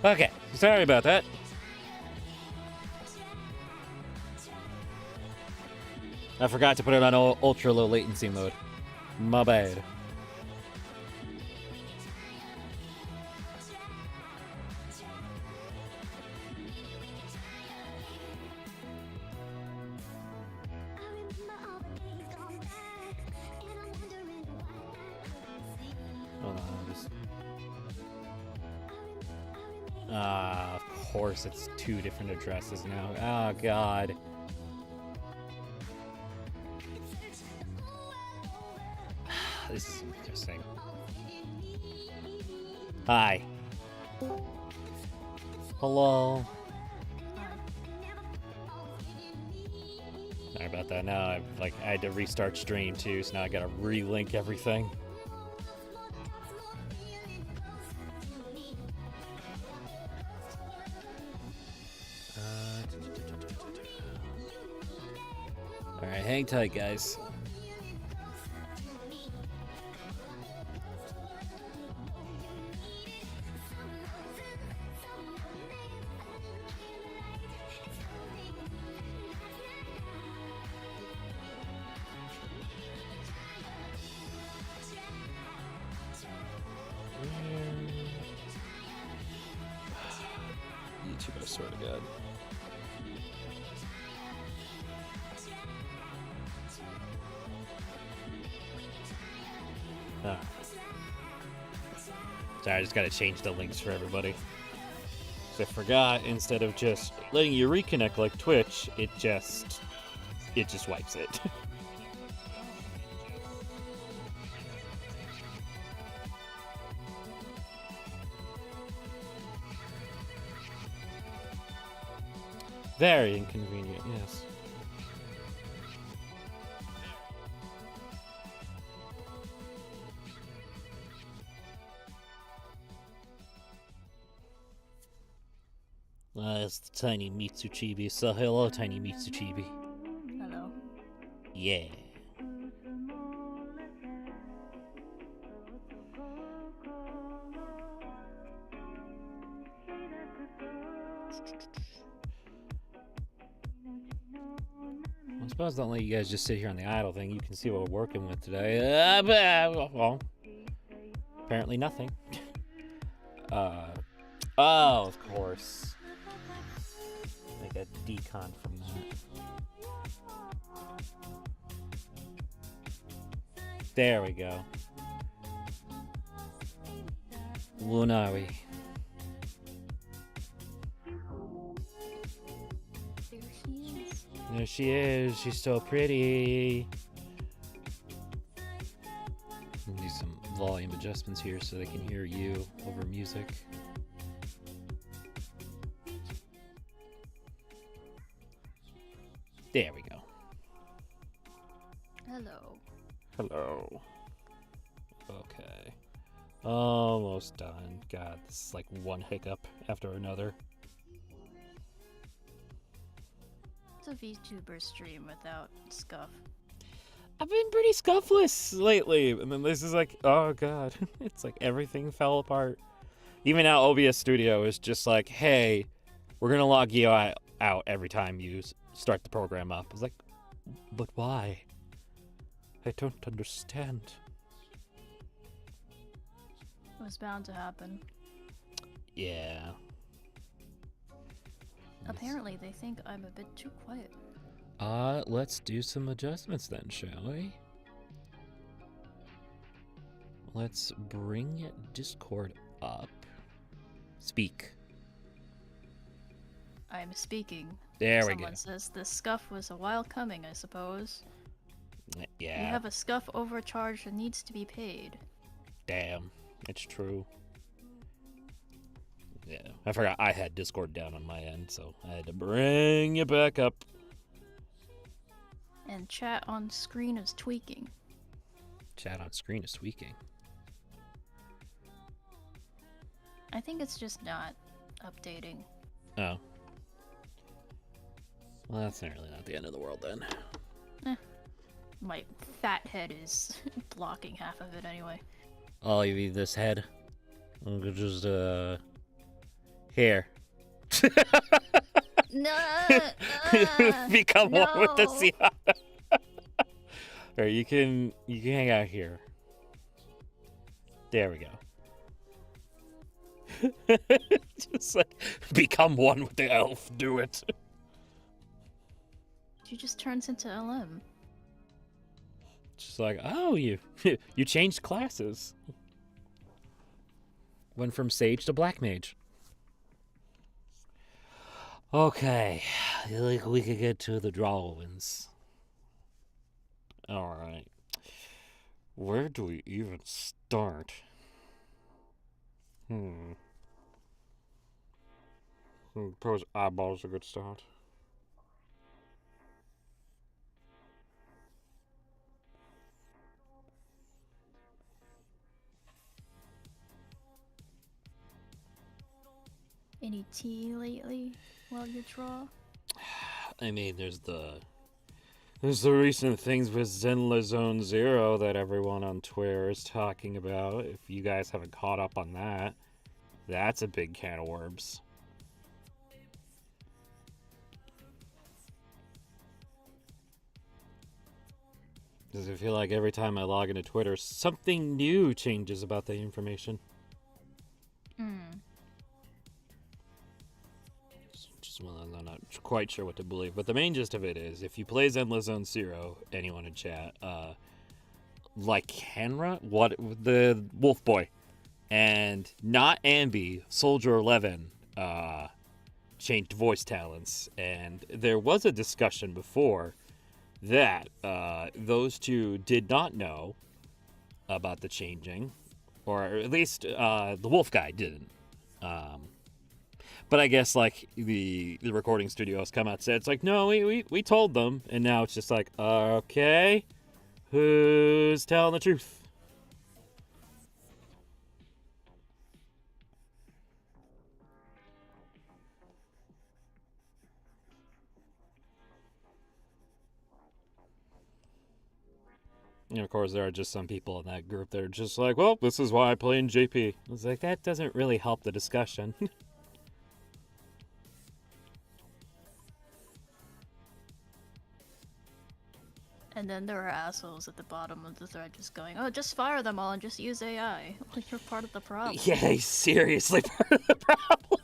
Okay, sorry about that. I forgot to put it on ultra low latency mode. My bad. Hold on, just... of course it's 2 different addresses now. Oh, God. This is interesting. Hi. Hello. Sorry about that. Now I had to restart stream too, so now I gotta relink everything. All right, hang tight, guys. YouTube, I swear to God. Ah. Sorry, I just gotta change the links for everybody. I forgot, instead of just letting you reconnect like Twitch, it just wipes it. Very inconvenient, yes. It's the tiny Mitsuchibi. So hello, tiny Mitsuchibi. Hello. Yeah. I suppose don't let you guys just sit here on the idle thing. You can see what we're working with today. Well, apparently nothing. Oh, of course. Make a decon from that. There we go. Lunari. There she is. She's so pretty. Do some volume adjustments here so they can hear you over music. There we go. Hello. Hello. Okay. Almost done. God, this is like one hiccup after another. It's a VTuber stream without scuff. I've been pretty scuffless lately, and then this is like, oh God, it's like everything fell apart. Even now, OBS Studio is just like, hey, we're gonna log you out every time you start the program up. It's like, but why? I don't understand. It was bound to happen. Yeah. Apparently, they think I'm a bit too quiet. Let's do some adjustments then, shall we? Let's bring Discord up. Speak. I'm speaking. There we go. Someone says the scuff was a while coming, I suppose. Yeah. You have a scuff overcharge that needs to be paid. Damn, it's true. Yeah, I forgot I had Discord down on my end, so I had to bring you back up. And chat on screen is tweaking. Chat on screen is tweaking. I think it's just not updating. Oh. Well, that's really not the end of the world then. My fat head is blocking half of it anyway. Oh, you mean this head? I could just, Here. No. Become one with the no. sea otter. Or you can hang out here. There we go. Just like become one with the elf. Do it. She just turns into LM. Just like, oh, you changed classes. Went from sage to black mage. Okay, I think we could get to the drawings. All right. Where do we even start? Suppose eyeballs a good start. Any tea lately while you draw? I mean, there's the recent things with Zenla Zone Zero that everyone on Twitter is talking about. If you guys haven't caught up on that, that's a big can of worms. Because I feel like every time I log into Twitter, something new changes about the information. Just one I'm not quite sure what to believe. But the main gist of it is, if you play Zenla Zone Zero, anyone in chat, like Henra, what the Wolf Boy, and not Ambi, Soldier 11, changed voice talents, and there was a discussion before that those two did not know about the changing, or at least the Wolf guy didn't. But I guess like the recording studios come out and said, it's like, no, we told them, and now it's just like, okay, who's telling the truth? And of course, there are just some people in that group that are just like, well, this is why I play in JP. I was like, that doesn't really help the discussion. And then there are assholes at the bottom of the thread just going, oh, just fire them all and just use AI. Like, you're part of the problem. Yeah, he's seriously part of the problem.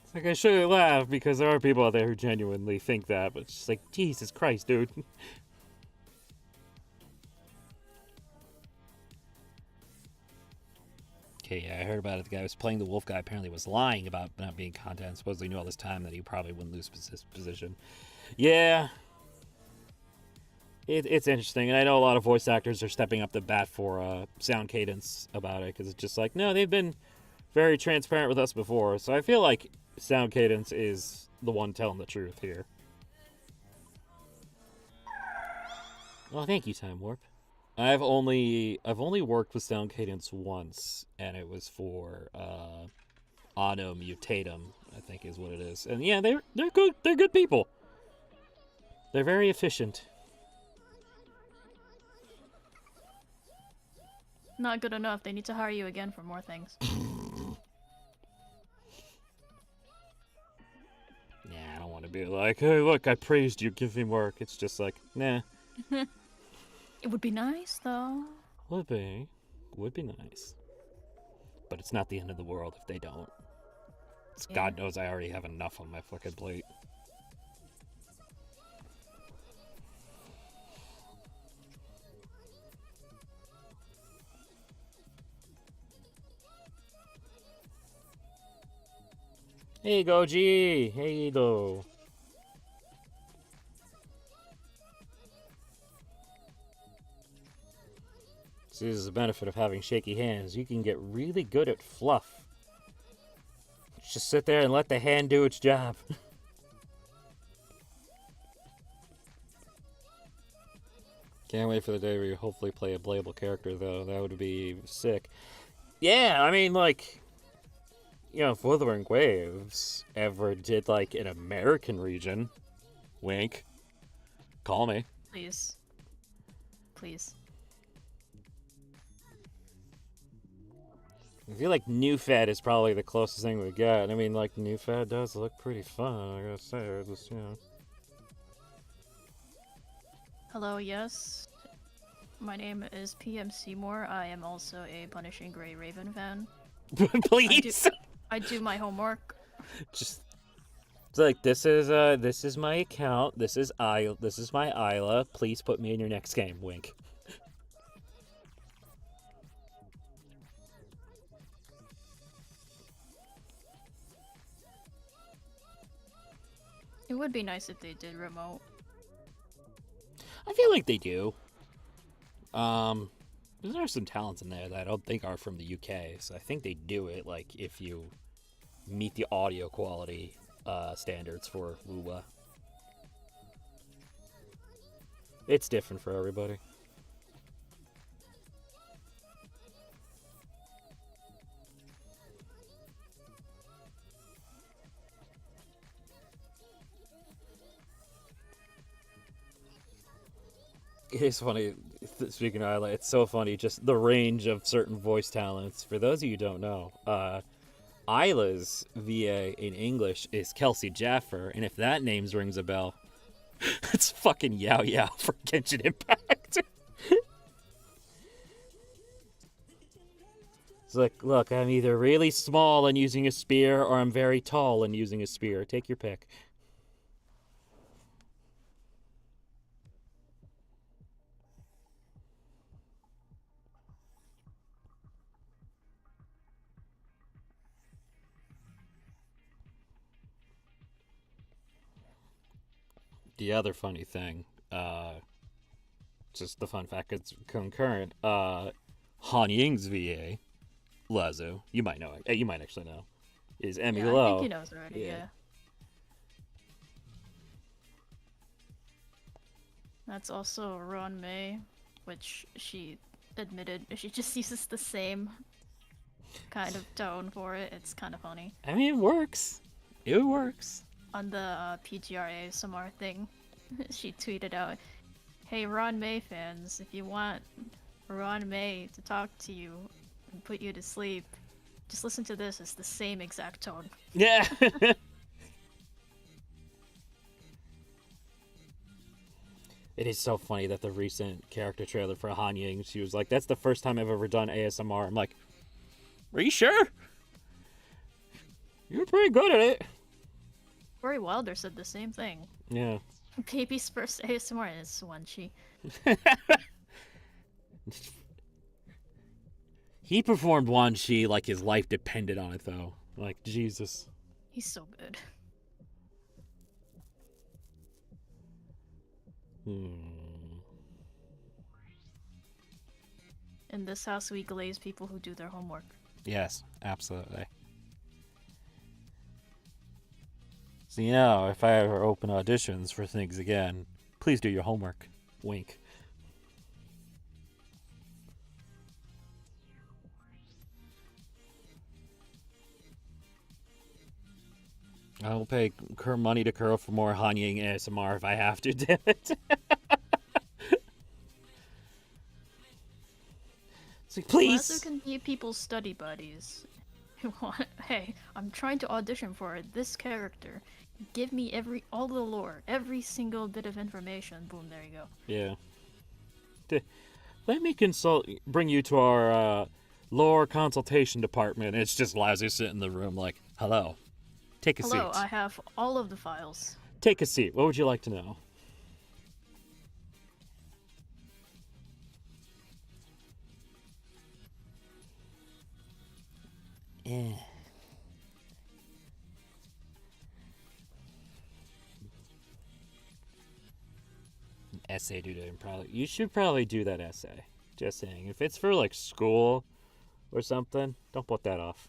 It's like, I shouldn't laugh because there are people out there who genuinely think that, but it's just like, Jesus Christ, dude. Okay, yeah, I heard about it. The guy who was playing the wolf guy apparently was lying about not being content. Supposedly knew all this time that he probably wouldn't lose his position. Yeah. It's interesting, and I know a lot of voice actors are stepping up the bat for sound cadence about it, because it's just like, no, they've been very transparent with us before, so I feel like sound cadence is the one telling the truth here. Well, thank you, Time Warp. I've only worked with sound cadence once, and it was for Auto Mutatum, I think is what it is. And yeah, they're good. They're good people. They're very efficient. Not good enough. They need to hire you again for more things. Yeah, I don't want to be like, hey, look, I praised you, give me work. It's just like, nah. It would be nice, though. Would be nice. But it's not the end of the world if they don't. Yeah. God knows I already have enough on my fucking plate. Hey, Goji! Hey, Do! See, this is the benefit of having shaky hands. You can get really good at fluff. Just sit there and let the hand do its job. Can't wait for the day where you hopefully play a playable character, though. That would be sick. Yeah, I mean, like, you know, if Wuthering Waves ever did, like, an American region, wink, call me. Please. Please. I feel like New Fed is probably the closest thing we got. I mean, like, New Fed does look pretty fun, I gotta say. Just, you know. Hello, yes. My name is PM Seymour. I am also a Punishing Gray Raven fan. Please! I do my homework. Just... It's like, this is my account, this is my Isla, please put me in your next game, wink. It would be nice if they did remote. I feel like they do. There are some talents in there that I don't think are from the UK, so I think they do it, like, if you meet the audio quality standards for Lua. It's different for everybody. It is funny, speaking of Isla, it's so funny, just the range of certain voice talents. For those of you who don't know, Isla's VA in English is Kelsey Jaffer, and if that name rings a bell, it's fucking Yao Yao for Genshin Impact. It's like, look, I'm either really small and using a spear, or I'm very tall and using a spear. Take your pick. The other funny thing, just the fun fact, it's concurrent. Han Ying's VA, Lazo, you might know it. You might actually know. Is Emmy Yeah, Lowe. I think he knows already, yeah. That's also Ron May, which she admitted she just uses the same kind of tone for it. It's kind of funny. I mean, it works. It works. On the PGRA ASMR thing, she tweeted out, "Hey Ron May fans, if you want Ron May to talk to you and put you to sleep, just listen to this. It's the same exact tone." Yeah. It is so funny that the recent character trailer for Han Ying, she was like, that's the first time I've ever done ASMR. I'm like, are you sure? You're pretty good at it. Rory Wilder said the same thing. Yeah. Baby's first ASMR is Swansea. He performed Wan Shi like his life depended on it, though. Like, Jesus. He's so good. In this house, we glaze people who do their homework. Yes, absolutely. So, you know, if I ever open auditions for things again, please do your homework. Wink. I will pay money to Curl for more Han Ying ASMR if I have to, damn it. It's like, please. Lazo can be people's study buddies. Hey, I'm trying to audition for this character. Give me all the lore, every single bit of information. Boom, there you go. Yeah. Let me bring you to our lore consultation department. It's just Lazo sitting in the room like, hello. Take a seat. Hello, I have all of the files. Take a seat. What would you like to know? Yeah. Essay due to probably. You should probably do that essay. Just saying. If it's for like school or something, don't put that off.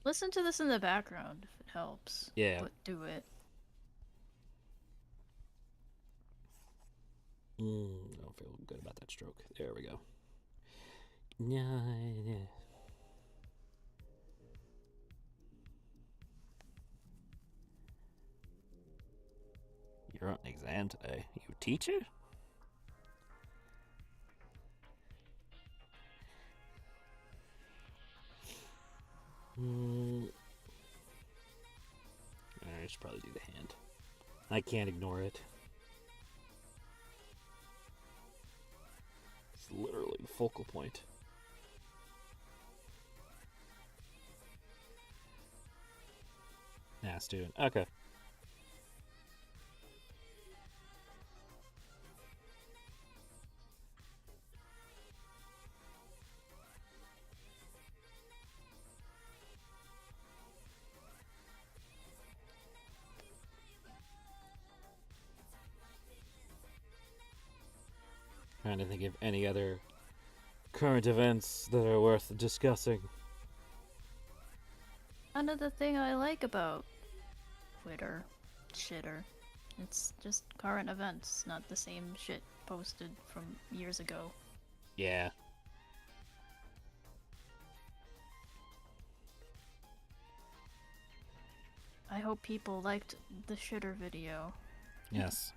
Listen to this in the background if it helps. Yeah. But do it. I don't feel good about that stroke. There we go. Yeah. You're on exam today. You teacher? I should probably do the hand. I can't ignore it. It's literally the focal point. Nah, student. Okay. Trying to think of any other current events that are worth discussing. Another thing I like about Twitter, shitter, it's just current events, not the same shit posted from years ago. Yeah. I hope people liked the shitter video. Yes.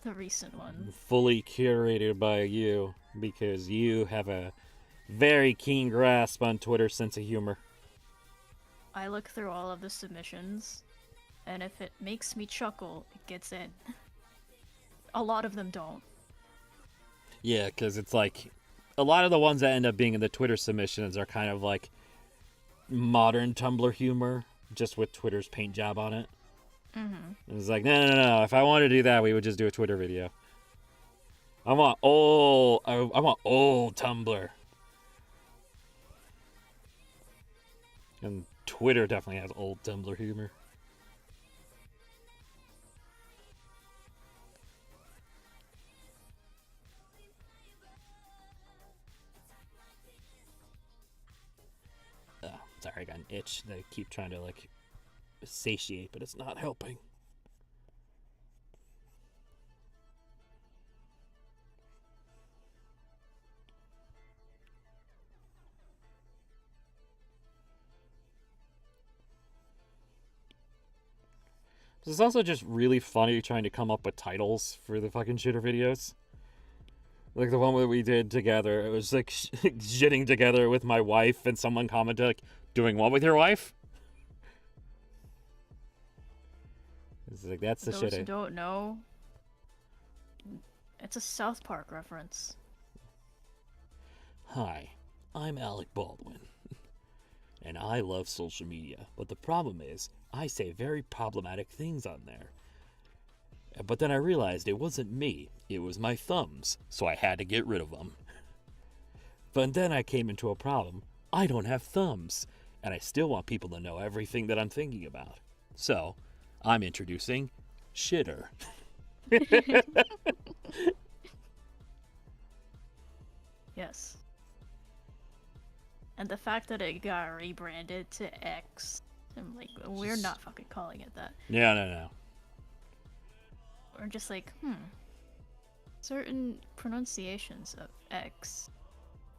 The recent one. Fully curated by you, because you have a very keen grasp on Twitter's sense of humor. I look through all of the submissions, and if it makes me chuckle, it gets in. A lot of them don't. Yeah, because it's like a lot of the ones that end up being in the Twitter submissions are kind of like modern Tumblr humor, just with Twitter's paint job on it. Mm-hmm. It's like, no. If I wanted to do that, we would just do a Twitter video. I want old Tumblr. And Twitter definitely has old Tumblr humor. Sorry, I got an itch that I keep trying to like satiate, but it's not helping. It's also just really funny trying to come up with titles for the fucking shitter videos. Like the one that we did together, it was like shitting together with my wife, and someone commented like, "Doing what with your wife?" It's like, that's the shit. Those who don't know, it's a South Park reference. Hi, I'm Alec Baldwin, and I love social media, but the problem is, I say very problematic things on there. But then I realized it wasn't me, it was my thumbs, so I had to get rid of them. But then I came into a problem. I don't have thumbs, and I still want people to know everything that I'm thinking about. So, I'm introducing shitter. Yes. And the fact that it got rebranded to X, I'm like, we're not fucking calling it that. No. We're just like, certain pronunciations of X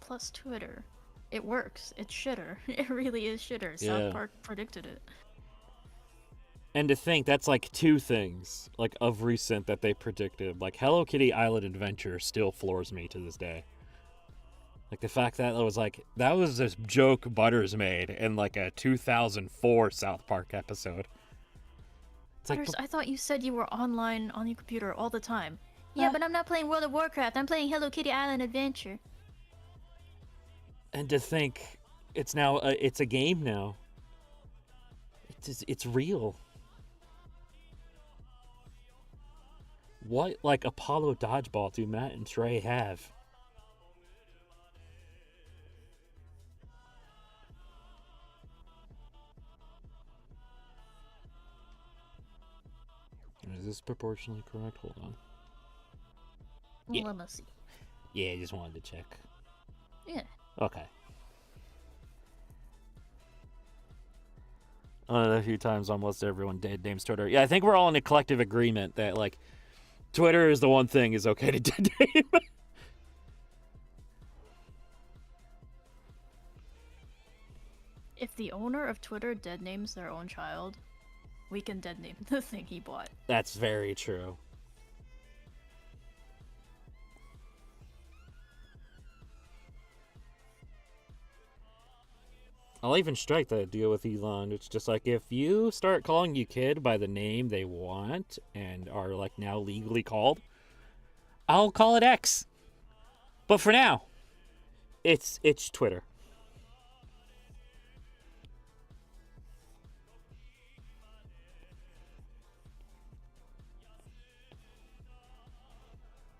plus Twitter, it works. It's shitter. It really is shitter. Yeah. South Park predicted it. And to think that's like two things, like of recent that they predicted. Like Hello Kitty Island Adventure still floors me to this day. Like the fact that it was like, that was this joke Butters made in like a 2004 South Park episode. It's like, Butters, I thought you said you were online on your computer all the time. Yeah, but I'm not playing World of Warcraft. I'm playing Hello Kitty Island Adventure. And to think it's now, it's a game now. It's real. What, like, Apollo Dodgeball do Matt and Trey have? Is this proportionally correct? Hold on. Well, Yeah. let's see. Yeah, I just wanted to check. Yeah. Okay. A few times almost everyone dead names Twitter. Yeah, I think we're all in a collective agreement that, like, Twitter is the one thing is okay to dead name. If the owner of Twitter dead names their own child, we can dead name the thing he bought. That's very true. I'll even strike that deal with Elon. It's just like, if you start calling your kid by the name they want and are like now legally called, I'll call it X. But for now, it's Twitter.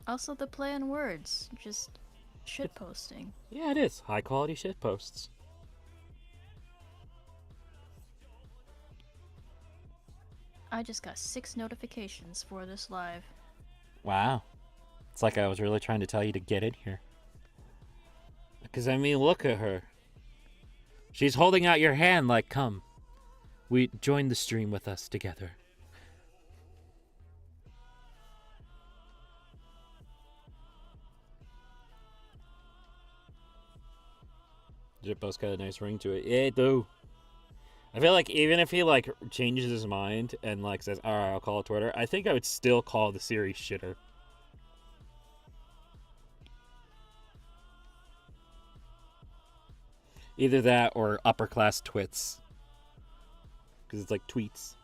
Also, the play on words, just shit posting. Yeah, it is. High quality shit posts. I just got 6 notifications for this live. Wow. It's like I was really trying to tell you to get in here. Because, I mean, look at her. She's holding out your hand like, come. We join the stream with us together. Jippo's got a nice ring to it. Yeah, it do. I feel like even if he, like, changes his mind and, like, says, alright, I'll call it Twitter, I think I would still call the series shitter. Either that or upper class twits. Because it's like tweets.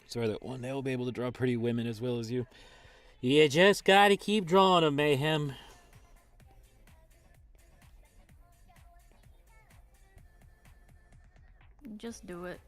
Swear that one day I'll be able to draw pretty women as well as you. You just gotta keep drawing them, Mayhem. Just do it.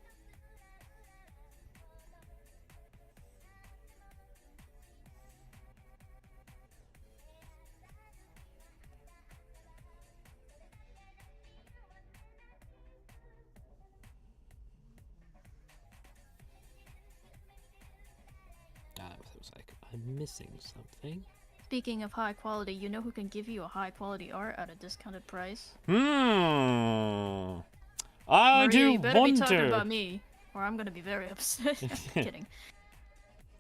I was like, I'm missing something. Speaking of high quality, you know who can give you a high quality art at a discounted price? I Maria, do you better be talking wonder. about me, or I'm gonna be very upset. Kidding.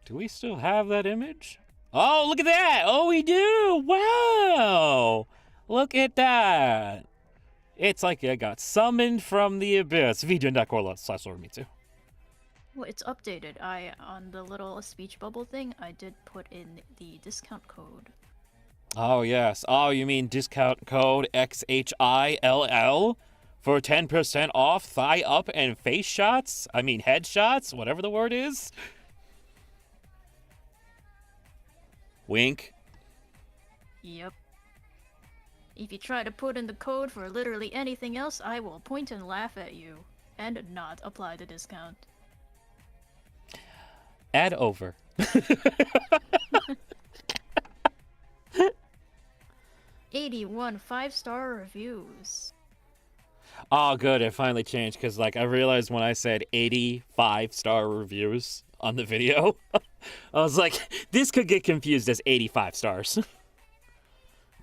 Do we still have that image? Oh, look at that! Oh, we do! Wow! Look at that! It's like I got summoned from the abyss. VJN.core/Lord-Me-Too. Well, it's updated. On the little speech bubble thing, I did put in the discount code. Oh, yes. Oh, you mean discount code XHILL for 10% off thigh up and face shots? I mean headshots, whatever the word is. Wink. Yep. If you try to put in the code for literally anything else, I will point and laugh at you, and not apply the discount. Add over. 81 5-star reviews. Oh, good. It finally changed because, like, I realized when I said 85-star reviews on the video, I was like, this could get confused as 85 stars.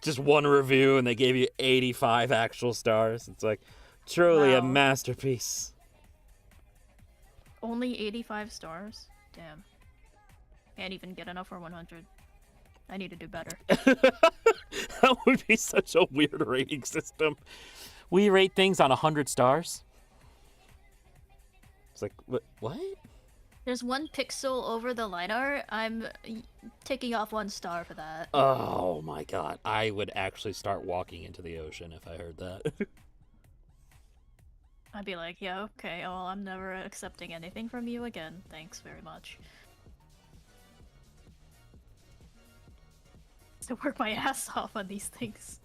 Just one review and they gave you 85 actual stars. It's like, truly a Wow. masterpiece. Only 85 stars? Damn. Can't even get enough for 100. I need to do better. That would be such a weird rating system. We rate things on 100 stars. It's like, what? There's 1 pixel over the line art. I'm taking off 1 star for that. Oh my god. I would actually start walking into the ocean if I heard that. I'd be like, yeah, okay, well, I'm never accepting anything from you again. Thanks very much. To work my ass off on these things.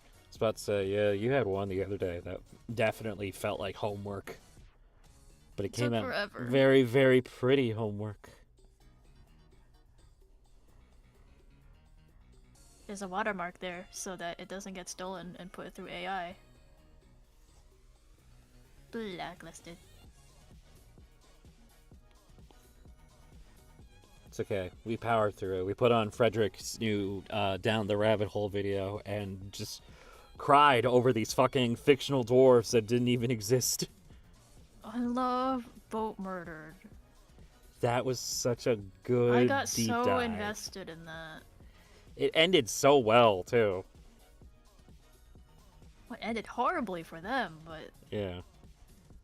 I was about to say, yeah, you had one the other day that definitely felt like homework. But it came Took out forever. very, very pretty homework. There's a watermark there so that it doesn't get stolen and put through AI. Blacklisted. It's okay. We powered through it. We put on Frederick's new Down the Rabbit Hole video and just cried over these fucking fictional dwarves that didn't even exist. I love boat murdered. That was such a good I got deep so dive. invested in that. It ended so well too. Well, it ended horribly for them, but Yeah.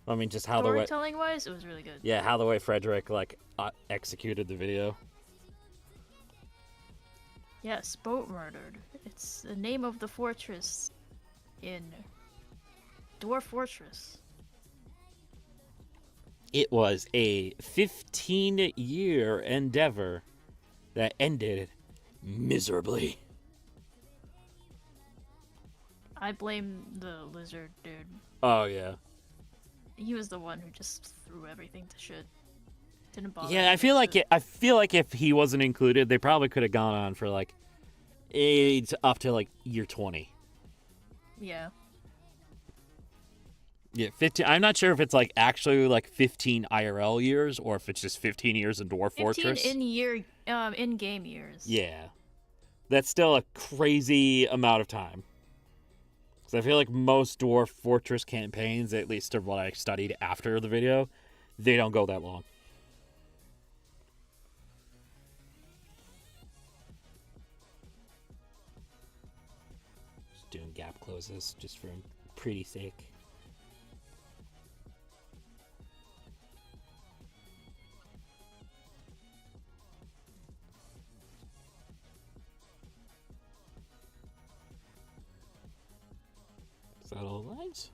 I mean, just how the way. storytelling wise, it was really good. Yeah, how the way Frederick like executed the video. Yes, boat murdered. It's the name of the fortress in Dwarf Fortress. It was a 15-year endeavor that ended miserably. I blame the lizard dude. Oh yeah. He was the one who just threw everything to shit. Didn't bother. Yeah, I feel like I feel like if he wasn't included, they probably could have gone on for like up to like year 20. Yeah. Yeah, 15. I'm not sure if it's like actually like 15 IRL years or if it's just 15 years in Dwarf 15 Fortress. in-game years. Yeah. That's still a crazy amount of time. Because I feel like most Dwarf Fortress campaigns, at least of what I studied after the video, they don't go that long. Just doing gap closes just for pretty sake. Is that all lines?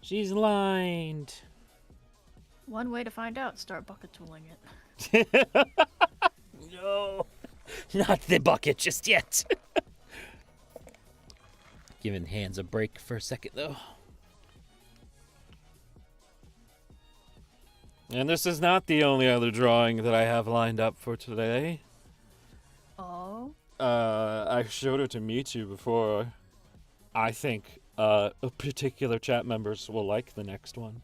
She's lined. One way to find out, start bucket tooling it. No, not the bucket just yet. Giving hands a break for a second, though. And this is not the only other drawing that I have lined up for today. Oh? I showed it to Michu before. I think particular chat members will like the next one.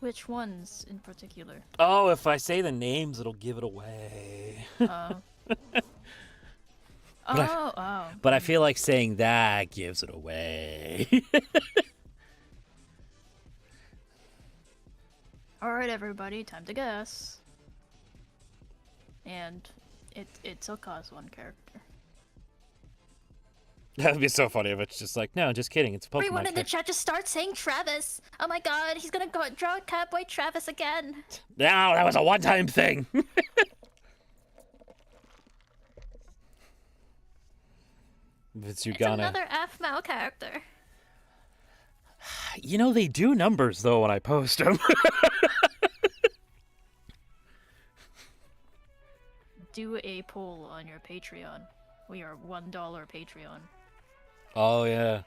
Which ones in particular? Oh, if I say the names, it'll give it away. But I feel like saying that gives it away. Alright, everybody, time to guess. And it took us one character. That would be so funny if it's just like, no, just kidding. It's a Pokemon. Everyone in the chat just start saying Travis. Oh my god, he's gonna go draw Catboy Travis again. No, that was a one-time thing. It's another F-Mao character. You know, they do numbers, though, when I post them. Do a poll on your Patreon. We are $1 Patreon. Oh, yeah.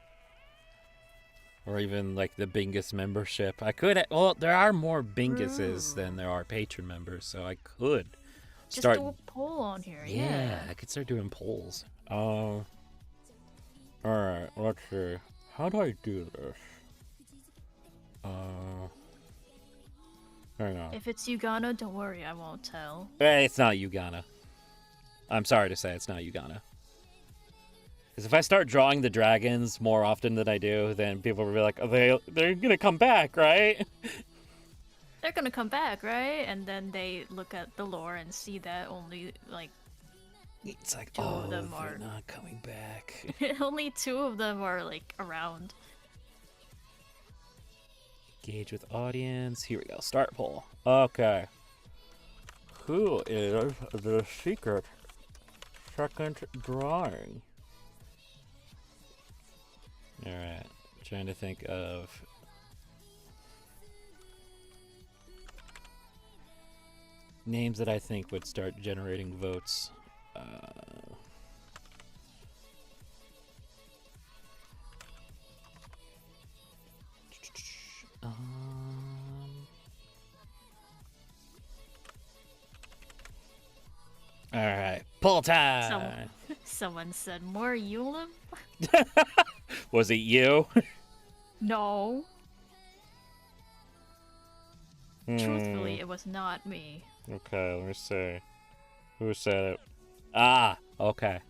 Or even, like, the Bingus membership. I could... Well, there are more Binguses than there are patron members, so I could start... Just do a poll on here, yeah. I could start doing polls. Alright, let's see. How do I do this? Hang on. If it's Ugana, don't worry, I won't tell. It's not Ugana. I'm sorry to say it's not Ugana. Because if I start drawing the dragons more often than I do, then people will be like, oh, they're gonna come back, right? They're gonna come back, right? And then they look at the lore and see that only, like, it's like, two of them they're are not coming back. only 2 of them are, like, around. Engage with audience. Here we go. Start poll. Okay. Who is the secret second drawing? Alright. Trying to think of... names that I think would start generating votes. Alright, poll time! Someone said more Ulim? Was it you? No. Truthfully, it was not me. Okay, let me see. Who said it? Ah, okay.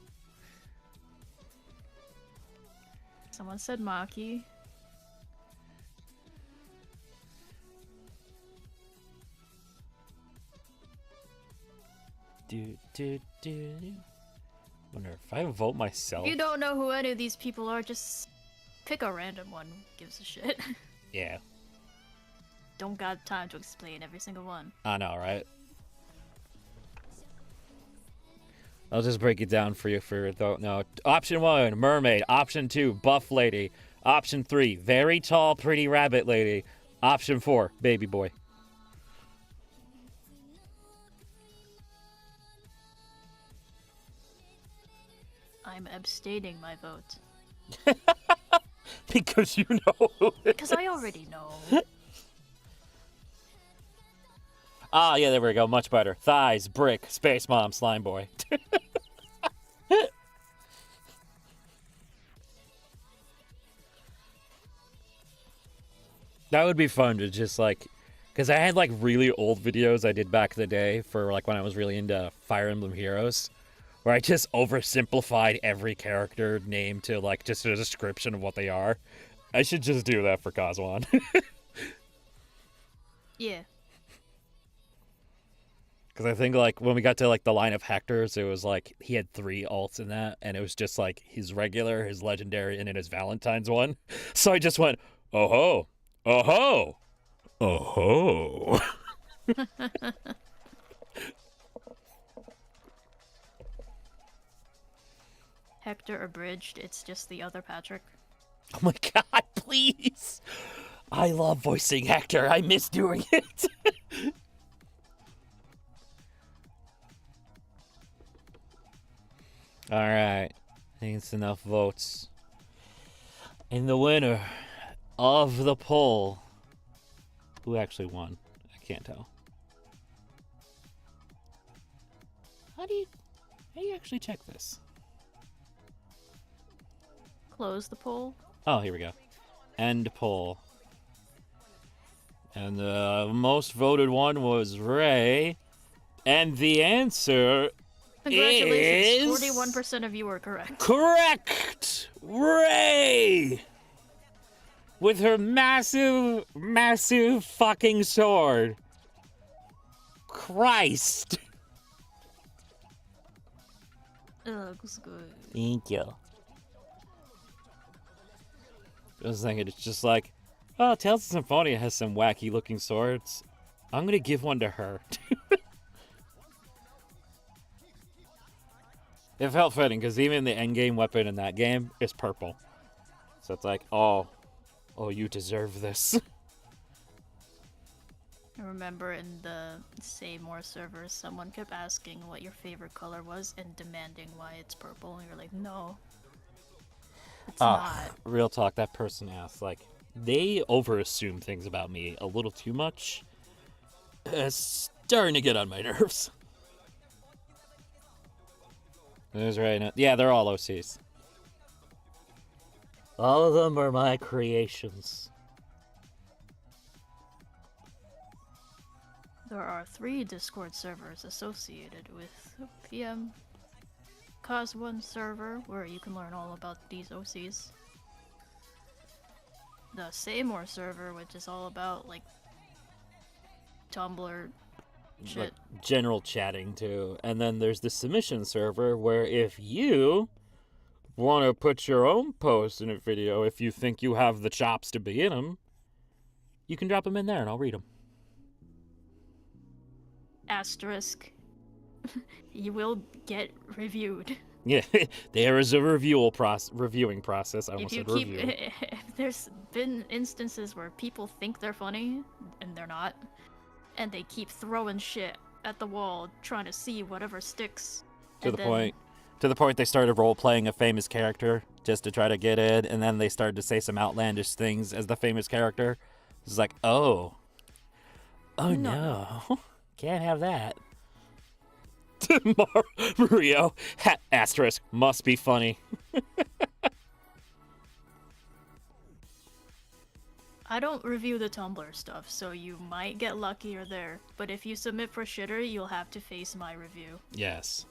Someone said Maki. Wonder if I vote myself. If you don't know who any of these people are, just pick a random one. Who gives a shit? Yeah. Don't got time to explain every single one. I know, right? I'll just break it down for you for no. Option 1, mermaid. Option 2, buff lady. Option 3, very tall, pretty rabbit lady. Option 4, baby boy. I'm abstaining my vote. Because you know who it Because I already know. Ah, yeah, there we go. Much better. Thighs, brick, space mom, slime boy. That would be fun to just like, because I had like really old videos I did back in the day for like when I was really into Fire Emblem Heroes, where I just oversimplified every character name to like just a description of what they are. I should just do that for Coswan. Yeah. Because I think like when we got to like the line of Hector's, it was like he had 3 alts in that, and it was just like his regular, his legendary, and then his Valentine's one. So I just went, oh ho, oh ho, oh ho. Hector abridged, it's just the other Patrick. Oh my god, please! I love voicing Hector. I miss doing it. All right, I think it's enough votes. And the winner of the poll, who actually won? I can't tell. How do you actually check this? Close the poll. Oh, here we go. End poll. And the most voted one was Ray. And the answer Congratulations, is 41% of you were correct. correct! Ray! With her massive, massive fucking sword. Christ! Looks good. Thank you. I was thinking, it's just like, oh, Tales of Symphonia has some wacky looking swords. I'm gonna give one to her. It felt fitting, because even the endgame weapon in that game is purple. So it's like, oh, you deserve this. I remember in the Say More server, someone kept asking what your favorite color was and demanding why it's purple, and you're like, no. It's not. Real talk, that person asked, like, they overassume things about me a little too much. It's starting to get on my nerves. There's right now. Yeah, they're all OCs. All of them are my creations. There are 3 Discord servers associated with PM Cos1 server, where you can learn all about these OCs. The Say More server, which is all about, like, Tumblr shit. Like, general chatting, too. And then there's the submission server, where if you want to put your own post in a video, if you think you have the chops to be in them, you can drop them in there and I'll read them. Asterisk. You will get reviewed. Yeah, there is a reviewing process. I almost said review. There's been instances where people think they're funny, and they're not. And they keep throwing shit at the wall, trying to see whatever sticks. To the point they started role-playing a famous character just to try to get in, and then they started to say some outlandish things as the famous character. It's like, oh no. Can't have that. Mario, asterisk, must be funny. I don't review the Tumblr stuff, so you might get luckier there. But if you submit for shitter, you'll have to face my review. Yes.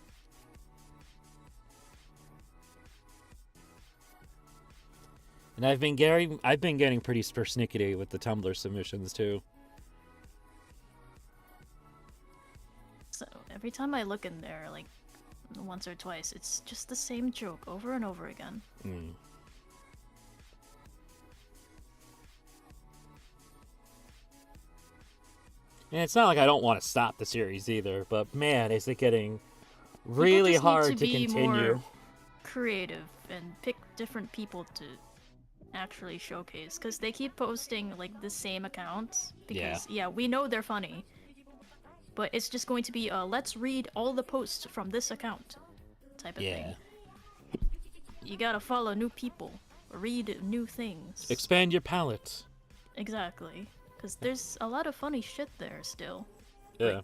And I've been getting pretty persnickety with the Tumblr submissions too. So Every time I look in there, like, once or twice, it's just the same joke over and over again. Mm. And it's not like I don't want to stop the series either, but man, is it getting really People just hard need to be continue. more creative and pick different people to actually showcase, because they keep posting like the same accounts. Because yeah, we know they're funny, but it's just going to be let's read all the posts from this account type of thing. You gotta follow new people, read new things, expand your palette. Exactly, because there's a lot of funny shit there still. Yeah.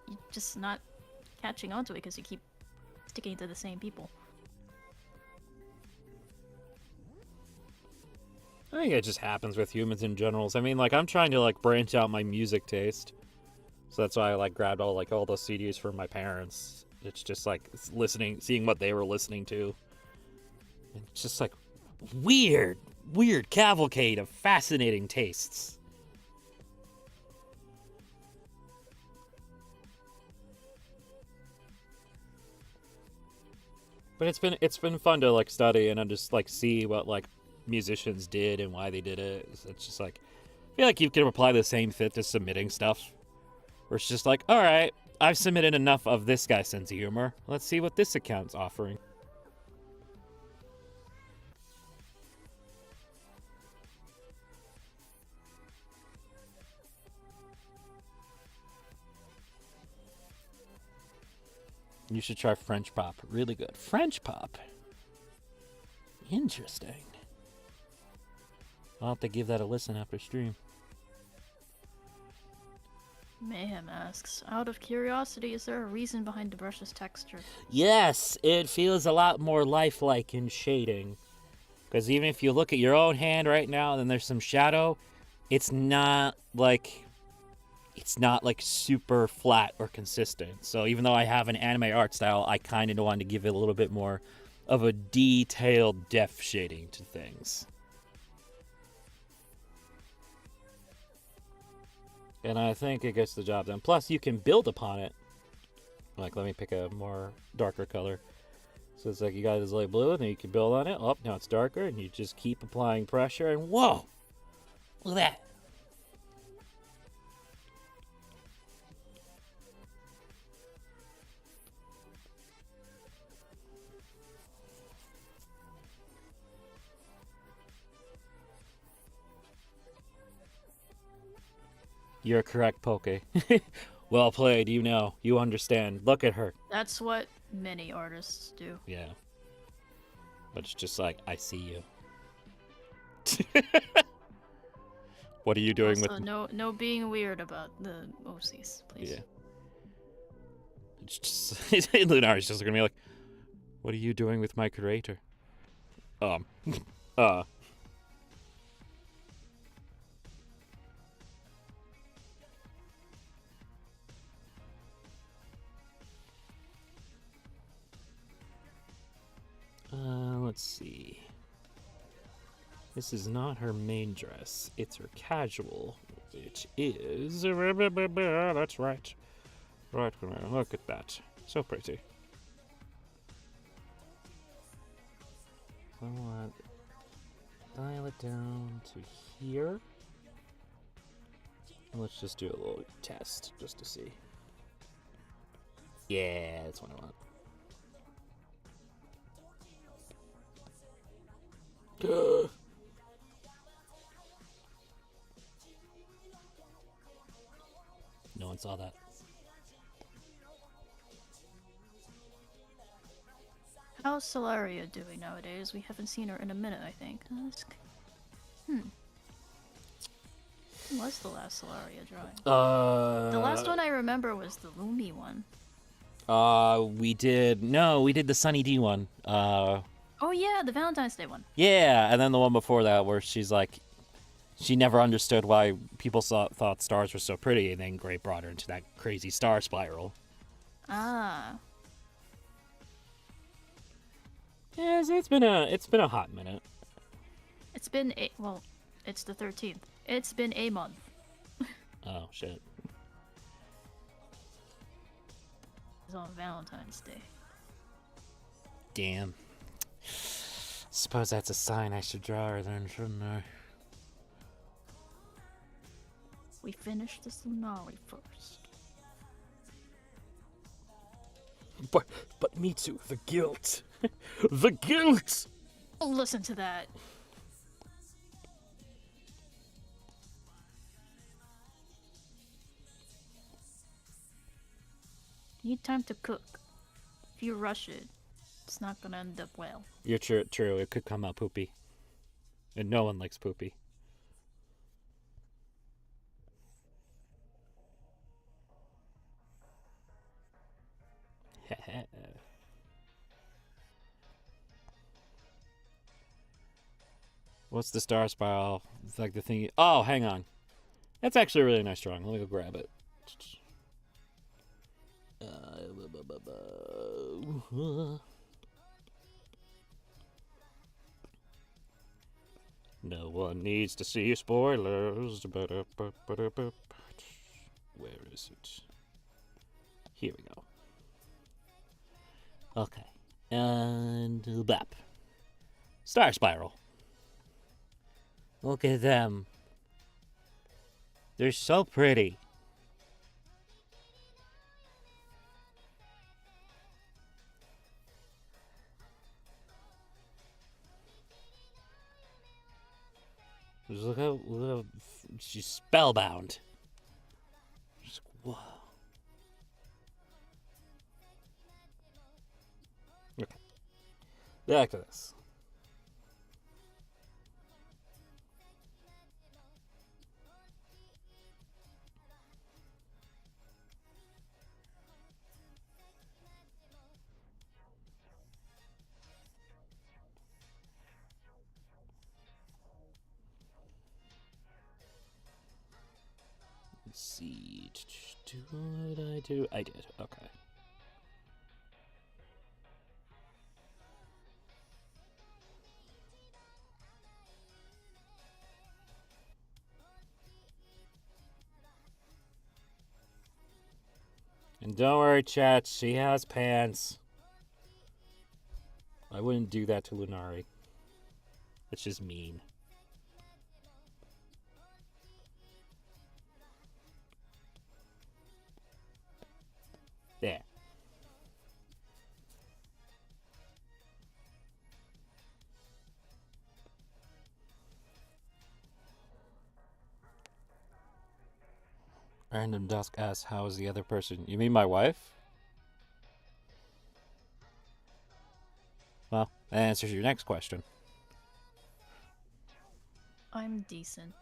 You're just not catching on to it because you keep sticking to the same people. I think it just happens with humans in general. I mean, like, I'm trying to, like, branch out my music taste. So that's why I, like, grabbed all those CDs from my parents. It's just, like, seeing what they were listening to. And it's just, like, weird cavalcade of fascinating tastes. But it's been fun to, like, study and just, like, see what, like, musicians did and why they did it. It's just like, I feel like you can apply the same fit to submitting stuff, where it's just like, all right, I've submitted enough of this guy's sense of humor, let's see what this account's offering. You should try French pop. Really good. French pop. Interesting. I'll have to give that a listen after stream. Mayhem asks, out of curiosity, is there a reason behind the brush's texture? Yes, it feels a lot more lifelike in shading. Because even if you look at your own hand right now and there's some shadow, it's not like super flat or consistent. So even though I have an anime art style, I kind of wanted to give it a little bit more of a detailed depth shading to things. And I think it gets the job done. Plus, you can build upon it. Like, let me pick a more darker color. So it's like you got this light blue, and then you can build on it. Oh, now it's darker, and you just keep applying pressure, and whoa! Look at that. You're correct, Poke. Well played, you know. You understand. Look at her. That's what many artists do. Yeah. But it's just like, I see you. What are you doing also, with... No being weird about the OCs, please. Yeah. It's just... Lunar's just gonna be like, what are you doing with my creator? Let's see. This is not her main dress. It's her casual, which is... That's right. Right, look at that. So pretty. I want to dial it down to here. Let's just do a little test just to see. Yeah, that's what I want. No one saw that. How's Solaria doing nowadays? We haven't seen her in a minute, I think. When was the last Solaria drawing? The last one I remember was the Lumi one. We did the Sunny D one. Oh yeah, the Valentine's Day one. Yeah, and then the one before that where she's like, she never understood why people thought stars were so pretty, and then Gray brought her into that crazy star spiral. Ah. Yeah, so it's been a hot minute. It's been it's the 13th. It's been a month. Oh shit. on Valentine's Day. Damn. Suppose that's a sign I should draw her then, shouldn't I? We finished the Sonari first. But Mitsu, the guilt. The guilt! Oh, listen to that. You need time to cook. If you rush it, it's not gonna end up well. You're true. It could come out poopy. And no one likes poopy. What's the star spiral? It's like the thing. Oh, hang on. That's actually a really nice drawing. Let me go grab it. No one needs to see spoilers. Where is it? Here we go. Okay. And BAP. Star spiral. Look at them. They're so pretty. Just look how she's spellbound. Just, whoa. Okay. Back to this. Let's see. What did I do? I did. Okay. And don't worry, chat. She has pants. I wouldn't do that to Lunari. That's just mean. There. Random Dusk asks, how is the other person? You mean my wife? Well, that answers your next question. I'm decent.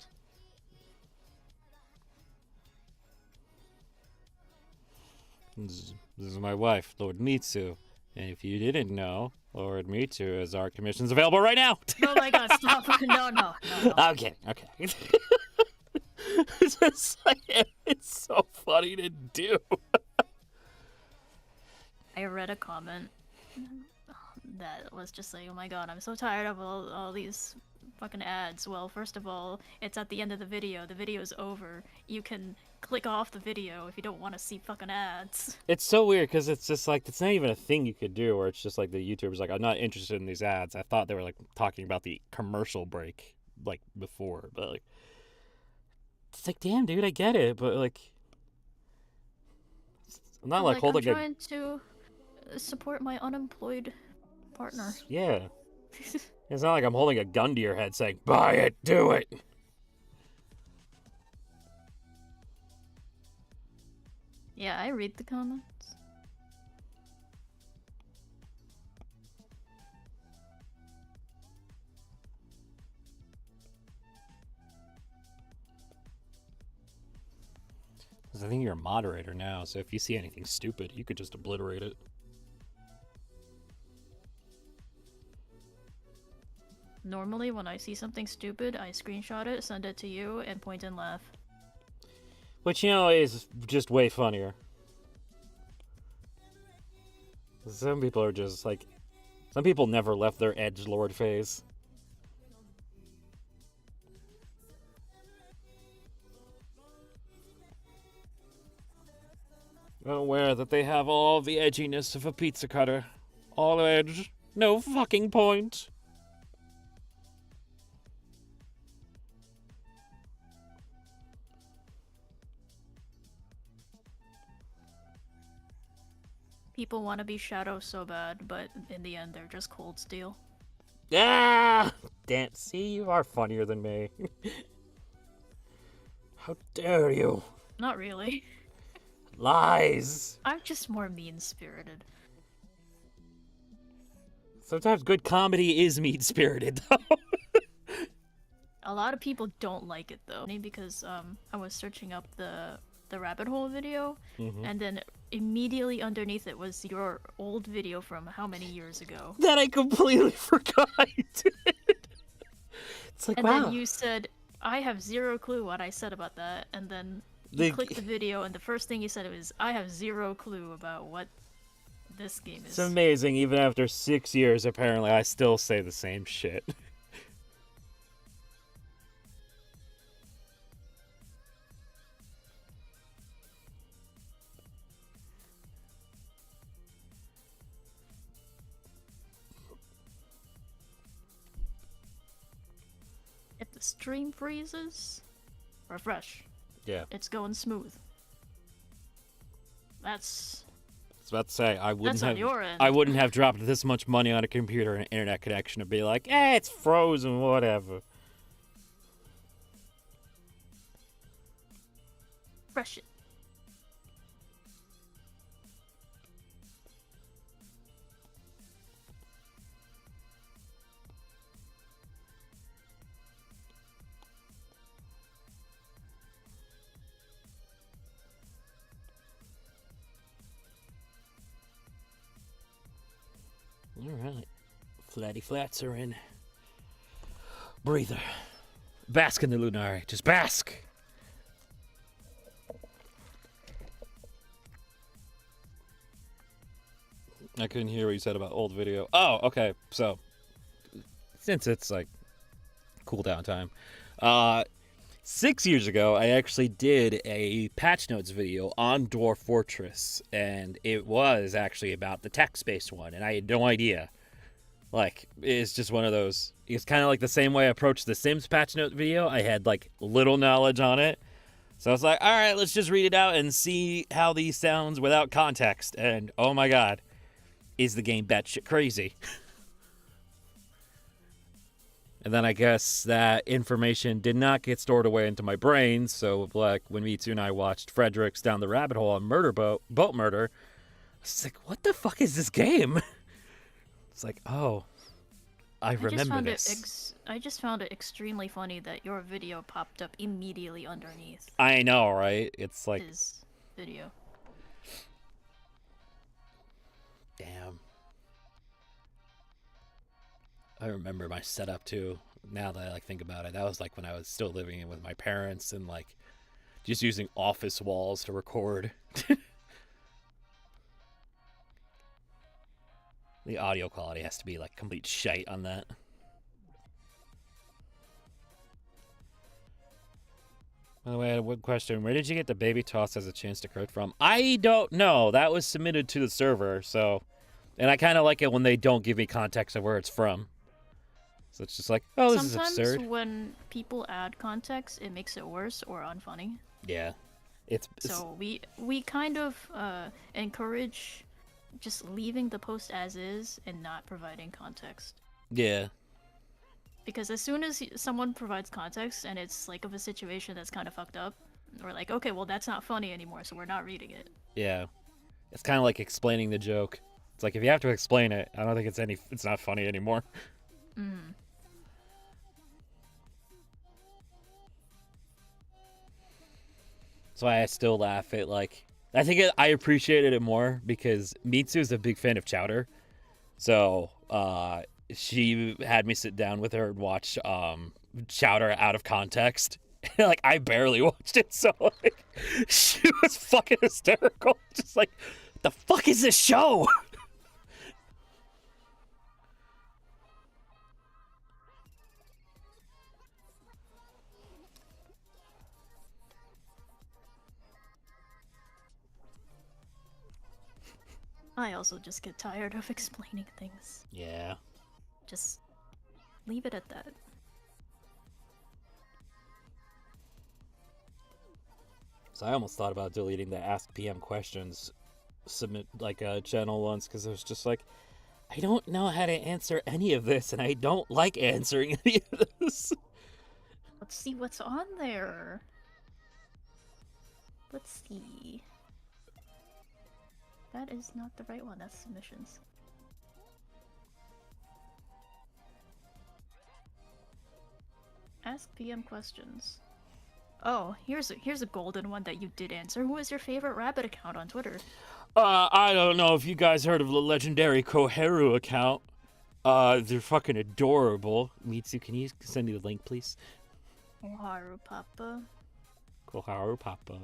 This is my wife, Lord Mitsu. And if you didn't know, Lord Mitsu is our commissions available right now. Oh my god, stop. No. I'm kidding. Okay. It's just like, it's so funny to do. I read a comment that was just like, oh my god, I'm so tired of all these fucking ads. Well, first of all, it's at the end of the video. The video's over. You can click off the video if you don't want to see fucking ads. It's so weird because it's just like, it's not even a thing you could do where it's just like the YouTuber's like, I'm not interested in these ads. I thought they were like talking about the commercial break like before, but like, it's like, damn, dude, I get it, but like, I'm not like holding I'm trying to support my unemployed partner. Yeah. It's not like I'm holding a gun to your head saying, buy it, do it. Yeah, I read the comments. Because I think you're a moderator now, so if you see anything stupid, you could just obliterate it. Normally, when I see something stupid, I screenshot it, send it to you, and point and laugh. Which, you know, is just way funnier. Some people are just like... Some people never left their edgelord phase. Unaware that they have all the edginess of a pizza cutter. All edge, no fucking point. People want to be Shadow so bad, but in the end, they're just Cold Steel. Ah! Damn, see, you are funnier than me. How dare you? Not really. Lies! I'm just more mean-spirited. Sometimes good comedy is mean-spirited, though. A lot of people don't like it though, because I was searching up the rabbit hole video, and then immediately underneath it was your old video from how many years ago. That I completely forgot. It's like, And wow. then you said, I have zero clue what I said about that, and then you clicked the video, and the first thing you said was, I have zero clue about what this game is. It's amazing, even after 6 years, apparently, I still say the same shit. If the stream freezes, refresh. Yeah. It's going smooth. That's... I was about to say, I That's on your end. I wouldn't have dropped this much money on a computer and an internet connection to be like, it's frozen, whatever. Refresh it. Alright. Flatty flats are in. Breather. Bask in the Lunari. Just bask! I couldn't hear what you said about old video. Oh, okay. So, since it's like cooldown time, 6 years ago, I actually did a patch notes video on Dwarf Fortress, and it was actually about the text-based one, and I had no idea. Like, it's just one of those. It's kind of like the same way I approached the Sims patch note video. I had like little knowledge on it. So I was like, all right, let's just read it out and see how these sounds without context. And oh my god, is the game batshit crazy? And then I guess that information did not get stored away into my brain. So like when Mitsu and I watched Fredericks Down the Rabbit Hole on boat murder, I was like, what the fuck is this game? It's like, oh, I remember this. I just found it extremely funny that your video popped up immediately underneath I know, right? It's like, his video. damn. I remember my setup too. Now that I like think about it, that was like when I was still living with my parents and like just using office walls to record. The audio quality has to be like complete shite on that. By the way, I had one question. Where did you get the baby toss as a chance to code from? I don't know. That was submitted to the server, so... And I kind of like it when they don't give me context of where it's from. So it's just like, oh, this is absurd. Sometimes when people add context, it makes it worse or unfunny. Yeah. So we kind of encourage just leaving the post as is and not providing context. Yeah. Because as soon as someone provides context and it's like of a situation that's kind of fucked up, we're like, okay, well that's not funny anymore, so we're not reading it. Yeah. It's kind of like explaining the joke. It's like if you have to explain it, I don't think it's not funny anymore. Mm. So I still laugh at like I think I appreciated it more because Mitsu is a big fan of Chowder. So she had me sit down with her and watch Chowder out of context. Like I barely watched it, so like she was fucking hysterical. Just like, the fuck is this show? I also just get tired of explaining things. Yeah. Just leave it at that. So I almost thought about deleting the Ask PM questions submit like a channel once because it was just like, I don't know how to answer any of this, and I don't like answering any of this. Let's see what's on there. Let's see. That is not the right one. That's submissions. Ask PM questions. Oh, here's a golden one that you did answer. Who is your favorite rabbit account on Twitter? I don't know if you guys heard of the legendary Koharu account. They're fucking adorable. Mitsu, can you send me the link, please? Koharu Papa. Koharu Papa.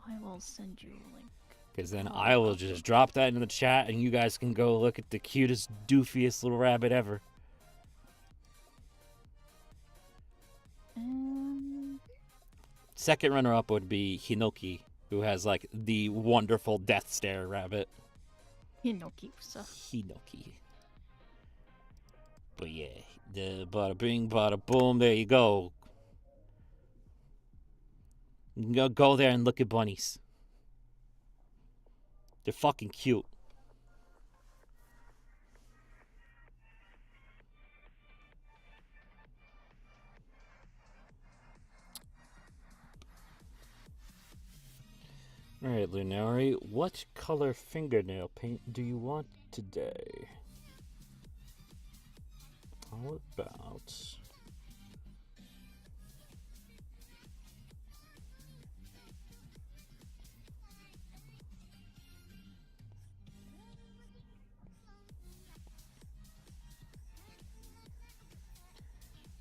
I will send you a link. Because then I will just drop that into the chat and you guys can go look at the cutest, doofiest little rabbit ever. Second runner-up would be Hinoki, who has, like, the wonderful death stare rabbit. Hinoki-usa. Hinoki. But yeah, the bada bing, bada boom, there you go. You can go there and look at bunnies. They're fucking cute. Alright, Lunari, what color fingernail paint do you want today? How about...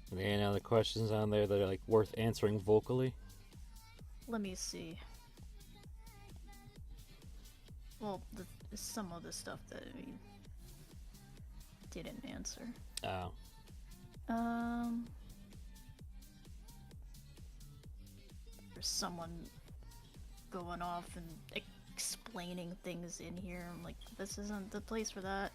Are there any other questions on there that are like worth answering vocally? Let me see. Well, some of the stuff that we didn't answer. Oh. There's someone going off and explaining things in here. I'm like, this isn't the place for that.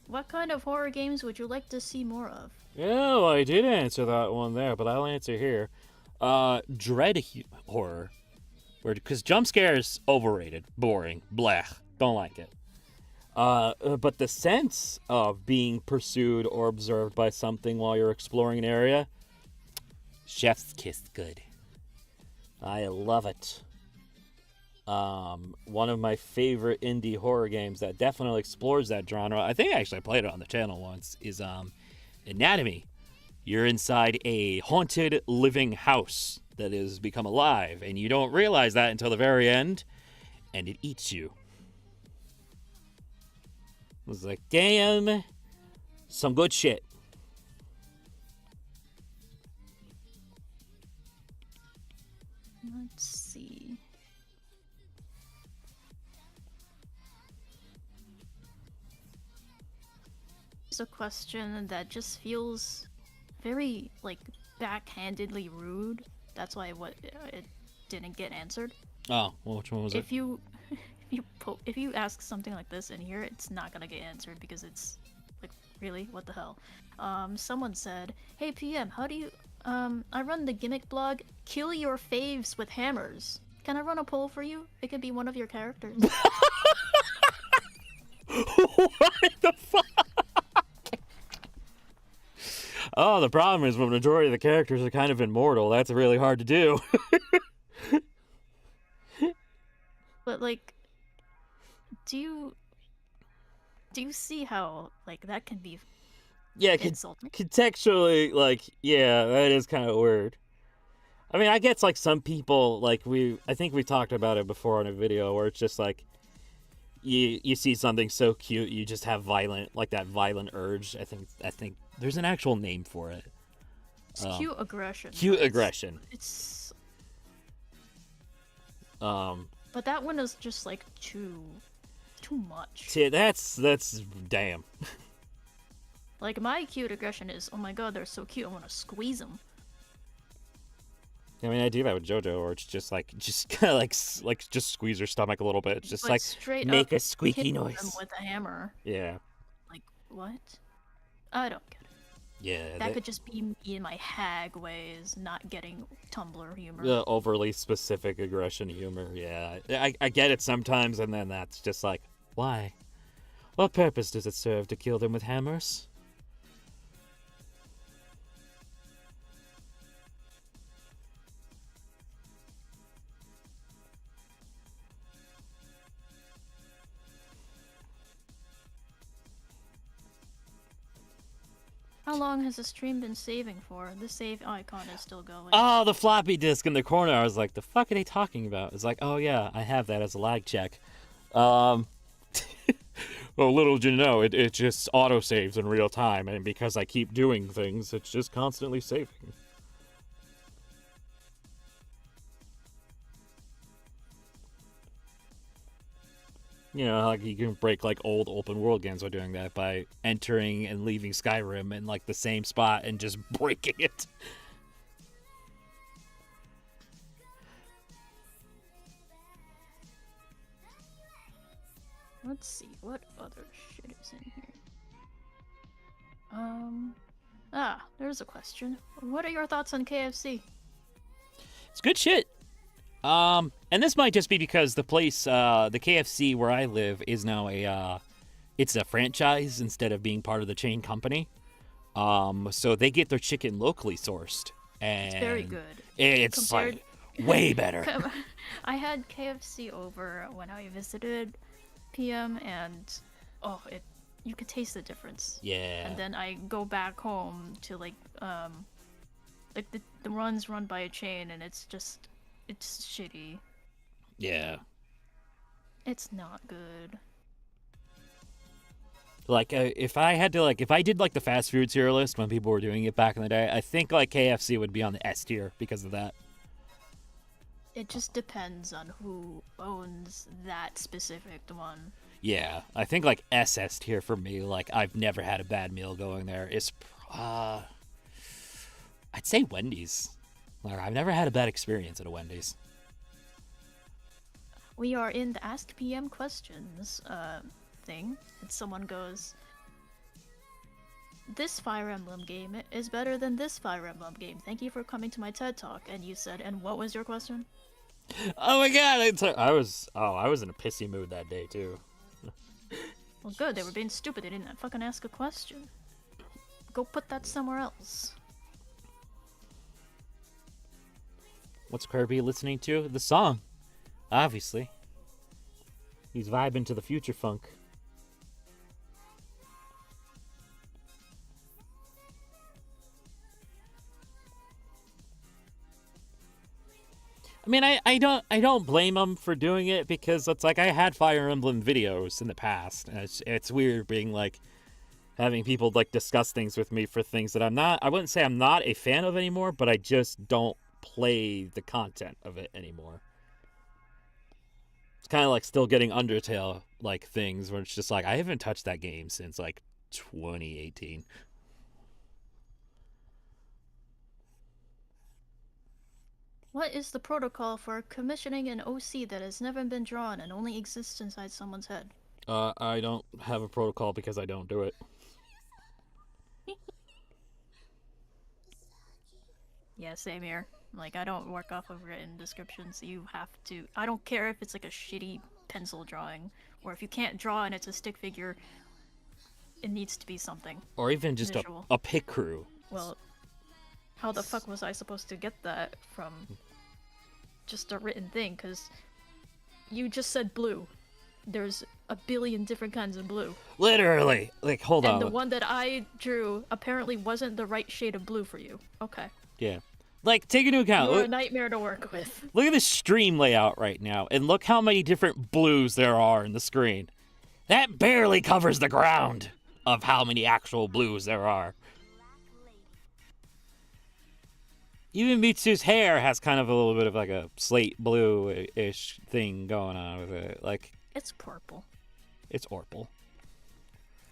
What kind of horror games would you like to see more of? Yeah, well, I did answer that one there, but I'll answer here. Dread horror. Because jump scares, overrated, boring, blech, don't like it. But the sense of being pursued or observed by something while you're exploring an area, chef's kiss good. I love it. One of my favorite indie horror games that definitely explores that genre, I think I actually played it on the channel once, is Anatomy. You're inside a haunted living house that has become alive, and you don't realize that until the very end, and it eats you. I was like, damn, some good shit. Let's see. It's a question that just feels very, like, backhandedly rude. That's why it didn't get answered. Oh, well, which one was it? If you ask something like this in here, it's not gonna get answered because it's like, really, what the hell? Someone said, "Hey PM, how do you I run the gimmick blog Kill Your Faves with Hammers. Can I run a poll for you? It could be one of your characters." What the fuck? Oh, the problem is when the majority of the characters are kind of immortal. That's really hard to do. But like, do you see how like that can be insulting? Contextually, like, yeah, that is kind of weird. I mean, I guess like some people, like I think we talked about it before on a video where it's just like you see something so cute, you just have that violent urge. I think there's an actual name for it. It's cute aggression. Cute aggression. It's but that one is just like too much. See, that's damn. Like my cute aggression is, oh my god, they're so cute. I want to squeeze them. I mean, I do that with JoJo, or it's just kind of like just squeeze her stomach a little bit. It's just like straight make up a squeaky hit them noise. with a hammer. Yeah. Like, what? I don't get it. Yeah. That could just be me in my hag ways, not getting Tumblr humor. The overly specific aggression humor. Yeah. I get it sometimes, and then that's just like, why? What purpose does it serve to kill them with hammers? How long has the stream been saving for? The save icon is still going. Oh, the floppy disk in the corner. I was like, the fuck are they talking about? It's like, oh yeah, I have that as a lag check. Well, little did you know, it just auto saves in real time, and because I keep doing things, it's just constantly saving. You know, like you can break like old open world games by doing that, by entering and leaving Skyrim in like the same spot and just breaking it. Let's see, what other shit is in here? There's a question. What are your thoughts on KFC? It's good shit. And this might just be because the place, the KFC where I live is now it's a franchise instead of being part of the chain company. So they get their chicken locally sourced, and It's very good. It's like way better. I had KFC over when I visited PM, and you could taste the difference. Yeah. And then I go back home to like the runs run by a chain, and it's shitty. Yeah. It's not good. Like, if I did like the fast food tier list when people were doing it back in the day, I think like KFC would be on the S tier because of that. It just depends on who owns that specific one. Yeah, I think like SS tier for me, like I've never had a bad meal going there. It's, I'd say Wendy's. Like, I've never had a bad experience at a Wendy's. We are in the Ask PM questions thing, and someone goes, "This Fire Emblem game is better than this Fire Emblem game. Thank you for coming to my TED Talk." And you said, "And what was your question?" Oh my god, I was in a pissy mood that day too. Well, good. They were being stupid. They didn't fucking ask a question. Go put that somewhere else. What's Kirby listening to? The song. Obviously. He's vibing to the future funk. I mean, I don't blame him for doing it, because it's like I had Fire Emblem videos in the past, and it's weird being like having people like discuss things with me for things that I wouldn't say I'm not a fan of anymore, but I just don't play the content of it anymore. It's kind of like still getting Undertale like things where it's just like I haven't touched that game since like 2018. What is the protocol for commissioning an OC that has never been drawn and only exists inside someone's head? I don't have a protocol because I don't do it. Yeah, same here. Like, I don't work off of written descriptions. You have to. I don't care if it's like a shitty pencil drawing, or if you can't draw and it's a stick figure. It needs to be something. Or even just a pick crew. Well, how the fuck was I supposed to get that from just a written thing? Because you just said blue. There's a billion different kinds of blue. Literally. Like, hold on. And the one that I drew apparently wasn't the right shade of blue for you. Okay. Yeah. Like, take into account. You're a nightmare to work with. Look at the stream layout right now, and look how many different blues there are in the screen. That barely covers the ground of how many actual blues there are. Even Mitsu's hair has kind of a little bit of like a slate blue-ish thing going on with it. Like, it's purple. It's Orpal.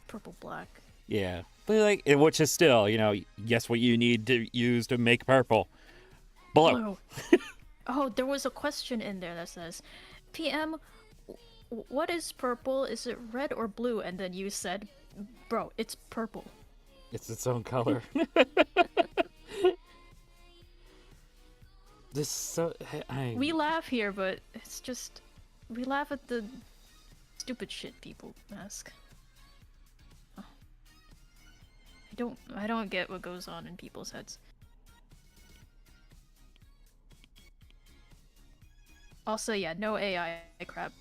Purple black. Yeah. But like, which is still, you know, guess what you need to use to make purple? Blue. Oh, there was a question in there that says, PM, what is purple? Is it red or blue? And then you said, bro, it's purple. It's its own color. This so We laugh here, but it's just we laugh at the stupid shit people ask. I don't get what goes on in people's heads. Also, yeah, no AI crap.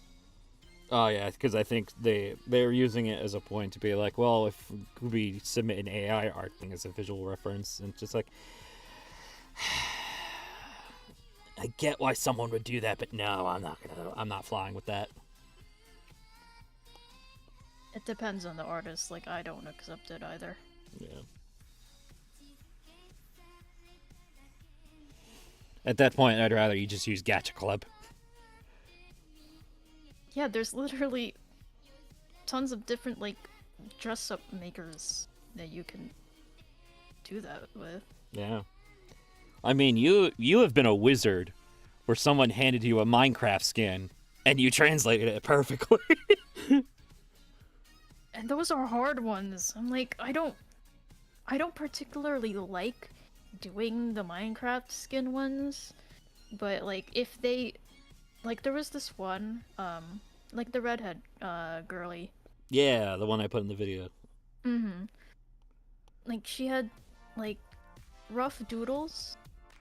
Oh yeah, because I think they're using it as a point to be like, well, if we submit an AI art thing as a visual reference, and it's just like, I get why someone would do that, but no, I'm not flying with that. It depends on the artist. Like, I don't accept it either. Yeah. At that point, I'd rather you just use Gacha Club. Yeah, there's literally tons of different, like, dress-up makers that you can do that with. Yeah. I mean, you have been a wizard where someone handed you a Minecraft skin and you translated it perfectly. And those are hard ones. I'm like, I don't particularly like doing the Minecraft skin ones, but like if they like there was this one like the redhead girly. Yeah, the one I put in the video. Like she had like rough doodles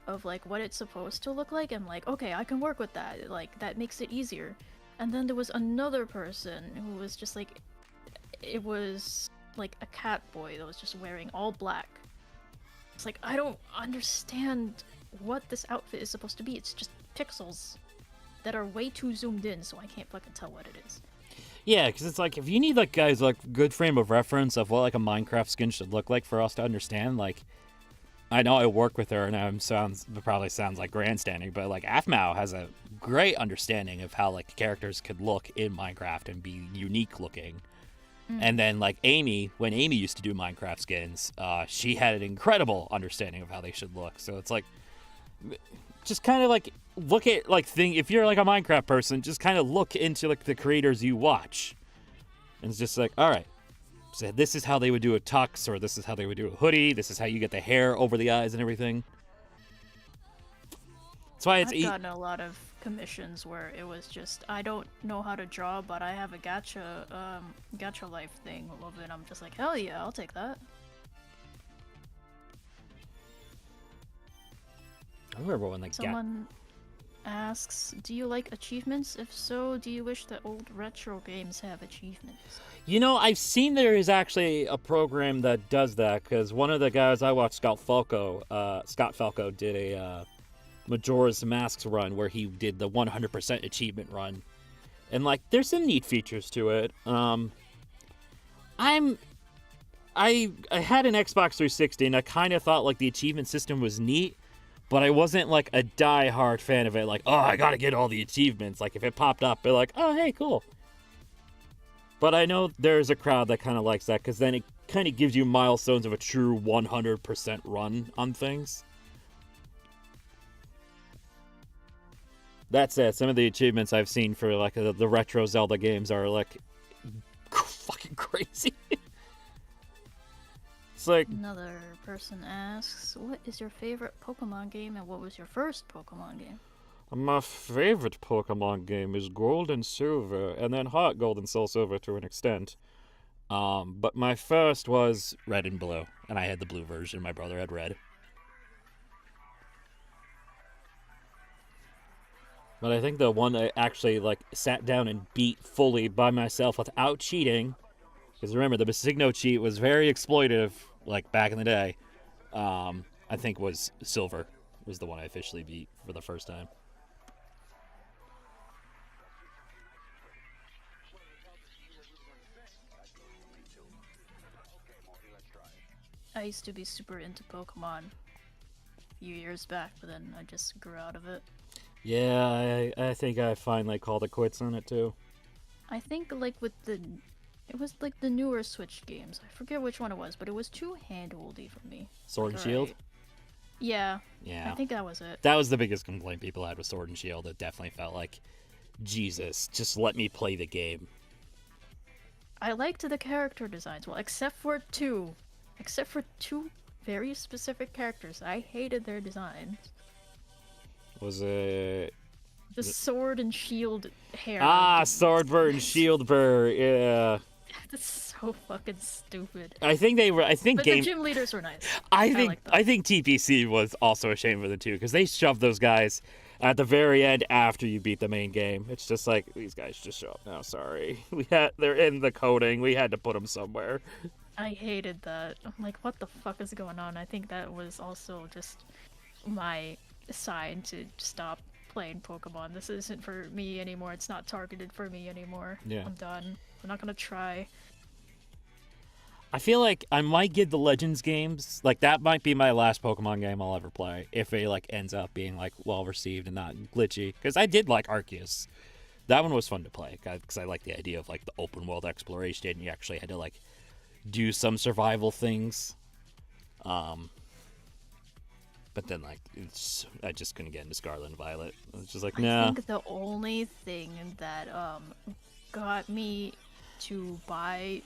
of like what it's supposed to look like. I'm like, okay, I can work with that. Like that makes it easier. And then there was another person who was just like, it was like a cat boy that was just wearing all black. It's like, I don't understand what this outfit is supposed to be. It's just pixels that are way too zoomed in, so I can't fucking tell what it is. Yeah, because it's like, if you need, like, guys, like, good frame of reference of what, like, a Minecraft skin should look like for us to understand, like, I know I work with her, and it probably sounds like grandstanding, but, like, Afmao has a great understanding of how, like, characters could look in Minecraft and be unique looking. And then, like, Amy, when Amy used to do Minecraft skins, she had an incredible understanding of how they should look. So it's like, just kind of like look at like if you're like a Minecraft person, just kind of look into like the creators you watch, and it's just like, all right, so this is how they would do a tux, or this is how they would do a hoodie. This is how you get the hair over the eyes and everything. That's why it's I've gotten a lot of commissions where it was just, I don't know how to draw, but I have a gacha life thing of it. I'm just like, hell yeah, I'll take that. I remember when like someone asks, do you like achievements? If so, do you wish that old retro games have achievements? You know, I've seen there is actually a program that does that, because one of the guys I watched, Scott Falco, did a Majora's Mask's run where he did the 100% achievement run, and like there's some neat features to it. I had an Xbox 360 and I kind of thought like the achievement system was neat, but I wasn't like a die-hard fan of it. Like, oh, I gotta get all the achievements. Like if it popped up, they're like, oh, hey, cool. But I know there's a crowd that kind of likes that, because then it kind of gives you milestones of a true 100% run on things. That said, some of the achievements I've seen for like the retro Zelda games are like fucking crazy. It's like, another person asks, what is your favorite Pokemon game and what was your first Pokemon game? my favorite Pokemon game is Gold and Silver, and then Heart Gold and Soul Silver to an extent. But my first was Red and Blue, and I had the blue version. My brother had red. But I think the one I actually like sat down and beat fully by myself without cheating, because remember the Besigno cheat was very exploitive, like back in the day. I think was Silver was the one I officially beat for the first time. I used to be super into Pokemon a few years back, but then I just grew out of it. Yeah, I think I finally called it quits on it too. I think like it was like the newer Switch games. I forget which one it was, but it was too hand-holdy for me. Sword and Like, Shield? alright. Yeah. Yeah. I think that was it. That was the biggest complaint people had with Sword and Shield. It definitely felt like, Jesus, just let me play the game. I liked the character designs, well, except for two. Except for two very specific characters. I hated their designs. Was it... The sword and shield hair. Swordbur and Shieldbur, yeah. That's so fucking stupid. I think But the gym leaders were nice. I think TPC was also ashamed of the two, because they shoved those guys at the very end after you beat the main game. It's just like, these guys just show up now, sorry. They're in the coding, we had to put them somewhere. I hated that. I'm like, what the fuck is going on? I think that was also just my sign to stop playing Pokemon. This isn't for me anymore. It's not targeted for me anymore. Yeah. I'm done. I'm not gonna try. I feel like I might get the Legends games. Like, that might be my last Pokemon game I'll ever play, if it, like, ends up being, like, well-received and not glitchy. Because I did like Arceus. That one was fun to play, because I like the idea of, like, the open-world exploration, and you actually had to, like, do some survival things. But then, like, I just couldn't get into Scarlet and Violet. I was just like, nah. I think the only thing that got me to buy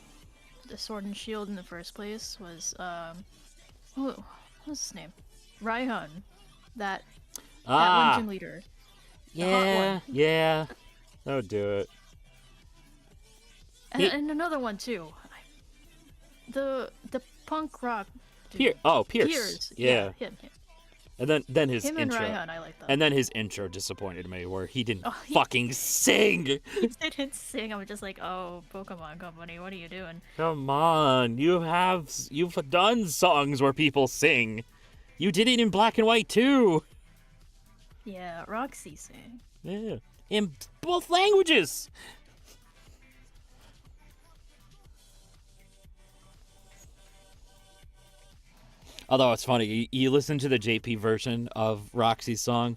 the Sword and Shield in the first place was what's his name? Raihan. That one gym leader. Yeah, yeah. That would do it. And another one too. The punk rock dude. Piers. Yeah. Him. And then his Him intro. And Raihan, I like that. And then his intro disappointed me, where he didn't fucking sing. He didn't sing. I was just like, oh, Pokemon Company, what are you doing? Come on, you've done songs where people sing. You did it in Black and White too. Yeah, Roxy sang. Yeah, in both languages. Although it's funny, you listen to the JP version of Roxy's song,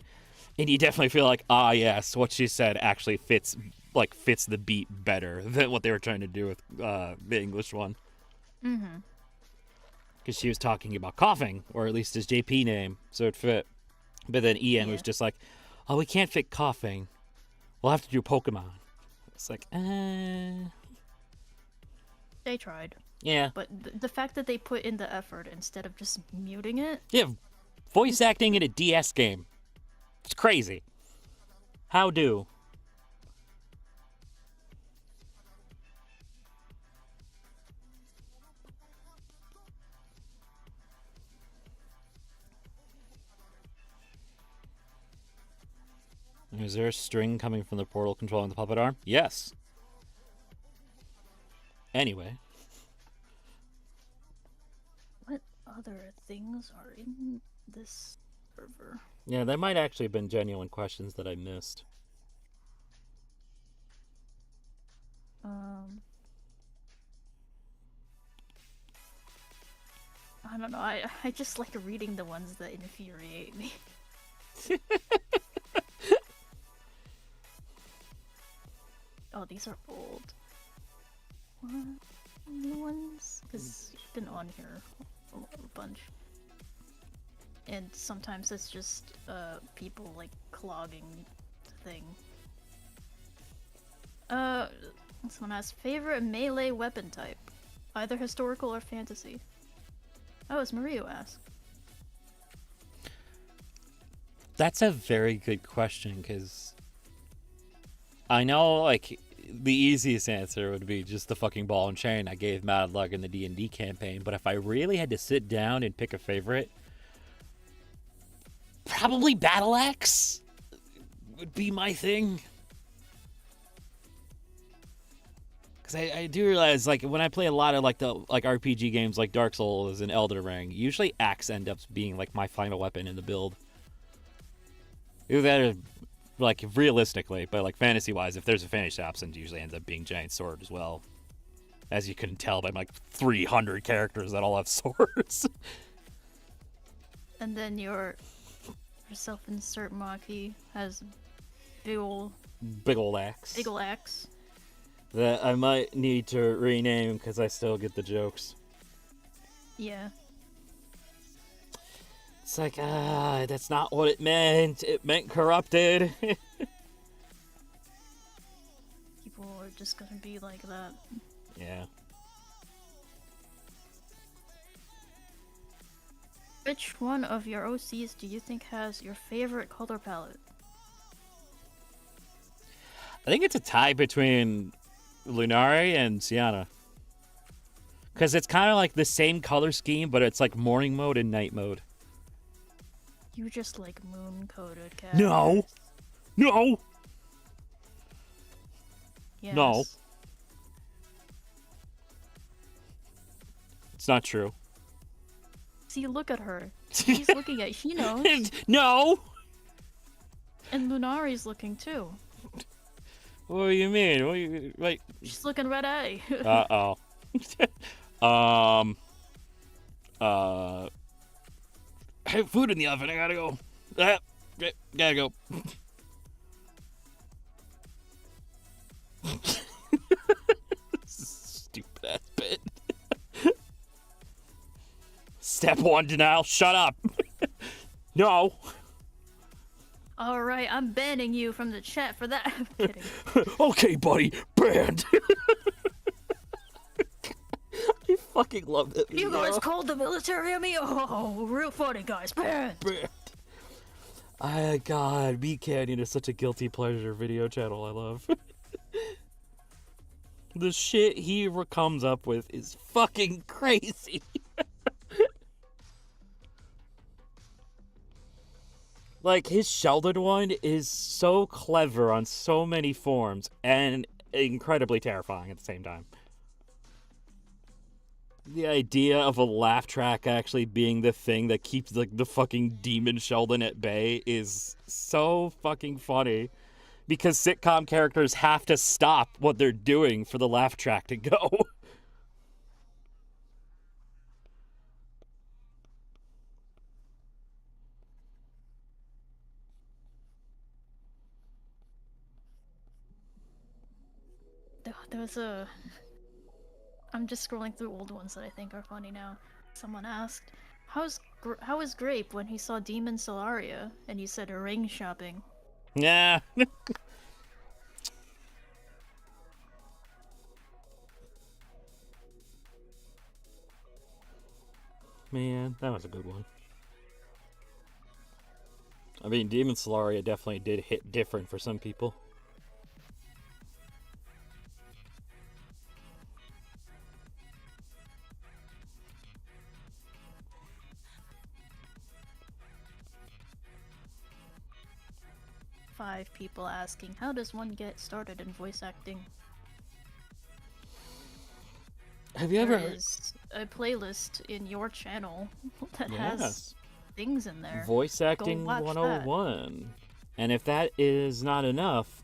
and you definitely feel like, yes, what she said actually fits the beat better than what they were trying to do with the English one. Mm-hmm. Because she was talking about coughing, or at least his JP name, so it fit. But then Ian was just like, oh, we can't fit coughing. We'll have to do Pokemon. It's like, They tried. Yeah. But the fact that they put in the effort instead of just muting it. Yeah, voice acting in a DS game. It's crazy. How do? Is there a string coming from the portal controlling the puppet arm? Yes. Anyway. What other things are in this server? Yeah, there might actually have been genuine questions that I missed. I don't know. I just like reading the ones that infuriate me. Oh, these are old. What? New ones? Because you've been on here a bunch. And sometimes it's just people like clogging the thing. This one has favorite melee weapon type, either historical or fantasy. Oh, as Mario asked. That's a very good question, because I know, like, the easiest answer would be just the fucking ball and chain I gave Mad Luck in the D&D campaign, but if I really had to sit down and pick a favorite, probably Battle Axe would be my thing. Because I do realize, like, when I play a lot of, like, the RPG games like Dark Souls and Elden Ring, usually axe ends up being, like, my final weapon in the build. Either that or, like, realistically, but, like, fantasy-wise, if there's a fantasy option, it usually ends up being giant sword as well. As you can tell by, like, 300 characters that all have swords. And then your self-insert Maki has big ol' axe. Big ol' axe. That I might need to rename because I still get the jokes. Yeah. It's like, that's not what it meant. It meant corrupted. People are just gonna be like that. Yeah. Which one of your OCs do you think has your favorite color palette? I think it's a tie between Lunari and Sienna. Because it's kind of like the same color scheme, but it's like morning mode and night mode. You just like moon-coded cat. No! No! Yes. No. It's not true. See, look at her. She's looking at Hino. No! And Lunari's looking too. What do you mean? What do you, like... She's looking red eye. Uh-oh. I have food in the oven. I gotta go. Gotta go. Stupid ass bit. Step 1 denial. Shut up. No. Alright, I'm banning you from the chat for that. I'm kidding. Okay, buddy. Banned. I fucking love that video. You guys called the military on me? Oh, real funny, guys. Banned. God, Meat Canyon is such a guilty pleasure video channel I love. The shit he comes up with is fucking crazy. Like, his Sheldon one is so clever on so many forms and incredibly terrifying at the same time. The idea of a laugh track actually being the thing that keeps like the fucking demon Sheldon at bay is so fucking funny. Because sitcom characters have to stop what they're doing for the laugh track to go. There was a... I'm just scrolling through old ones that I think are funny now. Someone asked, how is Grape when he saw Demon Solaria? And you said ring shopping. Yeah. Man, that was a good one. I mean, Demon Solaria definitely did hit different for some people. Five people asking, how does one get started in voice acting? Have you ever There is a playlist in your channel that has Yes. things in there. Voice Acting watch 101. And if that is not enough,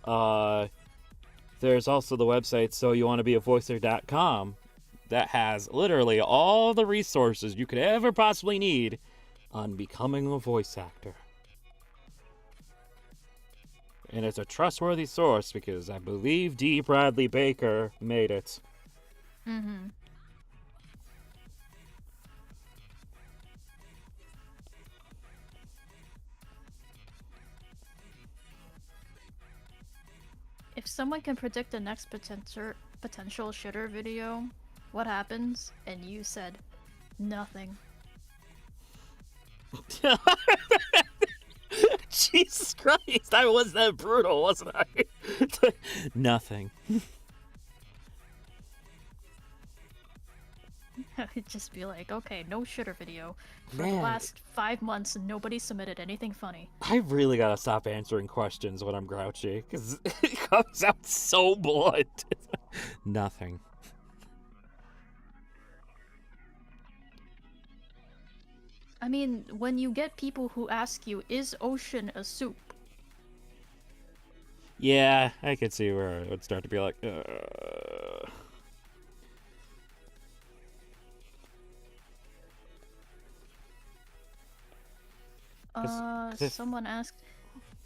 there's also the website soyouwannabeavoicer.com that has literally all the resources you could ever possibly need on becoming a voice actor. And it's a trustworthy source because I believe D. Bradley Baker made it. Mm-hmm. If someone can predict the next potential shitter video, what happens? And you said, nothing. Jesus Christ, I was that brutal, wasn't I? Nothing. It'd just be like, okay, no shitter video. For the Man. last 5 months, nobody submitted anything funny. I really gotta stop answering questions when I'm grouchy, because it comes out so blunt. Nothing. I mean, when you get people who ask you, is ocean a soup? Yeah, I could see where it would start to be like, Someone asked,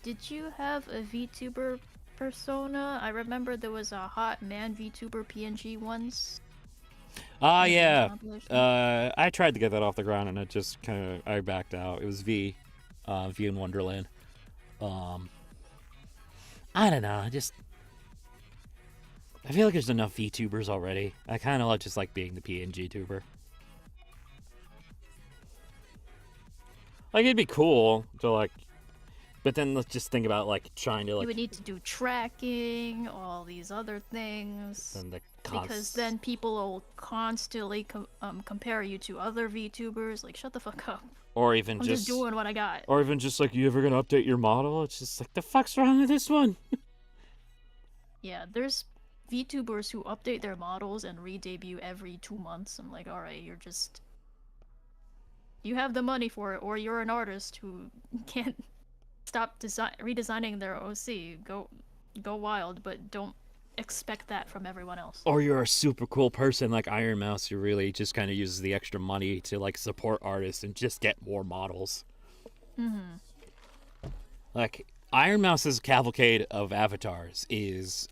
did you have a VTuber persona? I remember there was a hot man VTuber PNG once. Ah, Revenge yeah. compilation. I tried to get that off the ground, and it just kind of I backed out. It was V in Wonderland. Um, I don't know. I feel like there's enough VTubers already. I kind of just like being the PNG tuber. Like it'd be cool to like, but then let's just think about like trying to You like would need to do tracking, all these other things, and the because then people will constantly compare you to other VTubers. Like, shut the fuck up. or even I'm just doing what I got. like you ever gonna update your model? It's just like the fuck's wrong with this one? Yeah, there's VTubers who update their models and re-debut every 2 months. I'm like, alright, you have the money for it, or you're an artist who can't stop redesigning their OC. Go wild, but don't expect that from everyone else. Or you're a super cool person like Iron Mouse who really just kind of uses the extra money to like support artists and just get more models. Mm-hmm. Like Iron Mouse's cavalcade of avatars is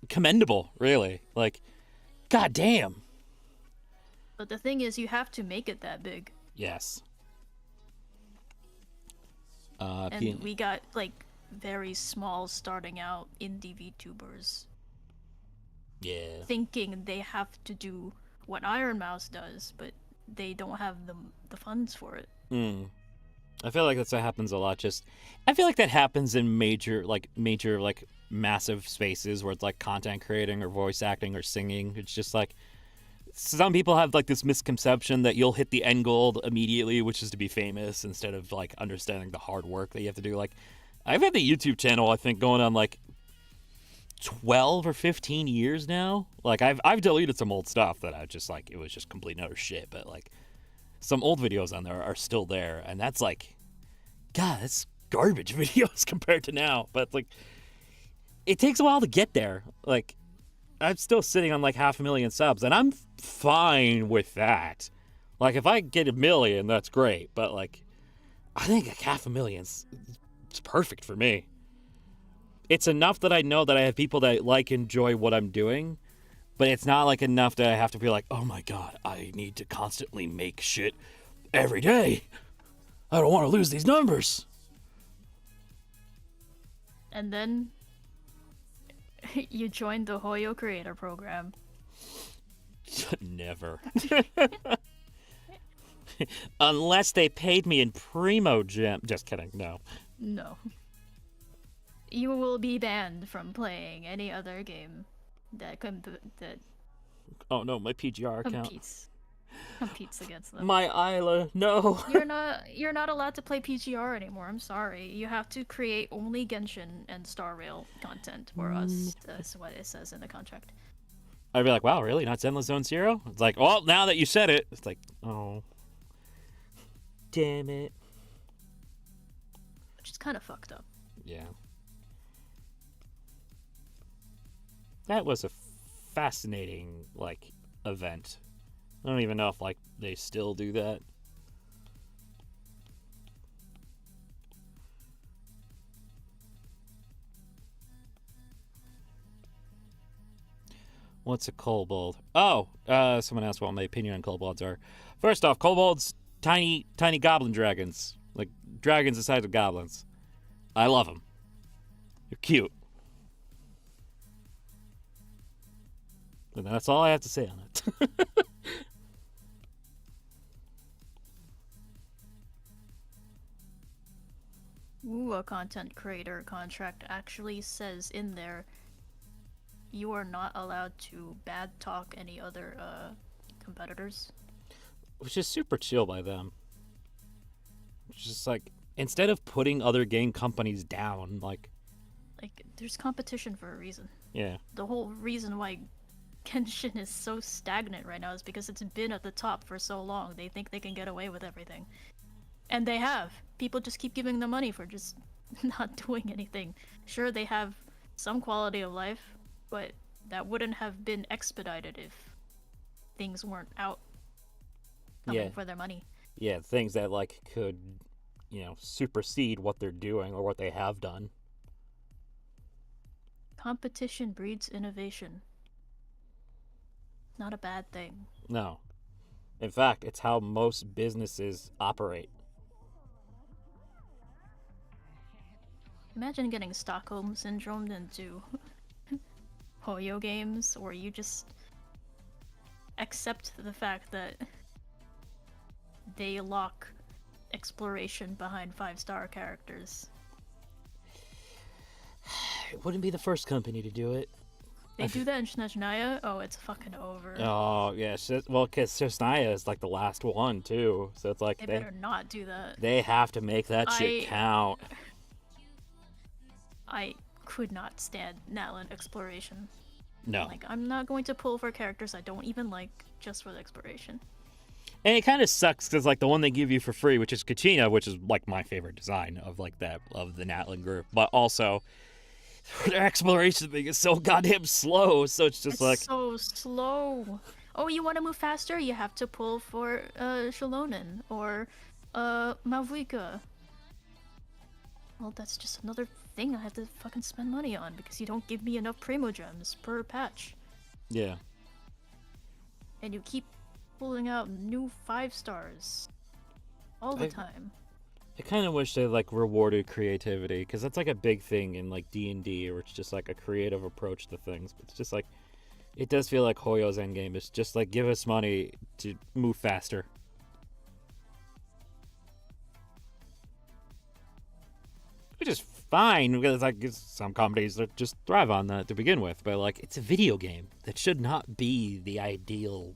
commendable, really. Like, goddamn. But the thing is, you have to make it that big. Yes. And we got like very small starting out indie VTubers yeah. thinking they have to do what Iron Mouse does, but they don't have the funds for it. I feel like that happens a lot. I feel like that happens in major massive spaces where it's like content creating or voice acting or singing. It's just like some people have like this misconception that you'll hit the end goal immediately, which is to be famous, instead of like understanding the hard work that you have to do. Like I've had the YouTube channel, I think, going on like 12 or 15 years now. Like I've deleted some old stuff that I just like, it was just complete utter shit, but like some old videos on there are still there, and that's like, God, that's garbage videos compared to now. But like it takes a while to get there. Like I'm still sitting on like 500,000 subs, and I'm fine with that. Like if I get 1,000,000, that's great, but like I think like 500,000's it's perfect for me. It's enough that I know that I have people that like enjoy what I'm doing, but it's not like enough that I have to be like, oh my God, I need to constantly make shit every day. I don't want to lose these numbers. And then you joined the Hoyo Creator Program. Never. Unless they paid me in Primo Gem. Just kidding, no. No. You will be banned from playing any other game that Oh no, my PGR account. competes against them. My Isla, no. You're not allowed to play PGR anymore. I'm sorry. You have to create only Genshin and Star Rail content for us. That's what it says in the contract. I'd be like, wow, really? Not Zenless Zone Zero? It's like, well, now that you said it, it's like, oh, damn it. Which is kind of fucked up. Yeah. That was a fascinating, like, event. I don't even know if, like, they still do that. What's a kobold? Oh, someone asked what my opinion on kobolds are. First off, kobolds, tiny goblin dragons. Like, dragons the size of goblins. I love them. They're cute. And that's all I have to say on it. Ooh, a content creator contract actually says in there you are not allowed to bad talk any other competitors. Which is super chill by them. It's just like, instead of putting other game companies down, like there's competition for a reason. Yeah. The whole reason why Genshin is so stagnant right now is because it's been at the top for so long. They think they can get away with everything. And they have. People just keep giving them money for just not doing anything. Sure, they have some quality of life, but that wouldn't have been expedited if things weren't out coming for their money. Yeah, things that like could, supersede what they're doing or what they have done. Competition breeds innovation. Not a bad thing. No. In fact, it's how most businesses operate. Imagine getting Stockholm syndrome into Hoyo games, where you just accept the fact that they lock exploration behind 5-star characters. It wouldn't be the first company to do it. They do that in Snezhnaya? Oh, it's fucking over. Oh, yeah. Well, because Shosnaya is like the last one, too. So it's like They better not do that. They have to make that shit count. I could not stand Natlan exploration. No. Like, I'm not going to pull for characters I don't even like just for the exploration. And it kind of sucks because, like, the one they give you for free, which is Kachina, which is, like, my favorite design of, like, that, of the Natlan group. But also, their exploration thing is so goddamn slow, so it's just like... so slow. Oh, you want to move faster? You have to pull for, Shalonen, or, Malvika. Well, that's just another thing I have to fucking spend money on, because you don't give me enough Primogems per patch. Yeah. And you keep pulling out new 5-stars all the time. I kind of wish they, like, rewarded creativity, because that's, like, a big thing in, like, D&D, where it's just, like, a creative approach to things. But it's just, like, it does feel like Hoyo's endgame is just, like, give us money to move faster. Which is fine, because, like, some companies that just thrive on that to begin with. But, like, it's a video game. That should not be the ideal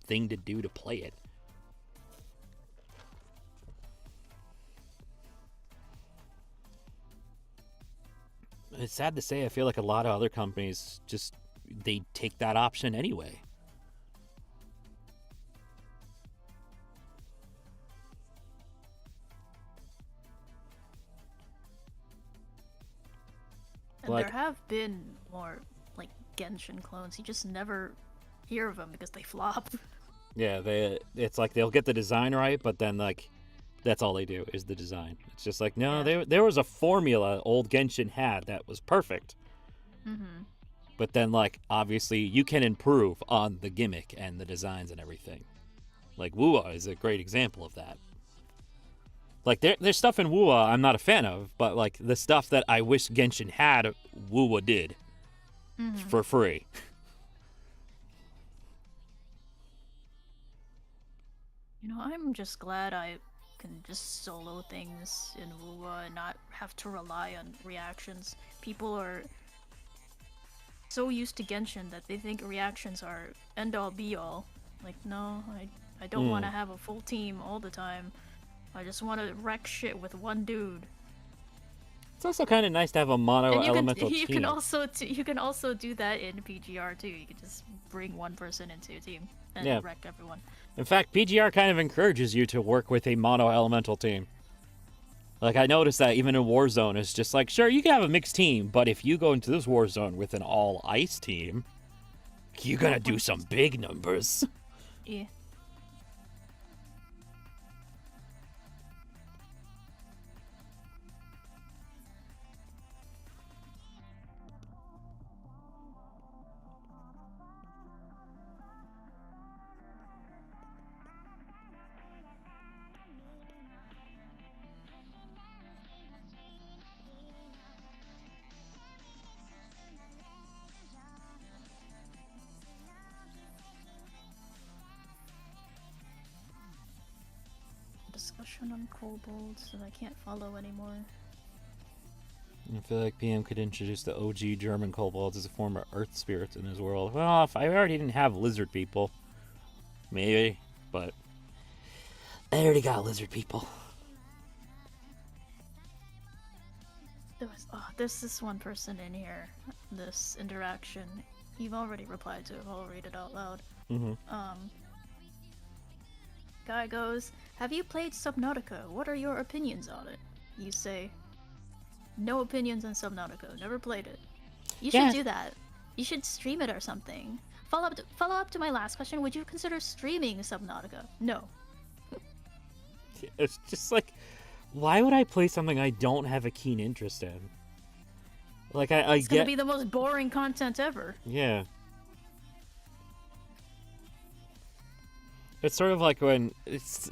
thing to do to play it. It's sad to say, I feel like a lot of other companies just, they take that option anyway. And there have been more, like, Genshin clones. You just never hear of them because they flop. Yeah, it's like they'll get the design right, but then, like, that's all they do is the design. It's just like, no, there was a formula old Genshin had that was perfect. Mm-hmm. But then, like, obviously you can improve on the gimmick and the designs and everything. Like, Wuwa is a great example of that. Like, there's stuff in Wuwa I'm not a fan of, but, like, the stuff that I wish Genshin had, Wuwa did. For free. You know, I'm just glad I can just solo things in Wuwa and not have to rely on reactions. People are so used to Genshin that they think reactions are end-all be-all. Like, no, I don't want to have a full team all the time. I just want to wreck shit with one dude. It's also kind of nice to have a mono elemental team. You can also do that in PGR too. You can just bring one person into a team and wreck everyone. In fact, PGR kind of encourages you to work with a mono elemental team. Like, I noticed that even in Warzone, it's just like, sure, you can have a mixed team, but if you go into this Warzone with an all ice team, you're gonna do some big numbers. Yeah. Discussion on kobolds that I can't follow anymore. I feel like PM could introduce the OG German kobolds as a form of earth spirits in his world. Well, if I already didn't have lizard people, maybe, but I already got lizard people. There's this one person in here, this interaction. You've already replied to it, I'll read it out loud. Guy goes, have you played Subnautica? What are your opinions on it? You say, no opinions on Subnautica, never played it. You should do that. You should stream it or something. Follow up to my last question, would you consider streaming Subnautica? No. It's just like, why would I play something I don't have a keen interest in? Like, it's gonna be the most boring content ever. Yeah. It's sort of like when it's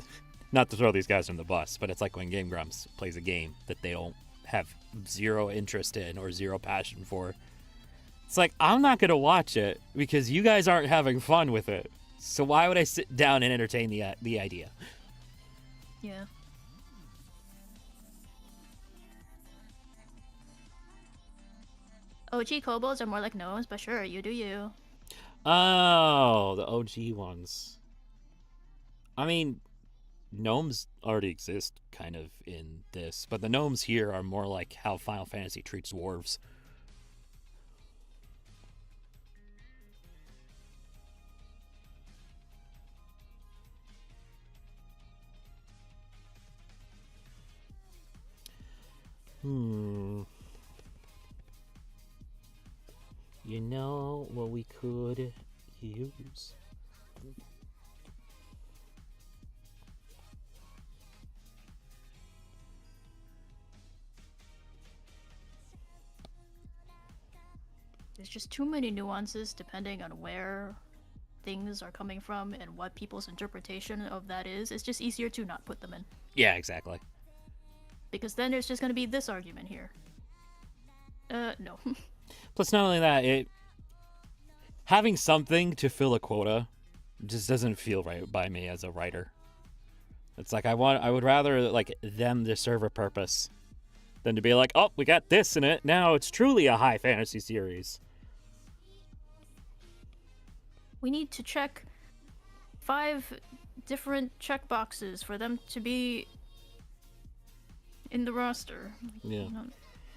not to throw these guys on the bus, but it's like when Game Grumps plays a game that they don't have zero interest in or zero passion for. It's like, I'm not going to watch it because you guys aren't having fun with it. So why would I sit down and entertain the idea? Yeah. OG kobolds are more like gnomes, but sure, you do you. Oh, the OG ones. I mean, gnomes already exist kind of in this, but the gnomes here are more like how Final Fantasy treats dwarves. You know what we could use? There's just too many nuances depending on where things are coming from and what people's interpretation of that is. It's just easier to not put them in. Yeah, exactly. Because then there's just going to be this argument here. No. Plus, not only that, having something to fill a quota just doesn't feel right by me as a writer. It's like I would rather like them to serve a purpose than to be like, oh, we got this in it. Now it's truly a high fantasy series. We need to check 5 different checkboxes for them to be in the roster. Yeah.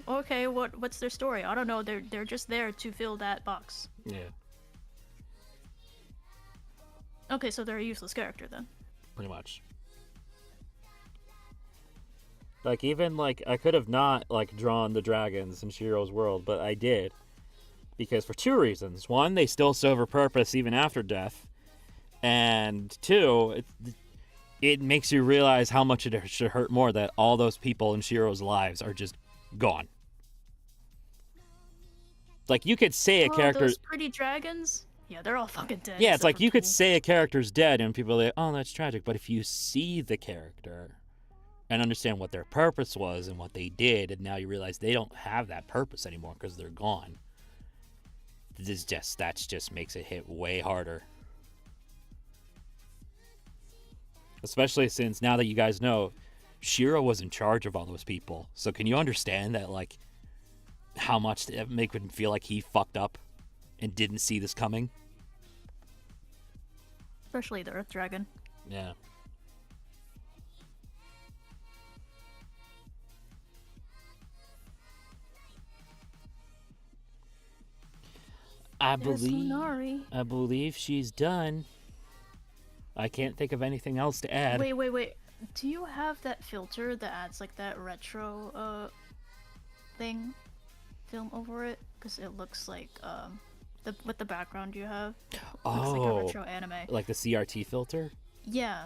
Okay, what's their story? I don't know. They're just there to fill that box. Yeah. Okay, so they're a useless character then. Pretty much. Like, even, like, I could have not, like, drawn the dragons in Shiro's world, but I did. Because for 2 reasons. 1, they still serve a purpose even after death. And 2, it makes you realize how much it should hurt more that all those people in Shiro's lives are just gone. Like, you could say a character... those pretty dragons? Yeah, they're all fucking dead. Yeah, it's like for you could Tool. say a character's dead and people are like, oh, that's tragic. But if you see the character and understand what their purpose was and what they did, and now you realize they don't have that purpose anymore because they're gone, that just makes it hit way harder. Especially since now that you guys know, Shiro was in charge of all those people. So can you understand that, like, how much it make him feel like he fucked up and didn't see this coming? Especially the Earth Dragon. Yeah. I believe she's done. I can't think of anything else to add. Wait. Do you have that filter that adds like that retro thing film over it? Because it looks like with the background you have. Looks like a retro anime. Like the CRT filter? Yeah.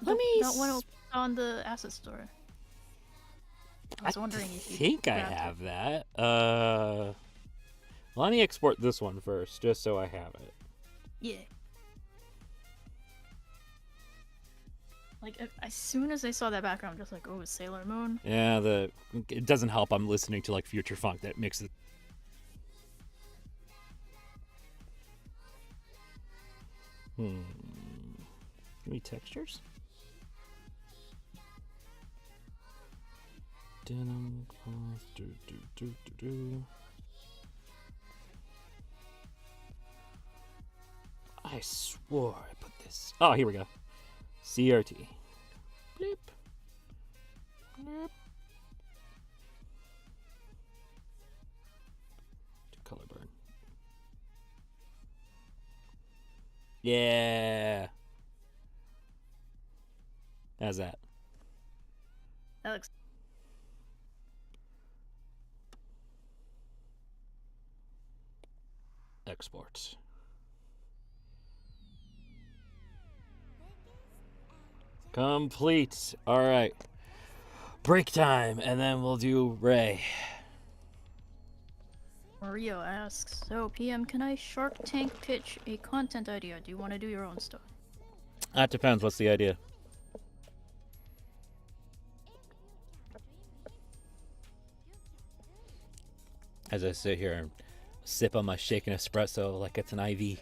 Let me that one on the asset store. I was wondering if you think I have that. Let me export this one first, just so I have it. Yeah. Like, as soon as I saw that background, I'm just like, oh, it's Sailor Moon. Yeah, it doesn't help. I'm listening to, like, Future Funk that makes it... Any textures? Denim cloth, I swore I put this... Oh, here we go. CRT. Bleep. Bleep. To color burn. Yeah. How's that? That looks... Export. Complete. All right. Break time, and then we'll do Ray. Mario asks, so PM, can I Shark Tank pitch a content idea? Do you want to do your own stuff? That depends. What's the idea? As I sit here and sip on my shaken espresso like it's an IV.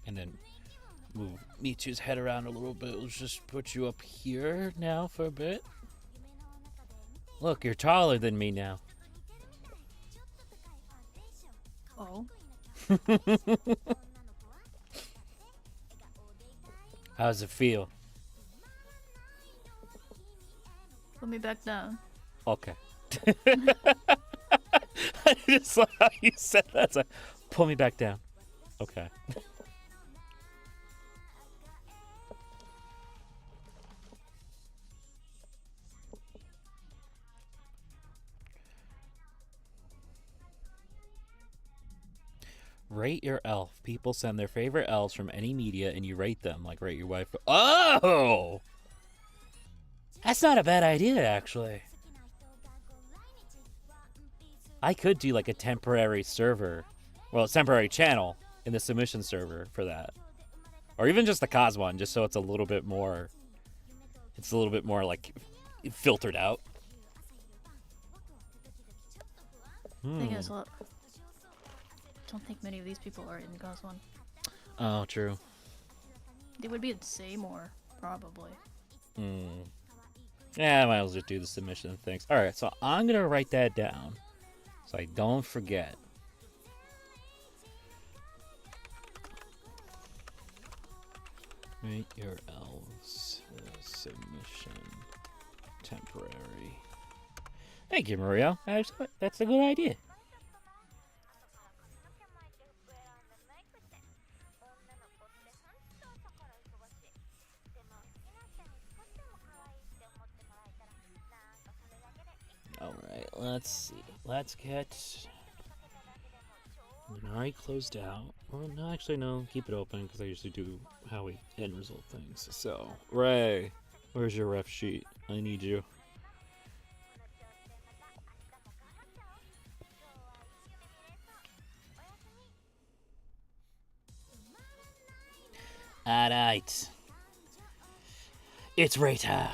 And then move Michu's head around a little bit. Let's just put you up here now for a bit. Look, you're taller than me now. Oh. How does it feel? Put me back down. Okay. I just like how you said that. It's like, pull me back down. Okay. Rate your elf. People send their favorite elves from any media and you rate them. Like rate your wife. Oh! That's not a bad idea, actually. I could do like a temporary server. Well, a temporary channel in the submission server for that. Or even just the Cos one, just so it's a little bit more... It's a little bit more, like, filtered out. Thing is, look, don't think many of these people are in Cos 1. Oh, true. They would be the same or probably. Yeah, I might as well just do the submission things. Alright, so I'm going to write that down so I don't forget. Rate your elves submission temporary. Thank you, Mario. That's a good idea. Alright, let's see. Let's get Lunari closed out. Well, no, actually, no. Keep it open because I usually do how we end result things. So, Ray, where's your ref sheet? I need you. Alright. It's Ray time.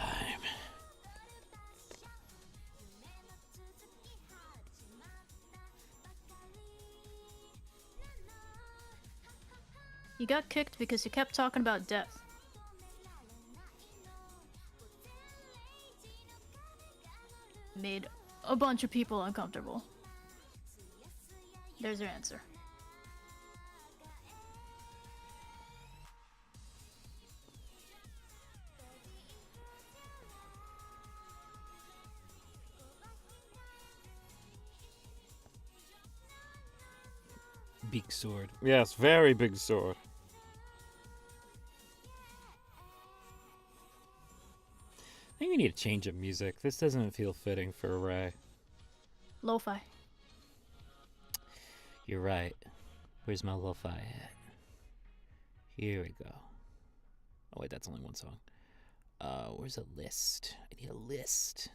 You got kicked because you kept talking about death. Made a bunch of people uncomfortable. There's your answer. Big sword. Yes, very big sword. I think we need a change of music. This doesn't feel fitting for Ray. Lo-fi. You're right. Where's my lo-fi at? Here we go. Oh wait, that's only one song. Where's a list? I need a list.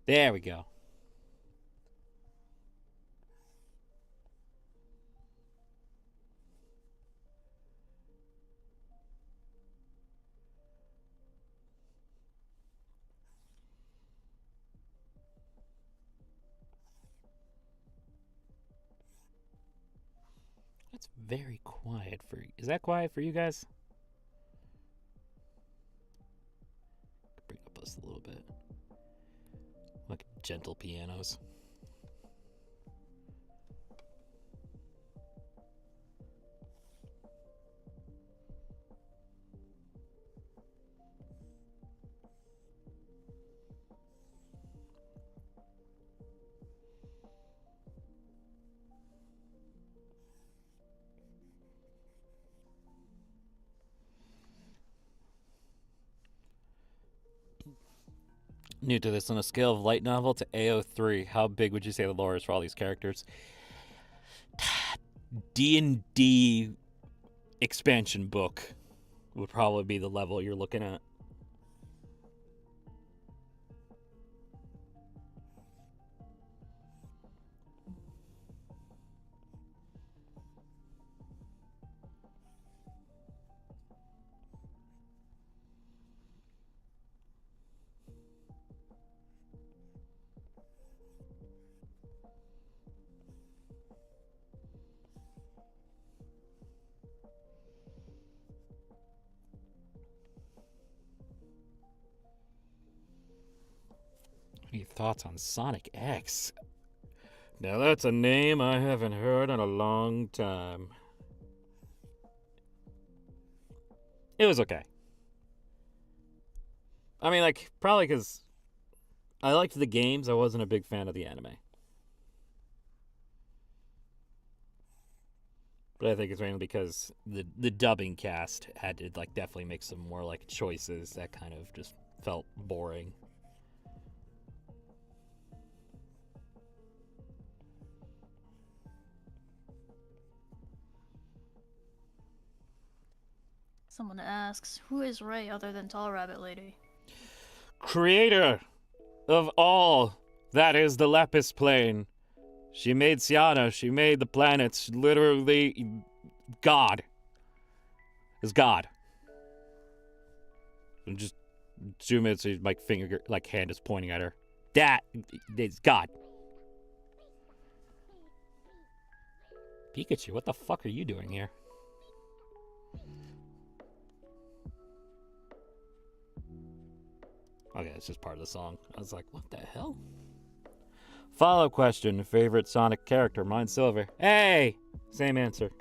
There we go. That's very quiet for you. Is that quiet for you guys? Bring up us a little bit. Like gentle pianos. New to this, on a scale of light novel to AO3, how big would you say the lore is for all these characters? D&D expansion book would probably be the level you're looking at. Any thoughts on Sonic X? Now that's a name I haven't heard in a long time. It was okay. I mean, like, probably because I liked the games, I wasn't a big fan of the anime. But I think it's mainly because the dubbing cast had to, like, definitely make some more, like, choices that kind of just felt boring. Someone asks, who is Ray other than Tall Rabbit Lady? Creator of all that is the Lapis Plane. She made Siana, she made the planets, literally God. Is God. And just zoom in so my finger, like, hand is pointing at her. That is God. Pikachu, what the fuck are you doing here? Okay, it's just part of the song. I was like, what the hell? Follow-up question. Favorite Sonic character? Mine's Silver. Hey! Same answer.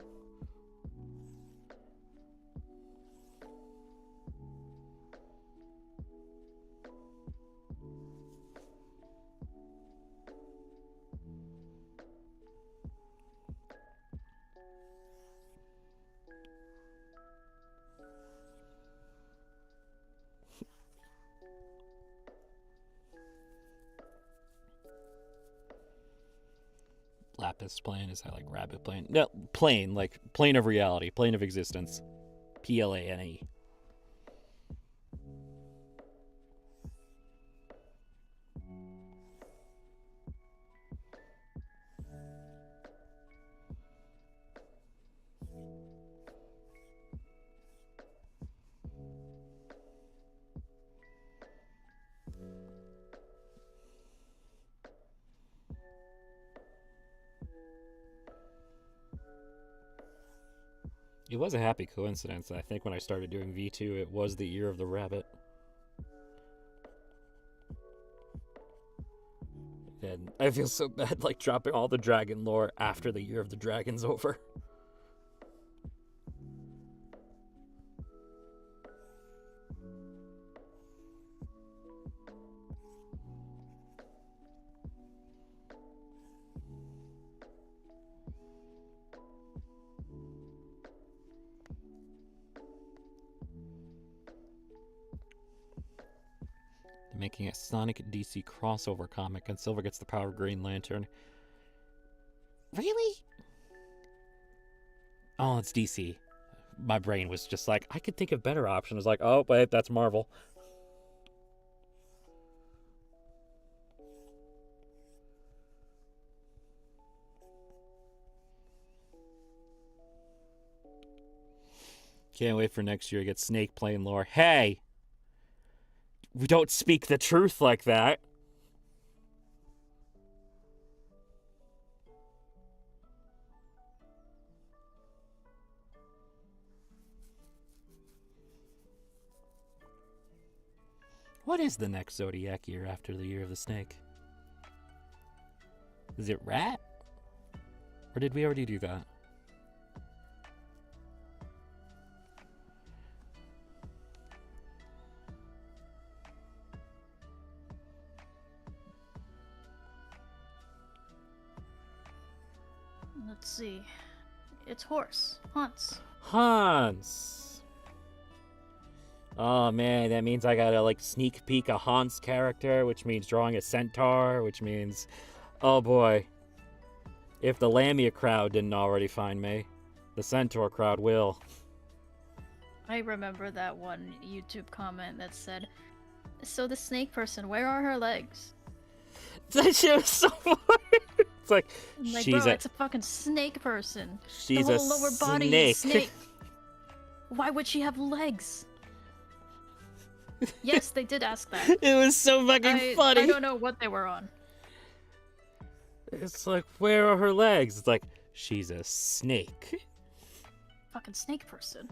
Lapis plane, is that like rabbit plane? No, plane, like plane of reality, plane of existence. Plane. It was a happy coincidence. I think when I started doing V2, it was the year of the rabbit. And I feel so bad, like, dropping all the dragon lore after the year of the dragon's over. Making a Sonic DC crossover comic, and Silver gets the power of Green Lantern. Really? Oh, it's DC. My brain was just like, I could think of better options. Like, oh, wait, that's Marvel. Can't wait for next year to get Snake Plane lore. Hey! We don't speak the truth like that. What is the next Zodiac year after the year of the snake? Is it rat? Or did we already do that? Let's see. It's horse. Hans. Hans. Oh man, that means I gotta like sneak peek a Hans character, which means drawing a centaur, which means, oh boy, if the Lamia crowd didn't already find me, the centaur crowd will. I remember that one YouTube comment that said, "So the snake person, where are her legs?" That shit was so funny. It's like, I'm like, she's bro, a it's a fucking snake person. she's The a whole lower body is snake. snake. Why would she have legs? Yes, they did ask that. It was so fucking funny. I don't know what they were on. It's like, where are her legs? It's like, she's a snake. Fucking snake person.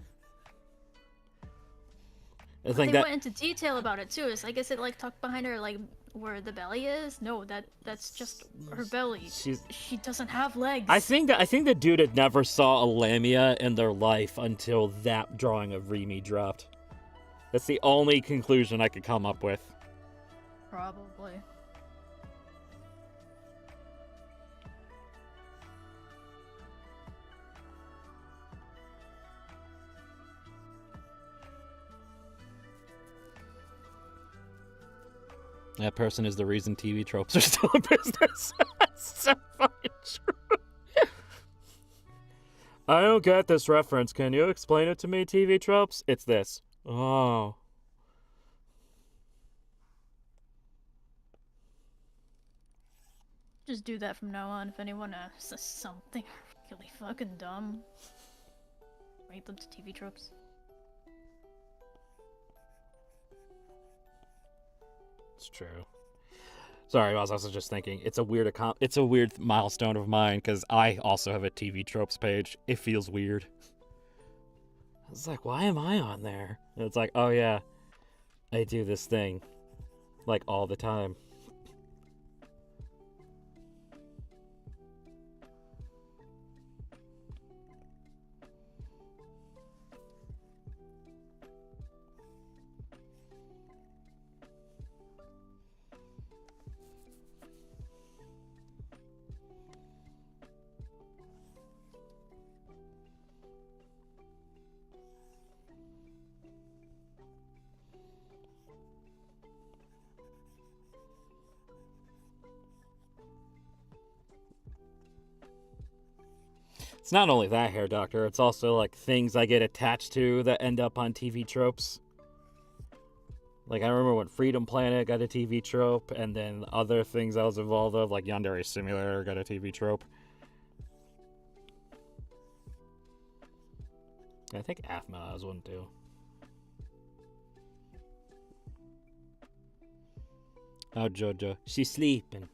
It's But like they that. went into detail about it too. It's like, is it like tucked behind her, like where the belly is? No, that's just her belly. She doesn't have legs. I think the dude had never saw a Lamia in their life until that drawing of Remy dropped. That's the only conclusion I could come up with. Probably. That person is the reason TV tropes are still in business. That's so fucking true. I don't get this reference. Can you explain it to me, TV tropes? It's this. Oh. Just do that from now on. If anyone asks us something really fucking dumb, rate them to TV tropes. It's true. Sorry, I was also just thinking it's a weird milestone of mine because I also have a TV tropes page. It feels weird. It's like, why am I on there? And it's like, oh yeah, I do this thing like all the time. It's not only that, Hair Doctor, it's also like things I get attached to that end up on TV tropes. Like I remember when Freedom Planet got a TV trope, and then other things I was involved with, like Yandere Simulator got a TV trope. I think AFMA has one too. Oh, Jojo, she's sleeping.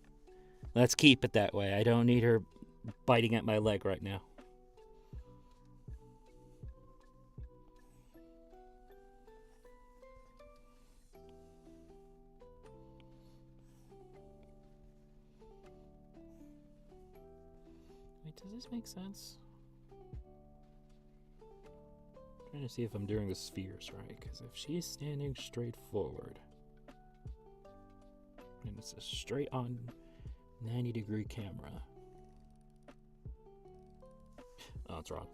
Let's keep it that way. I don't need her biting at my leg right now. Wait, does this make sense? I'm trying to see if I'm doing the spheres right, because if she's standing straight forward, and it's a straight on 90-degree camera. Oh, it's wrong.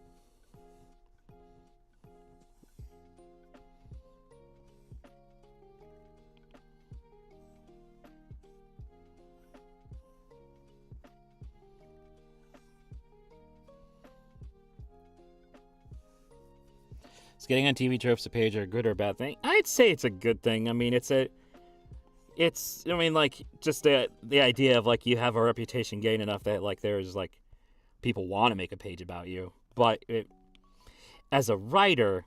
Is getting on TV tropes page a good or a bad thing? I'd say it's a good thing. I mean, like, just the idea of, like, you have a reputation gained enough that, like, there's, like, people want to make a page about you. But as a writer,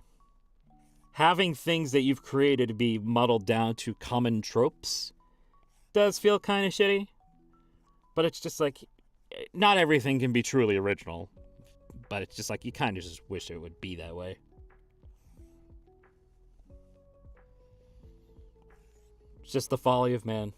having things that you've created be muddled down to common tropes does feel kind of shitty. But it's just, like, not everything can be truly original. But it's just, like, you kind of just wish it would be that way. It's just the folly of man.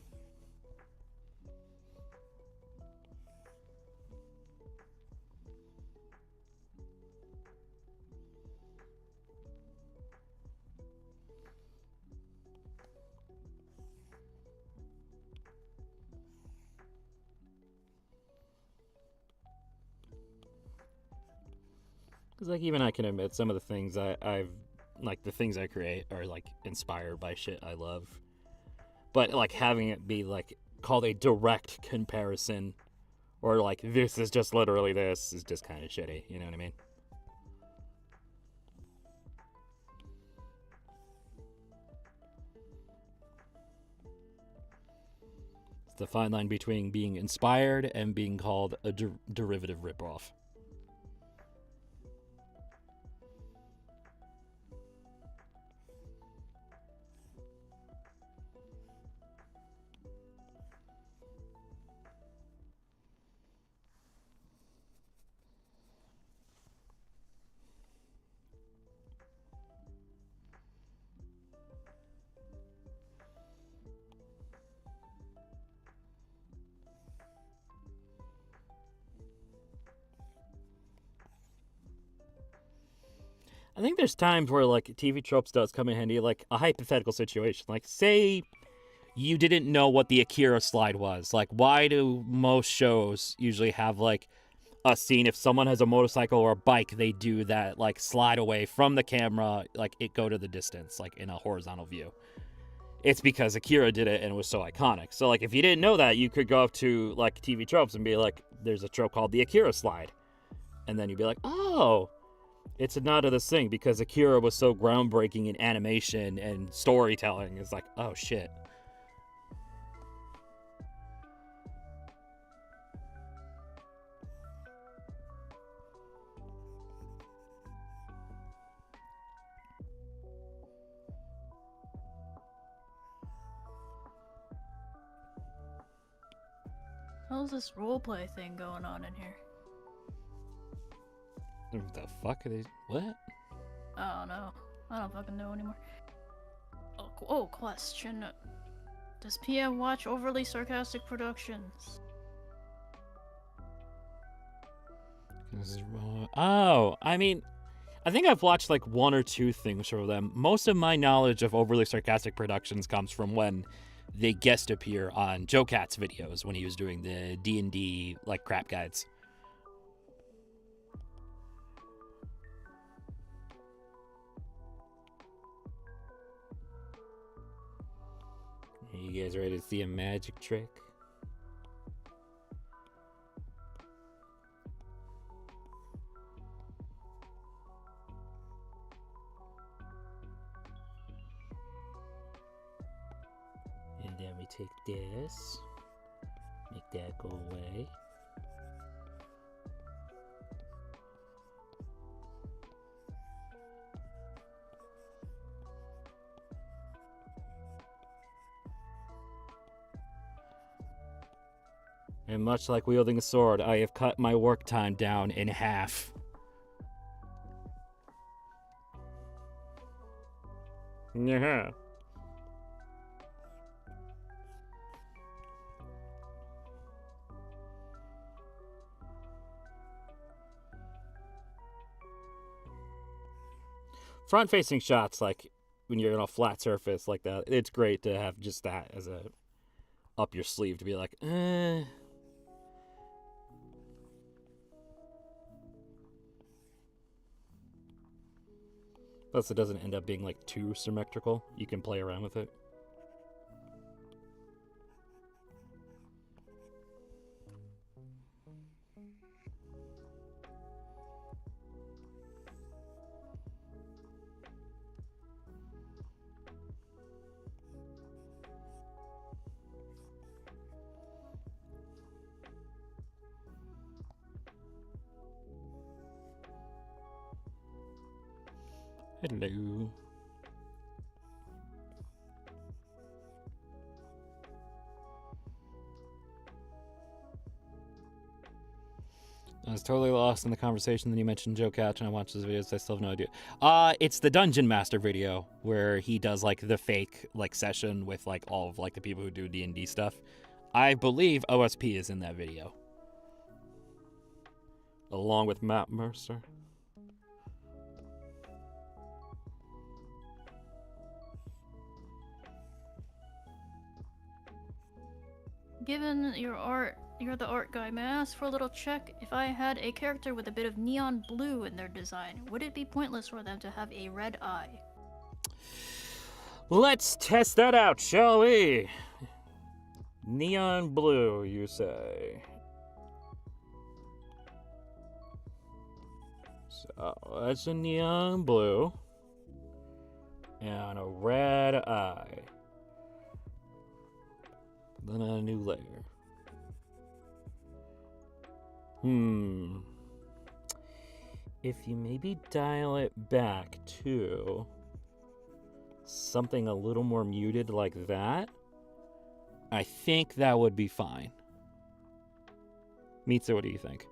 Because, like, even I can admit some of the things I've like the things I create are like inspired by shit I love. But like having it be like called a direct comparison, or like this is just literally this, is just kind of shitty. You know what I mean? It's the fine line between being inspired and being called a derivative ripoff. I think there's times where like TV tropes does come in handy, like a hypothetical situation. Like say you didn't know what the Akira slide was. Like why do most shows usually have like a scene if someone has a motorcycle or a bike, they do that like slide away from the camera, like it go to the distance, like in a horizontal view. It's because Akira did it and it was so iconic. So like if you didn't know that, you could go up to like TV tropes and be like, there's a trope called the Akira slide. And then you'd be like, oh, it's a nod to this thing because Akira was so groundbreaking in animation and storytelling. It's like, oh shit. How's this roleplay thing going on in here? What the fuck are they? What? Oh no, I don't fucking know anymore. Oh, question. Does PM watch overly sarcastic productions? Oh, I mean, I think I've watched like one or two things from them. Most of my knowledge of overly sarcastic productions comes from when they guest appear on Joe Cat's videos when he was doing the D&D like crap guides. You guys ready to see a magic trick? And then we take this, make that go away. And much like wielding a sword, I have cut my work time down in half. Yeah. Front-facing shots, like when you're on a flat surface like that, it's great to have just that as a up your sleeve to be like, Plus, it doesn't end up being like too symmetrical. You can play around with it. Hello. I was totally lost in the conversation. Then you mentioned Joe Couch, and I watched his videos. I still have no idea. It's the Dungeon Master video where he does like the fake like session with like all of like the people who do D&D stuff. I believe OSP is in that video, along with Matt Mercer. Given your art You're the art guy. May I ask for a little check? If I had a character with a bit of neon blue in their design, would it be pointless for them to have a red eye? Let's test that out, shall we? Neon blue, you say? So that's a neon blue and a red eye. Then a new layer. If you maybe dial it back to something a little more muted like that, I think that would be fine. Mitsu, what do you think?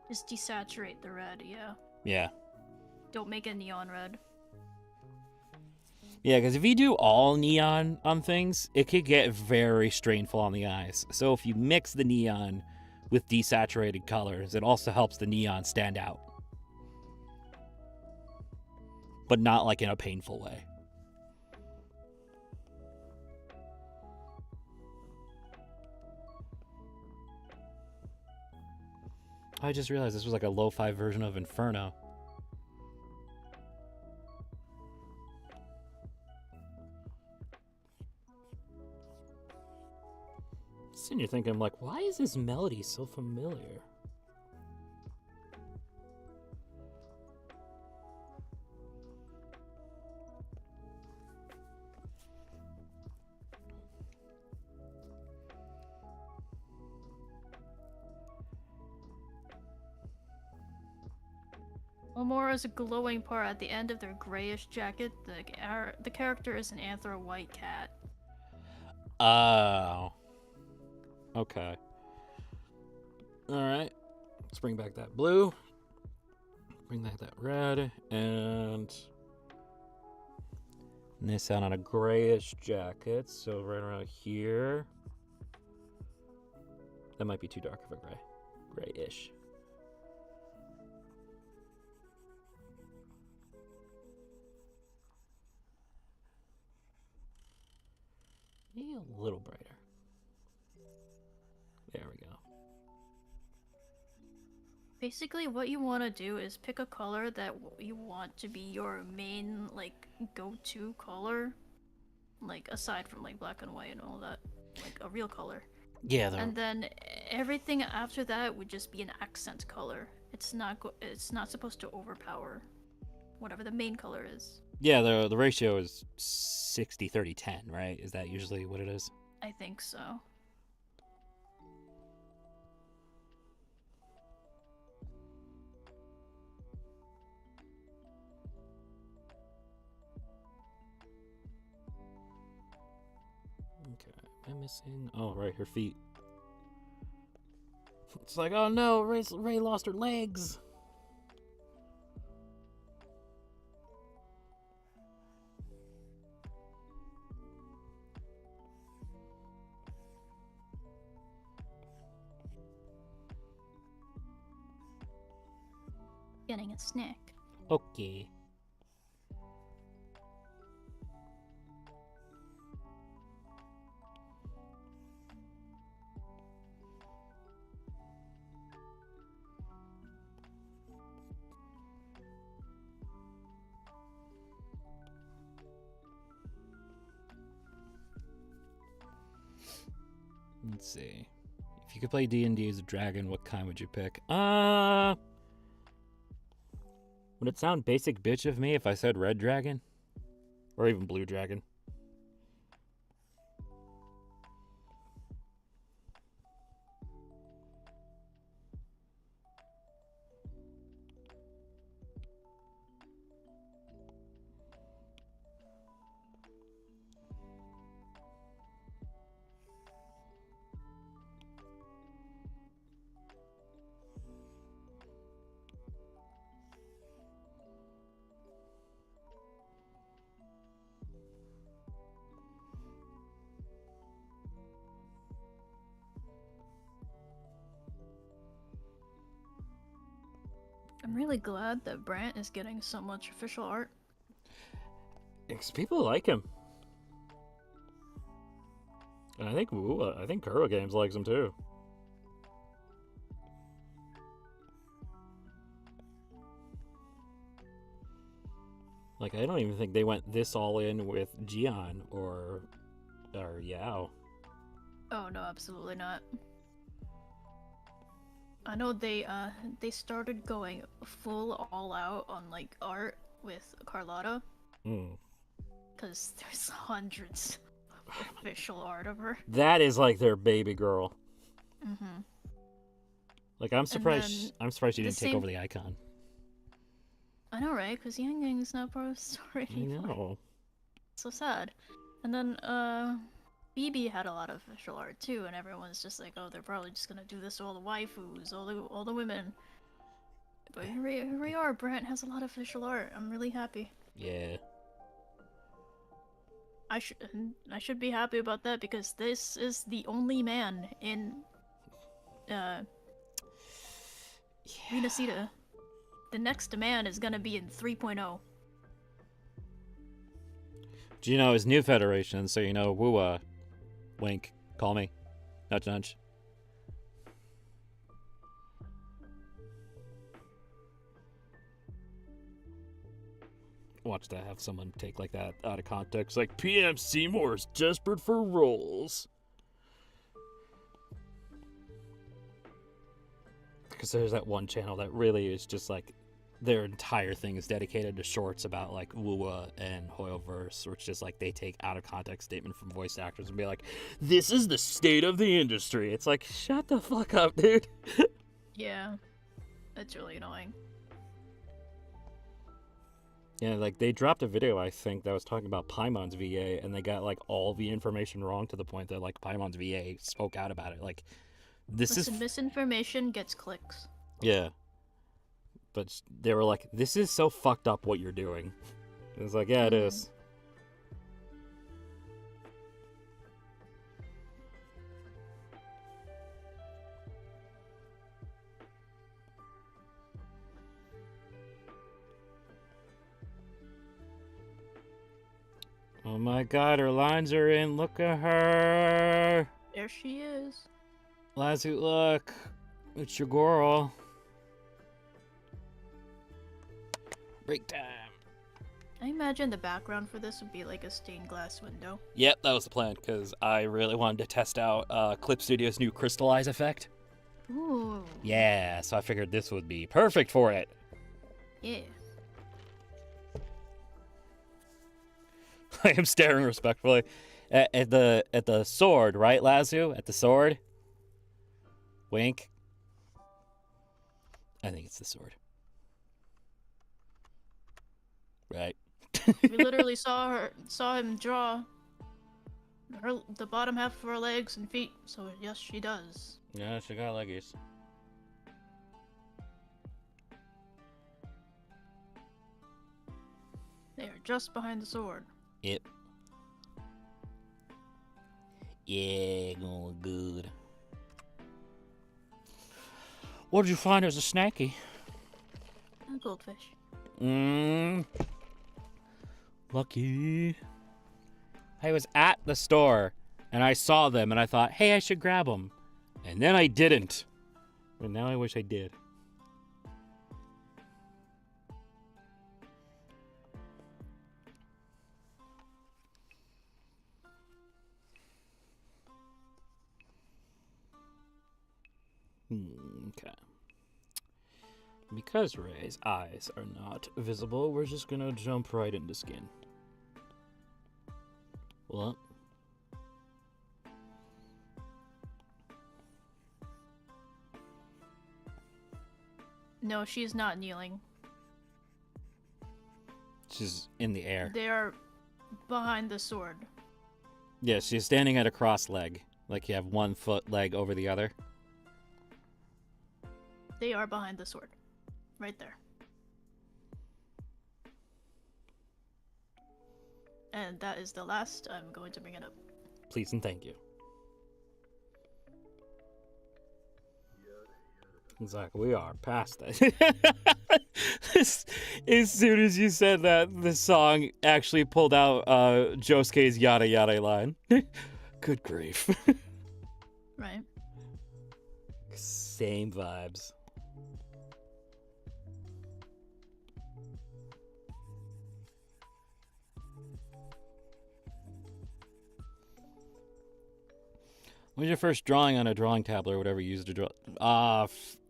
Just desaturate the red, yeah. Yeah. Don't make it neon red. Yeah, because if you do all neon on things, it could get very strainful on the eyes. So if you mix the neon with desaturated colors, it also helps the neon stand out. But not like in a painful way. I just realized this was like a lo-fi version of Inferno. Sitting here thinking, like, why is this melody so familiar? Omora's glowing part at the end of their grayish jacket. The character is an anthro white cat. Oh. Okay. Alright. Let's bring back that blue. Bring back that red. And this out on a grayish jacket. So right around here. That might be too dark of a gray. Grayish. Maybe a little brighter. There we go. Basically, what you want to do is pick a color that you want to be your main, like, go-to color. Like, aside from, like, black and white and all that. Like, a real color. Yeah, and then everything after that would just be an accent color. It's not supposed to overpower whatever the main color is. Yeah, the ratio is 60-30-10, right? Is that usually what it is? I think so. Okay, am I missing? Oh, right, her feet. It's like, oh no, Ray lost her legs. Getting a snack. Okay. Let's see. If you could play D&D as a dragon, what kind would you pick? Would it sound basic bitch of me if I said red dragon? Or even blue dragon? I'm really glad that Brant is getting so much official art. Because people like him. And I think Kuro Games likes him too. Like, I don't even think they went this all in with Gion or Yao. Oh no, absolutely not. I know they started going full all out on like art with Carlotta. Because there's hundreds of official art of her. That is like their baby girl. Mm-hmm. Like, I'm surprised she didn't take over the icon. I know, right? Because Yang Yang's not part of the story anymore. I know. So sad. And then BB had a lot of official art too, and everyone's just like, oh, they're probably just gonna do this to all the waifus, all the women. But here we are. Brent has a lot of official art. I'm really happy. Yeah. I should be happy about that because this is the only man in Rinasita. The next man is gonna be in 3.0. Do you know his new federation? So you know, woo, wink, call me, nudge, nudge. Watch that, have someone take like that out of context, like PM Seymour's desperate for roles. Because there's that one channel that really is just like, their entire thing is dedicated to shorts about like Wua and Hoyoverse, which is like they take out of context statement from voice actors and be like, this is the state of the industry. It's like, shut the fuck up, dude. Yeah, that's really annoying. Yeah, like they dropped a video, I think, that was talking about Paimon's VA, and they got like all the information wrong to the point that like Paimon's VA spoke out about it. Like, Listen, misinformation gets clicks. Yeah. But they were like, this is so fucked up what you're doing. It was like, yeah, it is. Oh my god, her lines are in. Look at her. There she is. Lazu, look. It's your girl. Break time. I imagine the background for this would be like a stained glass window. Yep, that was the plan, because I really wanted to test out Clip Studio's new crystallize effect. Ooh. Yeah, so I figured this would be perfect for it. Yeah. I am staring respectfully at the sword, right, Lazu? At the sword? Wink. I think it's the sword. Right. We literally saw him draw the bottom half of her legs and feet, so yes, she does. Yeah, she got leggies. They are just behind the sword. Yep. Yeah, going good. What did you find as a snacky? A goldfish. Lucky. I was at the store, and I saw them, and I thought, hey, I should grab them. And then I didn't. And now I wish I did. Okay. Because Ray's eyes are not visible, we're just gonna jump right into skin. What? No, she's not kneeling. She's in the air. They are behind the sword. Yeah, she's standing at a cross leg. Like you have one foot leg over the other. They are behind the sword. Right there. And that is the last I'm going to bring it up. Please and thank you. Exactly, we are past that. As soon as you said that, the song actually pulled out Josuke's yada yada line. Good grief. Right. Same vibes. What was your first drawing on a drawing tablet or whatever you used to draw?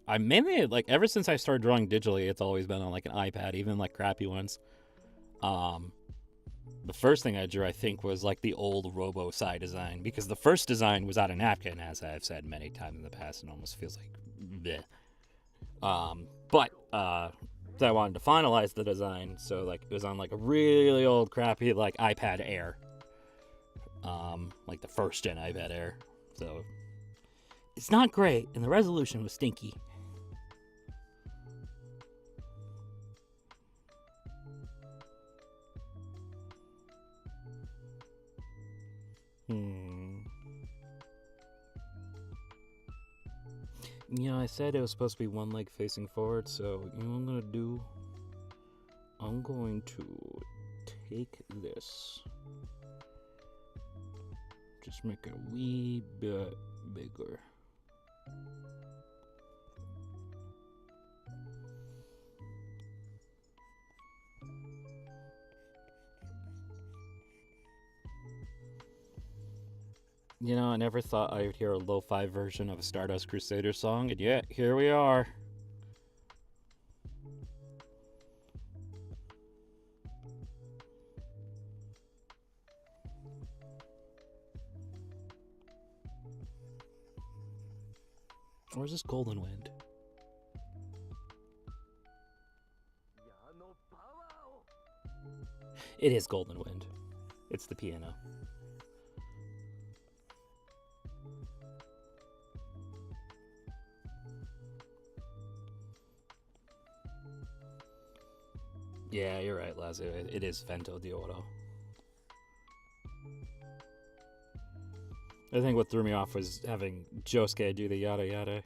I mainly, like, ever since I started drawing digitally, it's always been on, like, an iPad, even, like, crappy ones. The first thing I drew, I think, was, like, the old Robo-Sai design, because the first design was on a napkin, as I've said many times in the past, and almost feels like bleh. But I wanted to finalize the design, so, like, it was on, like, a really old, crappy, like, iPad Air. Like, the first-gen iPad Air. So, it's not great, and the resolution was stinky. Yeah, I said it was supposed to be one leg facing forward, so you know what I'm gonna do? I'm going to take this. Just make it a wee bit bigger. You know, I never thought I would hear a lo-fi version of a Stardust Crusader song, and yet, here we are. Or is this Golden Wind? It is Golden Wind. It's the piano. Yeah, you're right, Lazo. It is Vento di Oro. I think what threw me off was having Josuke do the yada yada.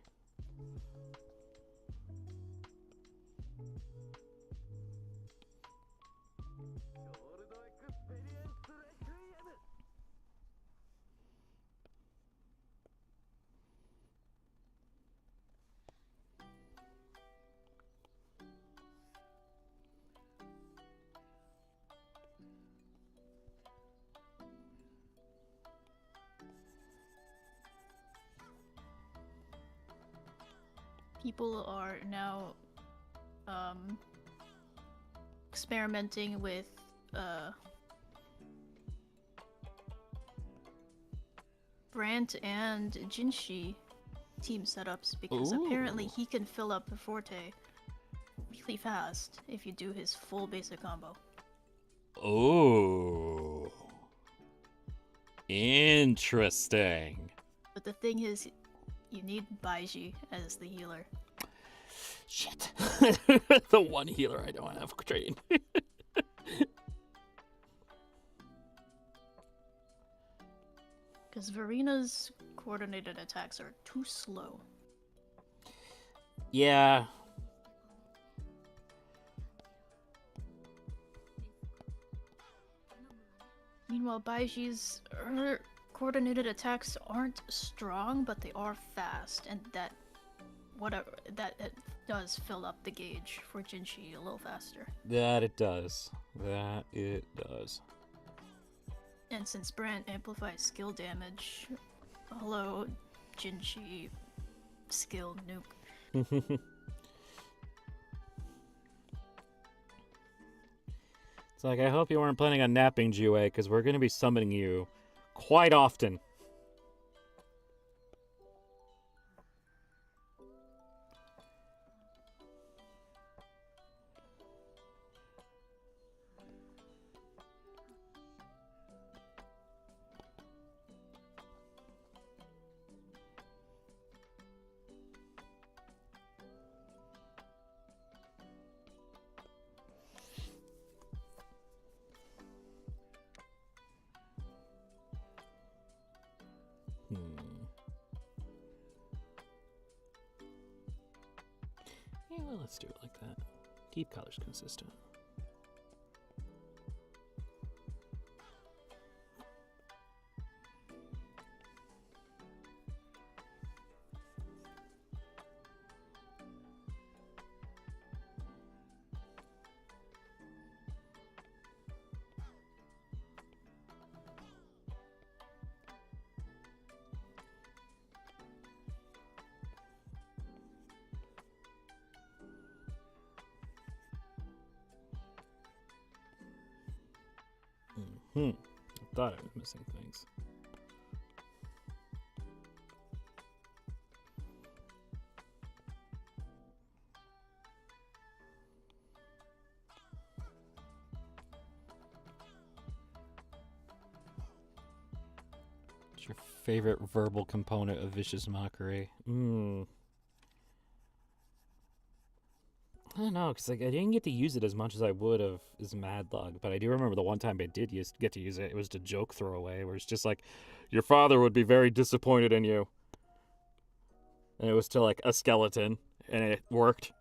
People are now experimenting with Brant and Jinshi team setups because apparently he can fill up the Forte really fast if you do his full basic combo. Oh. Interesting. But the thing is, you need Baiji as the healer. Shit. The one healer I don't have trained. Because Verina's coordinated attacks are too slow. Yeah. Meanwhile, Baiji's coordinated attacks aren't strong, but they are fast, and that does fill up the gauge for Jinshi a little faster. That it does. That it does. And since Brant amplifies skill damage, hello, Jinshi skill nuke. It's like, I hope you weren't planning on napping, Jue, because we're going to be summoning you quite often. Yeah, well, let's do it like that. Keep colors consistent. I thought I was missing things. What's your favorite verbal component of Vicious Mockery? I don't know, because like I didn't get to use it as much as I would have as Madlog, but I do remember the one time I did get to use it. It was the joke throwaway, where it's just like, your father would be very disappointed in you, and it was to like a skeleton, and it worked.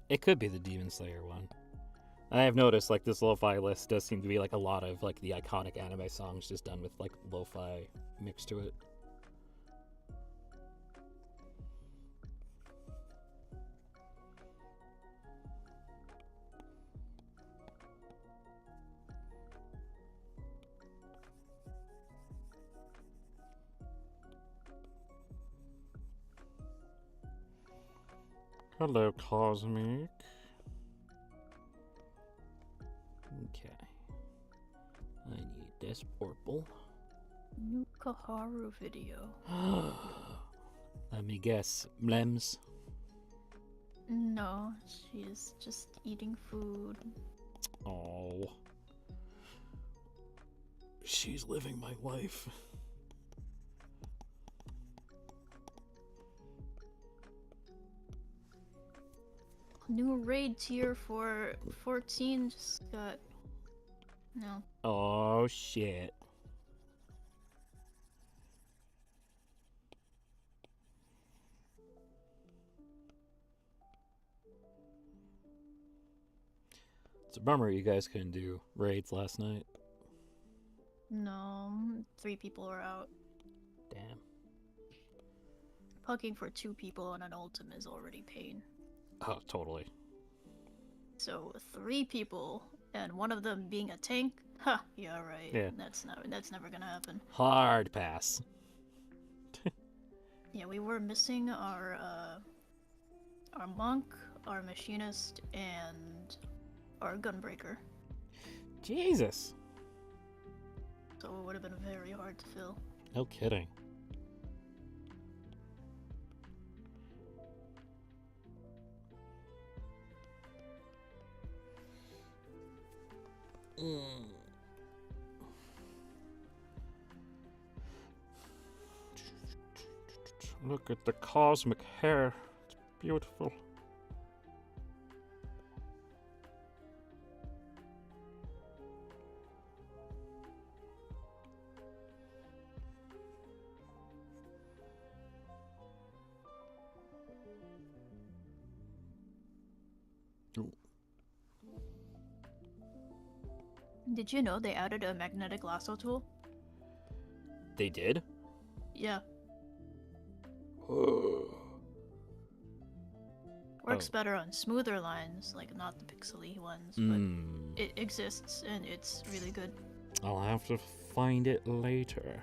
It could be the Demon Slayer one. I have noticed like this lo-fi list does seem to be like a lot of like the iconic anime songs just done with like lo-fi mixed to it. Hello, Cosmic. Okay. I need this purple. New Kaharu video. Let me guess. Mlems? No, she's just eating food. Oh. She's living my life. New raid tier for 14 just got... No. Oh, shit. It's a bummer you guys couldn't do raids last night. No, 3 people were out. Damn. Pucking for 2 people on an ultim is already pain. Oh, totally. So 3 people, and one of them being a tank? Ha, yeah, right. Yeah. That's never gonna happen. Hard pass. Yeah, we were missing our monk, our machinist, and our gunbreaker. Jesus. So it would have been very hard to fill. No kidding. Look at the cosmic hair. It's beautiful. Ooh. Did you know they added a magnetic lasso tool? They did? Yeah. Works better on smoother lines, like not the pixely ones, but it exists and it's really good. I'll have to find it later.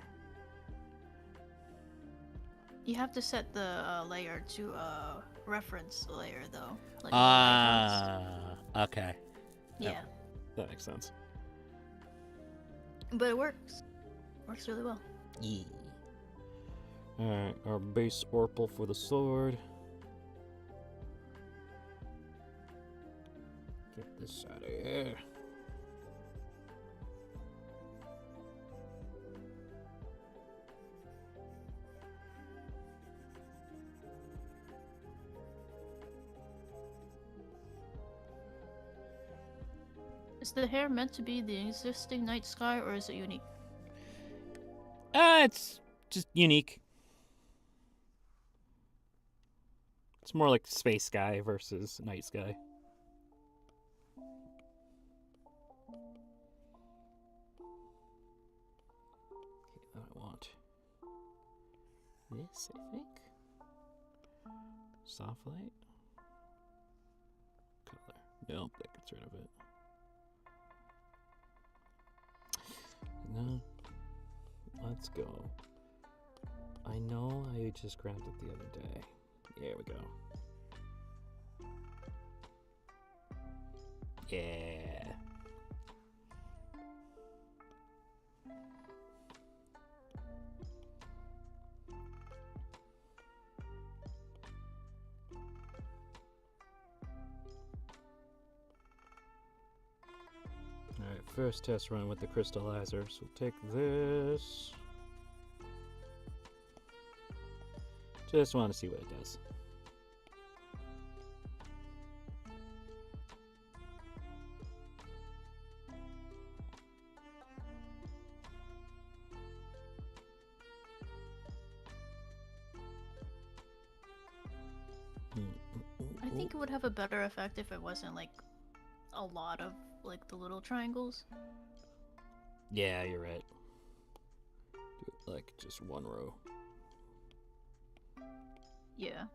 You have to set the layer to a reference layer though. Like okay. yeah. That makes sense. But it works. Works really well. Yeah. Alright, our base Orpal for the sword. Get this out of here. Is the hair meant to be the existing night sky or is it unique? It's just unique. It's more like space sky versus night sky. Okay, I want this, I think. Soft light. Color. Nope, that gets rid of it. No. Let's go. I know I just grabbed it the other day. There we go. Yeah. Alright, first test run with the crystallizer. So we'll take this. Just want to see what it does. I think it would have a better effect if it wasn't like a lot of like the little triangles. Yeah, you're right. Do it like just one row. Yeah.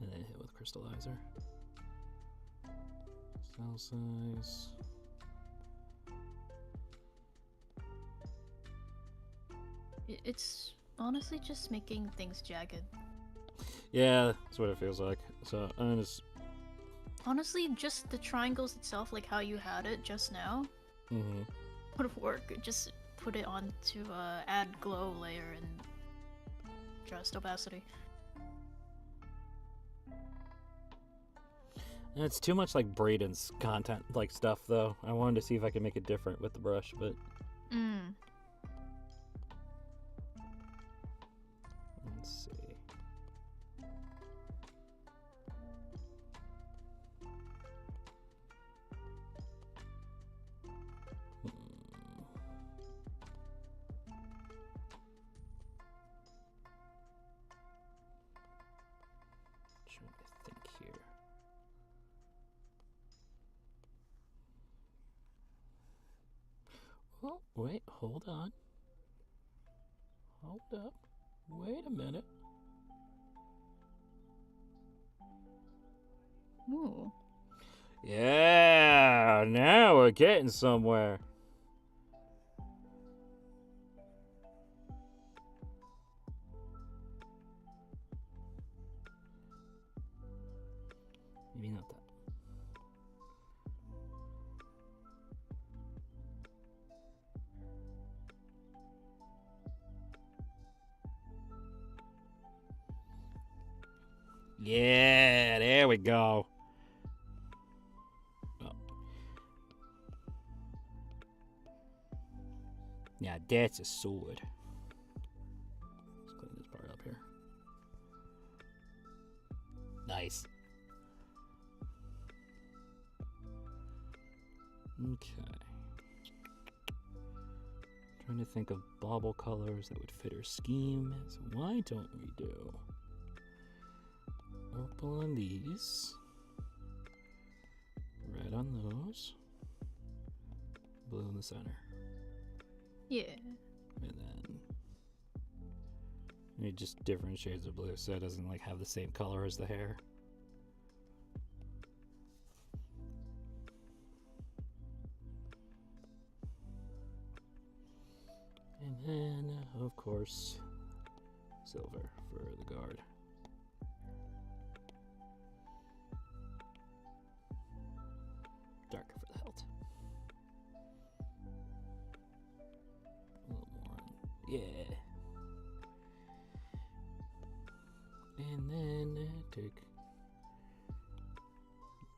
And then hit with crystallizer. Cell size. It's honestly just making things jagged. Yeah, that's what it feels like. So I'm just. Honestly, just the triangles itself, like how you had it just now, would work. Just put it onto add glow layer and adjust opacity. It's too much like Braden's content, like stuff, though. I wanted to see if I could make it different with the brush, but. Let's see. Trying to think here. Oh, wait, hold on. Hold up. Wait a minute. Ooh. Yeah, now we're getting somewhere. Maybe not that. Yeah, there we go. Oh. Yeah, that's a sword. Let's clean this part up here. Nice. Okay. Trying to think of bauble colors that would fit her scheme. So why don't we do purple on these, red on those, blue in the center. Yeah. And then maybe just different shades of blue so it doesn't like have the same color as the hair. And then, of course, silver for the guard. Darker for the hilt. A little more. Yeah. And then take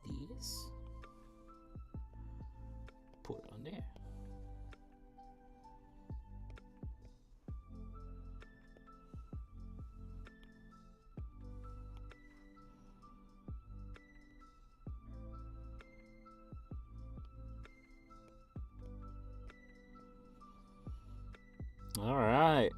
these. Put it on there. All right.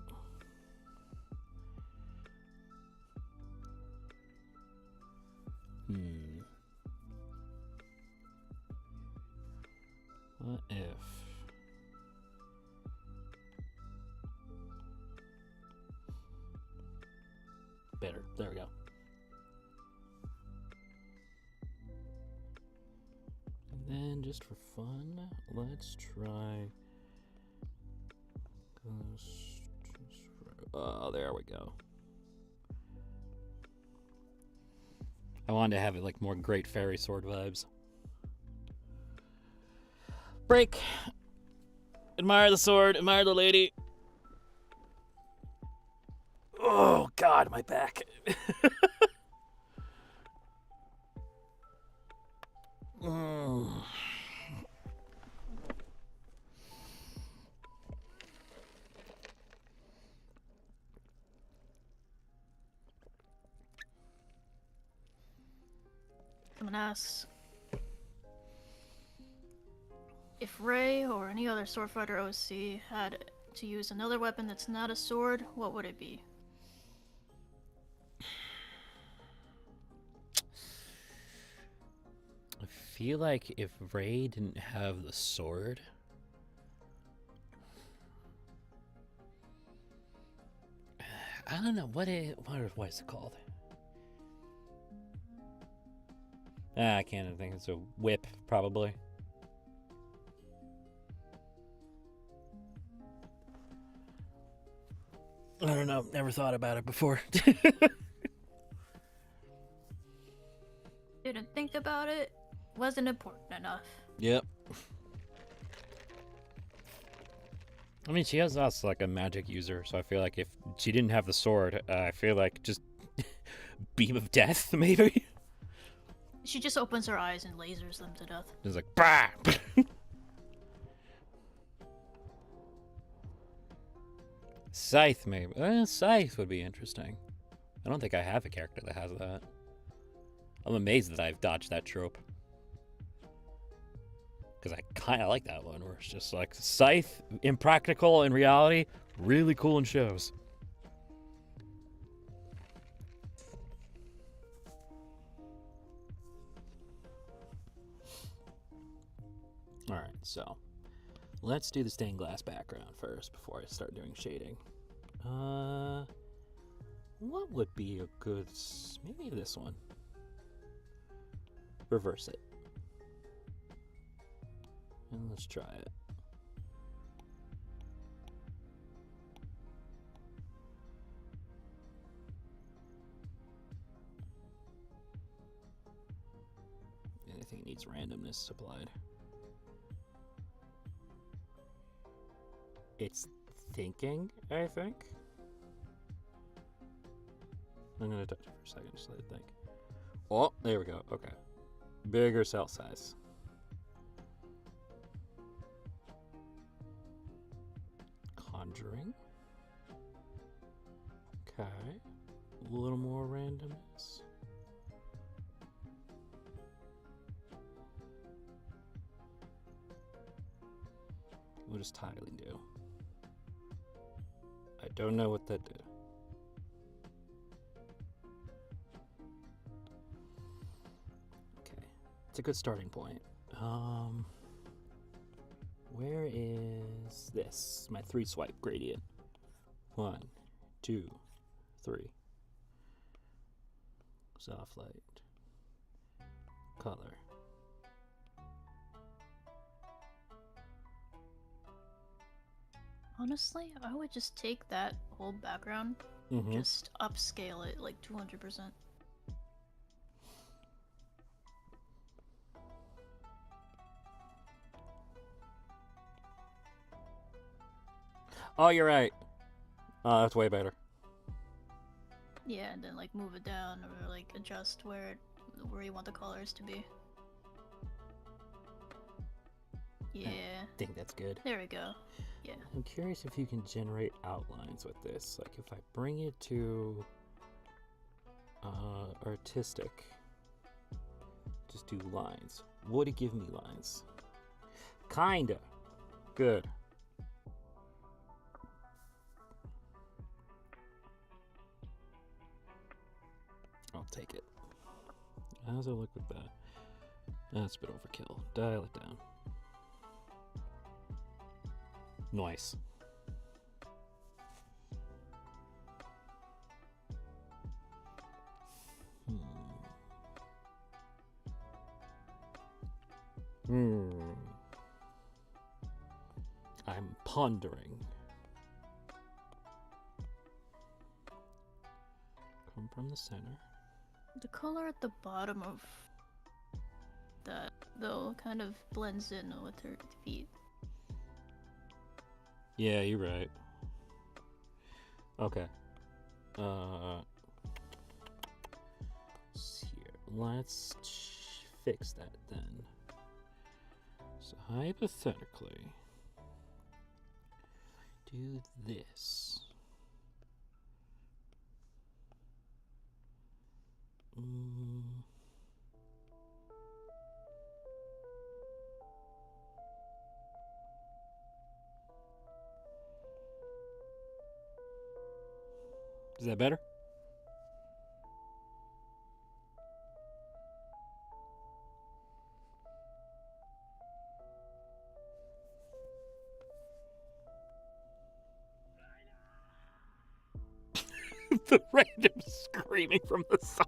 What if? Better. There we go. And then just for fun, let's try. Oh, there we go. I wanted to have it like more Great Fairy Sword vibes. Break. Admire the sword. Admire the lady. Oh, God, my back. Someone asks, if Ray or any other sword fighter OC had to use another weapon that's not a sword, what would it be? I feel like if Ray didn't have the sword, I don't know what is it called. I can't think. It's a whip, probably. I don't know. Never thought about it before. Didn't think about it. Wasn't important enough. Yep. I mean, she is also like a magic user, so I feel like if she didn't have the sword, I feel like just beam of death, maybe. She just opens her eyes and lasers them to death. It's like, bah! Scythe, maybe. Scythe would be interesting. I don't think I have a character that has that. I'm amazed that I've dodged that trope. Because I kind of like that one, where it's just like, Scythe, impractical in reality, really cool in shows. Alright, so let's do the stained glass background first before I start doing shading. What would be a good... maybe this one. Reverse it. And let's try it. And I think it needs randomness supplied. It's thinking, I think. I'm gonna touch it for a second just let it think. Oh, there we go. Okay. Bigger cell size. Conjuring. Okay. A little more randomness. What does tiling do? I don't know what that did. Okay, it's a good starting point. Where is this? My 3-swipe gradient. 1, 2, 3. Soft light. Color. Honestly, I would just take that whole background, just upscale it like 200%. Oh, you're right. Oh, that's way better. Yeah, and then like move it down or like adjust where you want the colors to be. Yeah. I think that's good. There we go. Yeah. I'm curious if you can generate outlines with this. Like if I bring it to artistic, just do lines. Would it give me lines? Kinda. Good. How's it look with that? That's a bit overkill. Dial it down. Nice. I'm pondering. Come from the center. The color at the bottom of that, though, kind of blends in with her feet. Yeah, you're right. Okay. Let's fix that then. So hypothetically, do this. Is that better? The random screaming from the song.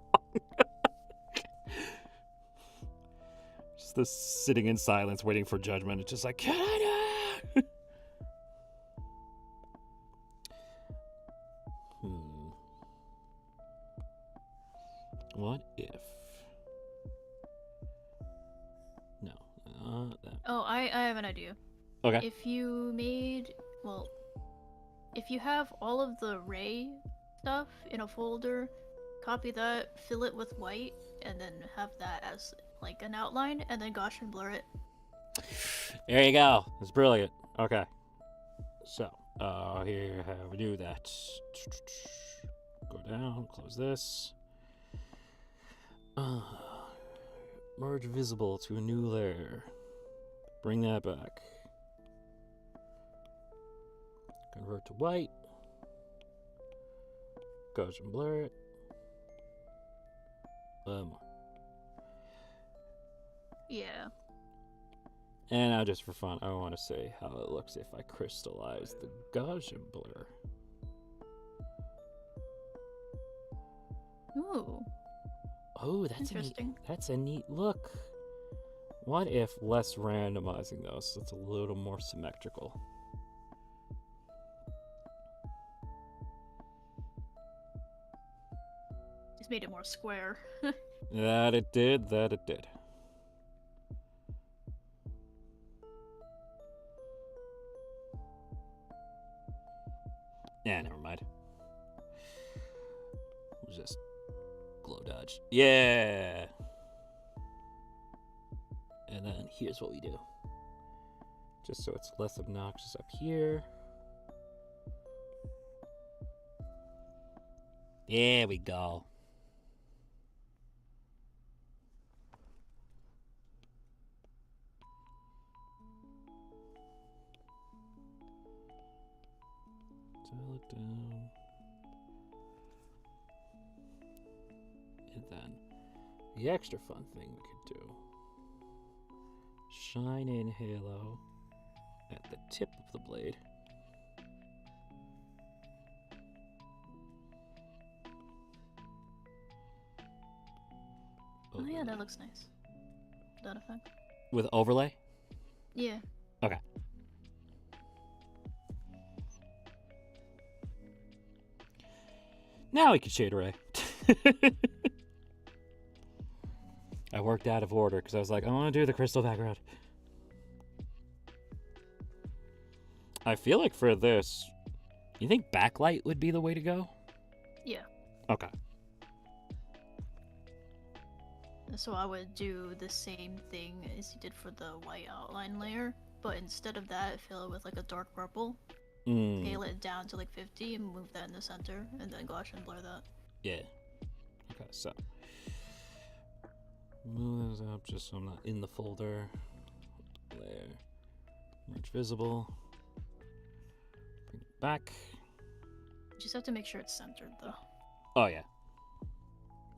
Just this sitting in silence, waiting for judgment. It's just like, can I not? What if? No, that. Oh, I have an idea. Okay. If you made, well, if you have all of the Ray stuff in a folder, copy that, fill it with white, and then have that as like an outline, and then Gaussian blur it. There you go. It's brilliant. Okay. So, here, how we do that? Go down, close this. Merge visible to a new layer. Bring that back. Convert to white. Gaussian blur it. More. Yeah. And now, just for fun, I want to say how it looks if I crystallize the Gaussian blur. Ooh. Oh, that's interesting. That's a neat look. What if less randomizing those, so it's a little more symmetrical? Just made it more square. That it did. That it did. Yeah, never mind. We'll just glow dodge. Yeah. And then here's what we do. Just so it's less obnoxious up here. There we go. Dial it down. And then the extra fun thing we could do. Shine in halo at the tip of the blade. Oh yeah, that looks nice. That effect. With overlay? Yeah. Okay. Now we can shade array. I worked out of order because I was like, I want to do the crystal background. I feel like for this, you think backlight would be the way to go? Yeah. Okay. So I would do the same thing as you did for the white outline layer, but instead of that, fill it with like a dark purple. Scale it down to like 50 and move that in the center, and then Gaussian blur that. Yeah. Okay, so move this up just so I'm not in the folder. Layer. Merge visible. Bring it back. You just have to make sure it's centered though. Oh yeah.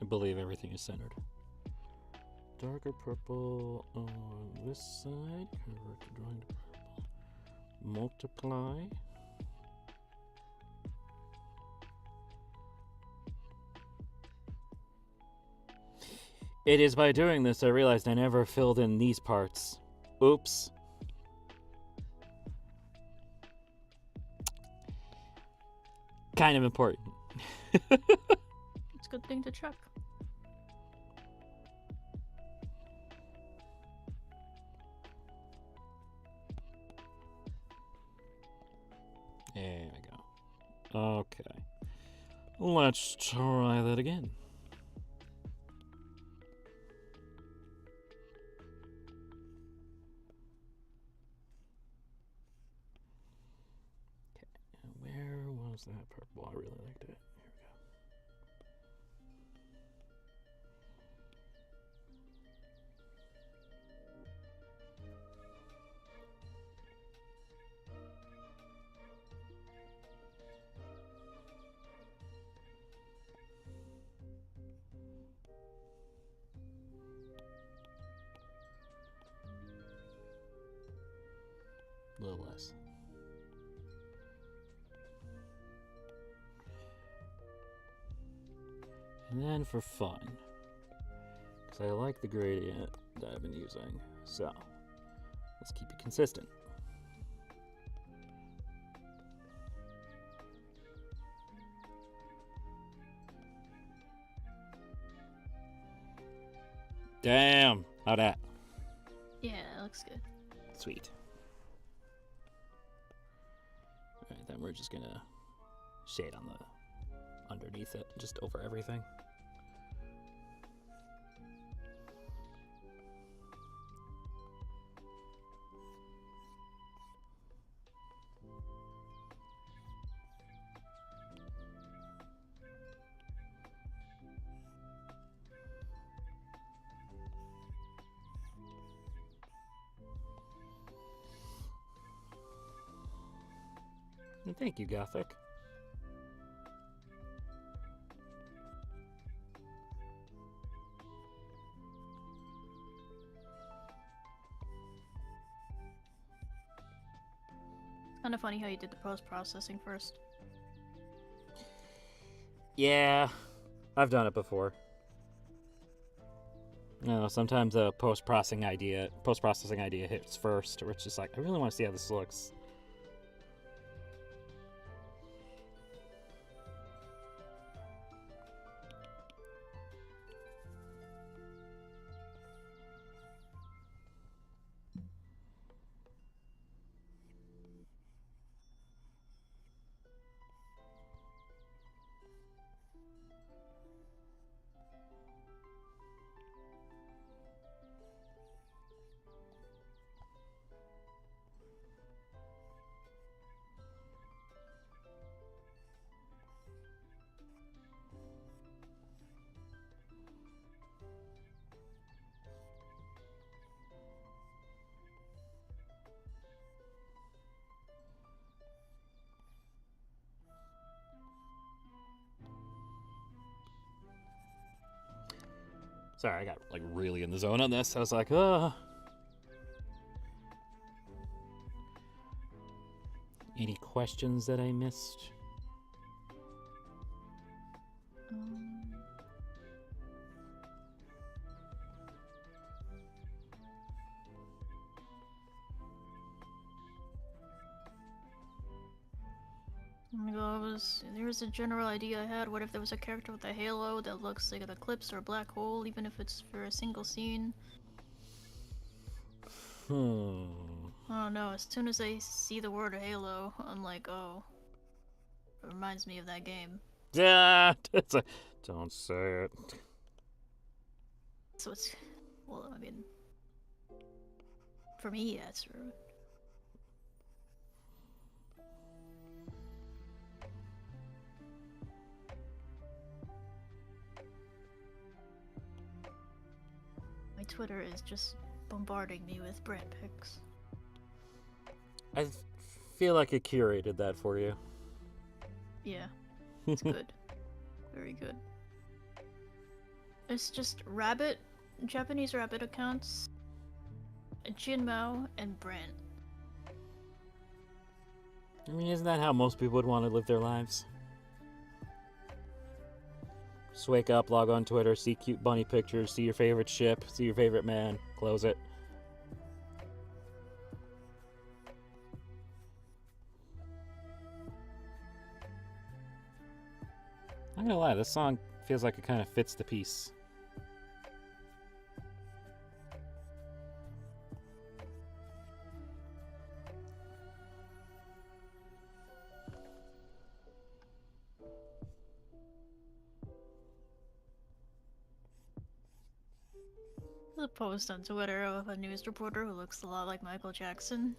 I believe everything is centered. darker purple on this side. Convert to drawing to purple. Multiply. It is by doing this I realized I never filled in these parts. Oops. Kind of important. It's a good thing to check. There we go. Okay. Let's try that again. Okay. Where was that purple? I really liked it. Here we go. A little less. And then for fun, because I like the gradient that I've been using, so let's keep it consistent. Damn, how that? Yeah, it looks good. Sweet. Alright, then we're just gonna shade on the underneath it, just over everything. Thank you, Gothic. It's kind of funny how you did the post-processing first. Yeah, I've done it before. You know, sometimes a post-processing idea hits first, where it's just like, I really want to see how this looks. Sorry, I got like really in the zone on this. I was like, Any questions that I missed? Oh my god, there was a general idea I had. What if there was a character with a halo that looks like an eclipse or a black hole, even if it's for a single scene? Oh no, as soon as I see the word halo, I'm like, oh. It reminds me of that game. Yeah, don't say it. So it's, well, I mean, for me, yeah, it's rude. My Twitter is just bombarding me with brand pics. I feel like I curated that for you. Yeah, it's good. Very good. It's just Rabbit Japanese Rabbit accounts, Jinmao, and Brent. I mean, isn't that how most people would want to live their lives? Just wake up, log on Twitter, see cute bunny pictures, see your favorite ship, see your favorite man, close it. I'm not gonna lie, this song feels like it kind of fits the piece. There's a post on Twitter of a news reporter who looks a lot like Michael Jackson,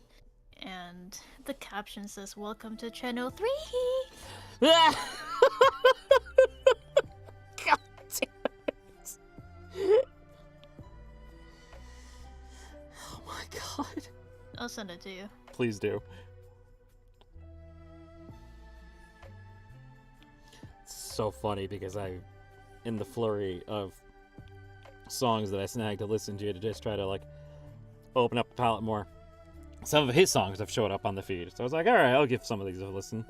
and the caption says, "Welcome to Channel 3." God damn it. Oh my god. I'll send it to you. Please do. It's so funny because in the flurry of songs that I snagged to listen to just try to like open up the palette more, some of his songs have showed up on the feed. So I was like, alright, I'll give some of these a listen.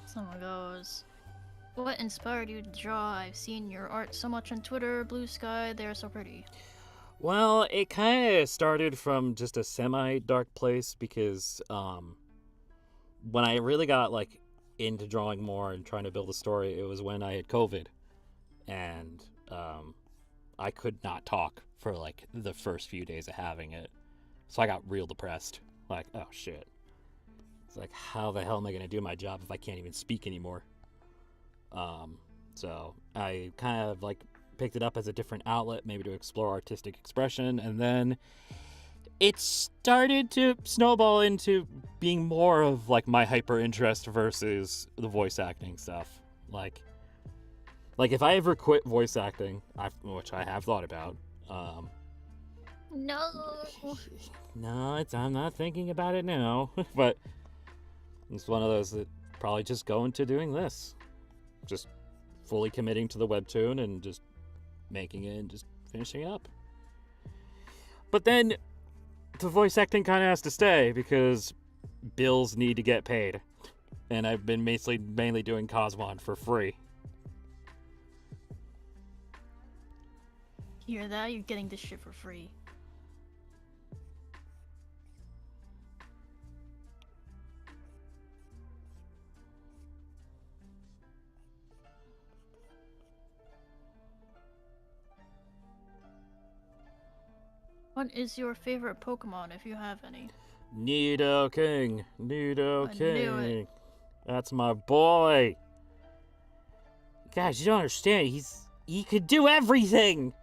Someone goes, "What inspired you to draw? I've seen your art so much on Twitter, Blue Sky, they're so pretty." Well, it kind of started from just a semi-dark place because when I really got like into drawing more and trying to build a story, it was when I had COVID, and I could not talk for like the first few days of having it, so I got real depressed. Like, oh shit. It's like, how the hell am I going to do my job if I can't even speak anymore? So I kind of like picked it up as a different outlet, maybe to explore artistic expression, and then it started to snowball into being more of like my hyper interest versus the voice acting stuff. Like if I ever quit voice acting, which I have thought about, No. no, I'm not thinking about it now, but it's one of those that probably just go into doing this. Just fully committing to the webtoon and just making it and just finishing it up. But then the voice acting kind of has to stay because bills need to get paid. And I've been mainly doing Cosmon for free. Hear that? You're getting this shit for free. What is your favorite Pokemon, if you have any? Nidoking. I knew Nidoking. it. That's my boy. Guys, you don't understand. He could do everything.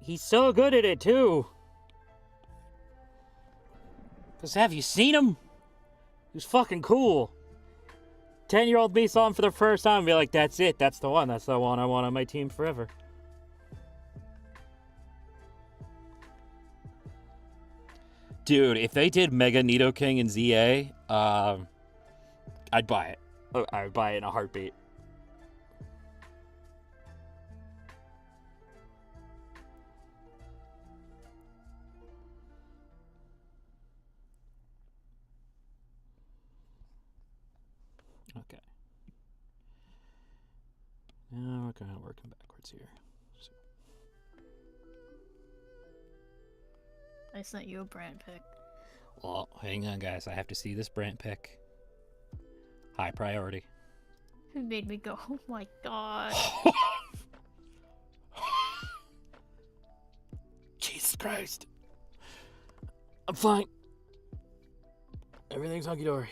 He's so good at it too. Cause have you seen him? He's fucking cool. 10-year-old me saw him for the first time and be like, that's it, that's the one I want on my team forever. Dude, if they did Mega Nidoking and ZA, I'd buy it. I would buy it in a heartbeat. Okay. Now we're kind of working backwards here. I sent you a brand pic. Well, hang on, guys. I have to see this Brant pic. High priority. It made me go, oh my god. Jesus Christ. I'm fine. Everything's hunky-dory.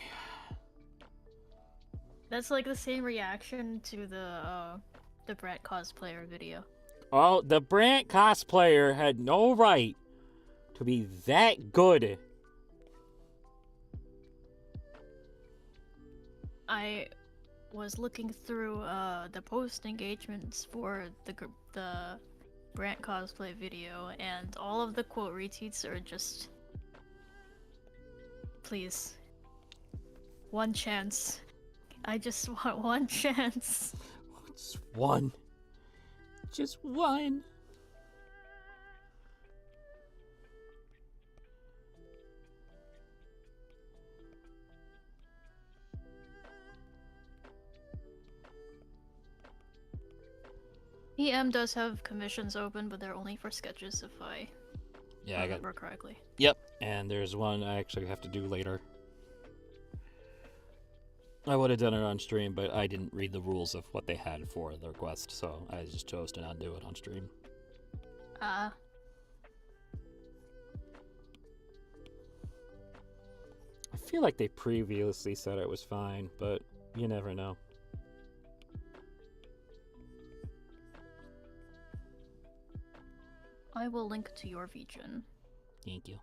That's like the same reaction to the Brett cosplayer video. Oh, the Brant cosplayer had no right to be that good. was looking through the post engagements for the Brant cosplay video, and all of the quote retweets are just, please, one chance. I just want one chance. Just one. Just one. EM does have commissions open, but they're only for sketches if I remember correctly. Yep, and there's one I actually have to do later. I would have done it on stream, but I didn't read the rules of what they had for the request, so I just chose to not do it on stream. I feel like they previously said it was fine, but you never know. I will link to your VGen. Thank you.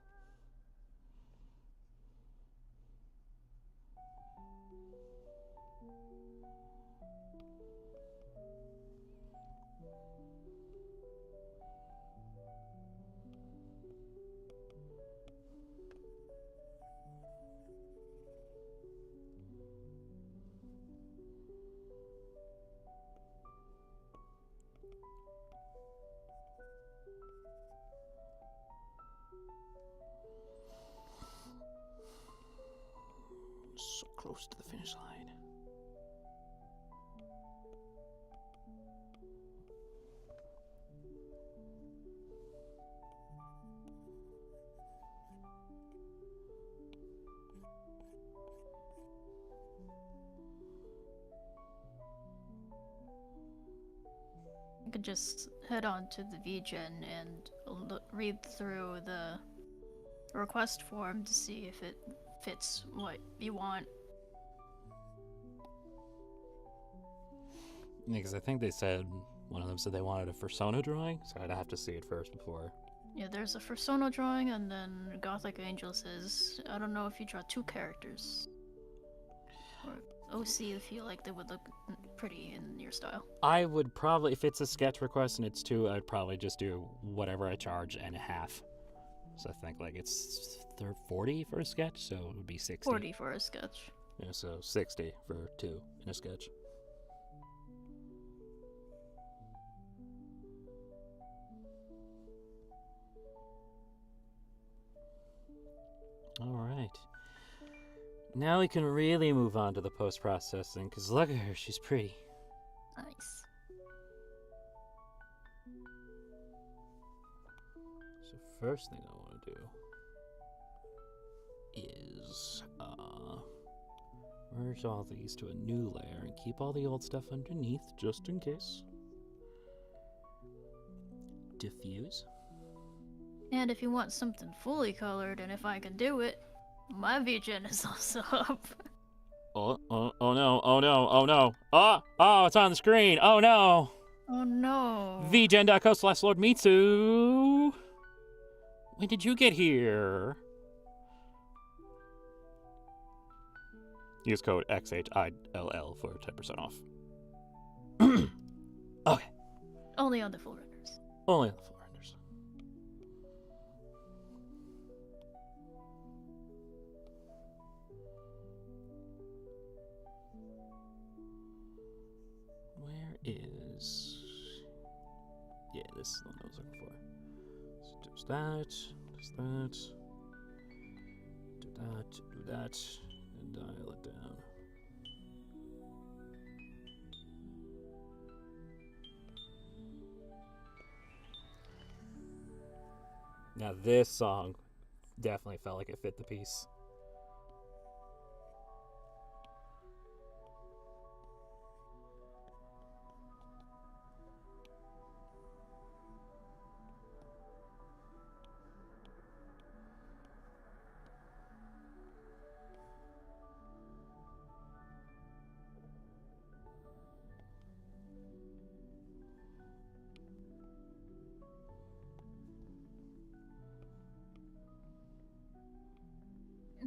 So close to the finish line. I could just head on to the VGen and read through the request form to see if it fits what you want. Yeah, because I think they said, one of them said they wanted a persona drawing, so I'd have to see it first before. Yeah, there's a persona drawing, and then Gothic Angel says, I don't know if you draw two characters. Or OC, you feel like they would look pretty in your style. I would probably, if it's a sketch request and it's two, I'd probably just do whatever I charge and a half. So I think like it's 40 for a sketch, so it would be 60. 40 for a sketch. Yeah, so 60 for two in a sketch. All right. Now we can really move on to the post-processing, because look at her, she's pretty. Nice. So first thing I want to do is merge all these to a new layer and keep all the old stuff underneath, just in case. Diffuse. And if you want something fully colored, and if I can do it, my VGen is also up. Oh no, oh no, oh no. Oh, it's on the screen. Oh no. Oh no. vgen.co/LordMitsu. When did you get here? Use code XHILL for 10% off. Okay. Only on the full renders. Only on the full renders. Where is... Yeah, this is the one I was looking for. So there's that, there's that. Do that, and dial it down. Now this song definitely felt like it fit the piece.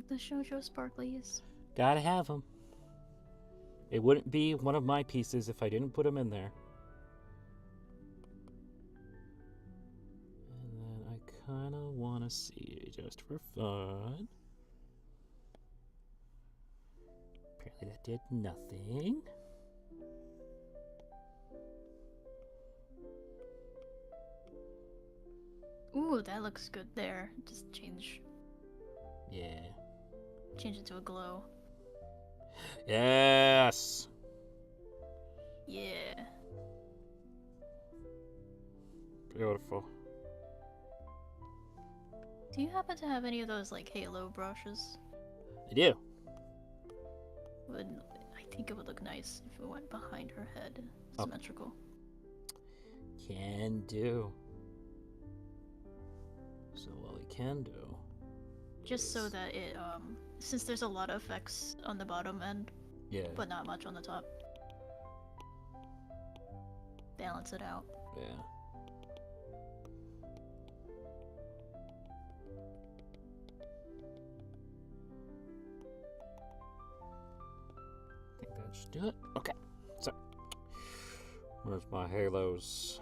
The shoujo sparklies. Gotta have them. It wouldn't be one of my pieces if I didn't put them in there. And then I kind of want to see, just for fun. Apparently that did nothing. Ooh, that looks good there. Just change it to a glow. Yes. Yeah. Beautiful. Do you happen to have any of those like halo brushes? I do. I think it would look nice if it went behind her head. Symmetrical. Can do. So what we can do, just so that it since there's a lot of effects on the bottom end, but not much on the top, balance it out. Yeah. I think that should do it. Okay. So where's my halos?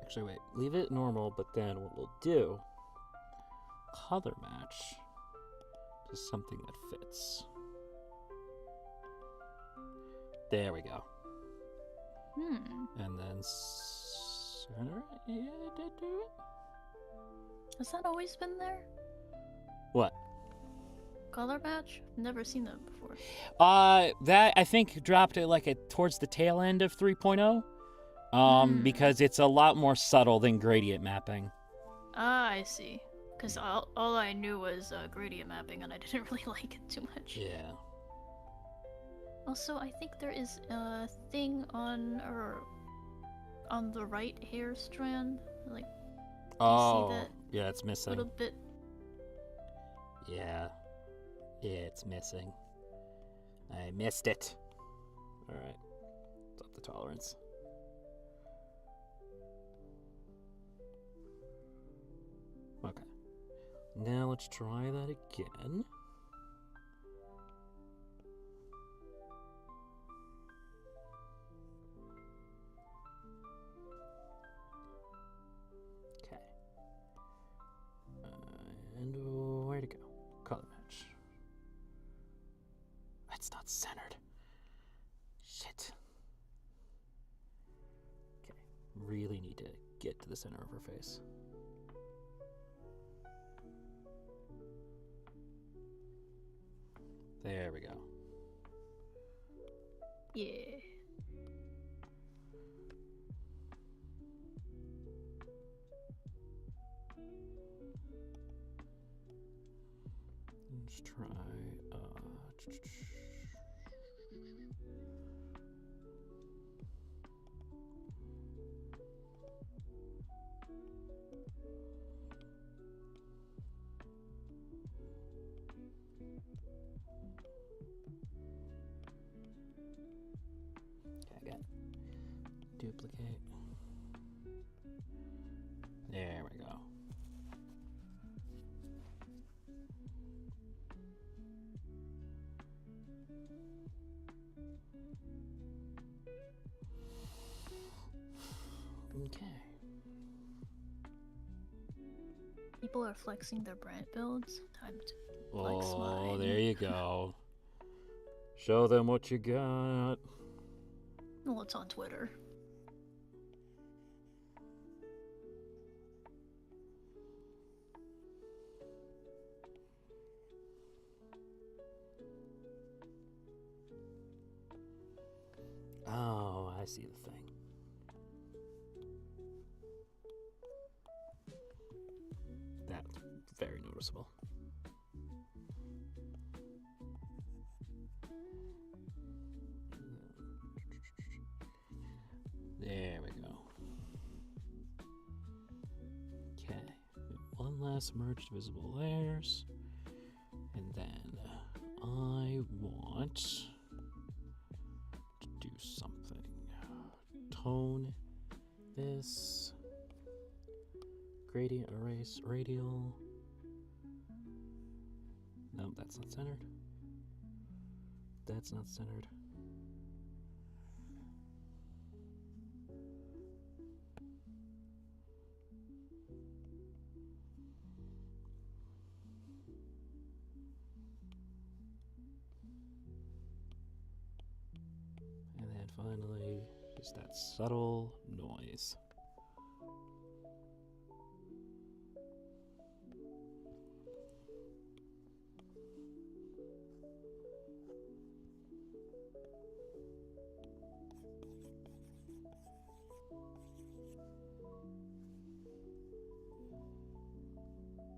Actually, wait. Leave it normal, but then what we'll do, color match to something that fits. There we go. And then center it. Yeah, it did do it. Has that always been there? What? Color match? Never seen that before. That I think dropped it like towards the tail end of 3.0. Because it's a lot more subtle than gradient mapping. Ah, I see. Because all I knew was gradient mapping, and I didn't really like it too much. Yeah. Also, I think there is a thing on the right hair strand. Like, do you see that? Yeah, it's missing. Little bit. Yeah. Yeah, it's missing. I missed it. All right. It's up the tolerance. Okay. Now let's try that again. Okay. And where to go? Color match. It's not centered. Shit. Okay. Really need to get to the center of her face. There we go. Yeah. Let's try, okay, again. Duplicate. There we go. Okay. People are flexing their brand builds. Time to flex mine. Oh, there you go. Show them what you got. Well, it's on Twitter. Oh, I see the thing. That's very noticeable. There we go. Okay. One last merged visible layers. And then I want tone this. Gradient erase radial. Nope, that's not centered. That's not centered. And then finally, just that subtle noise.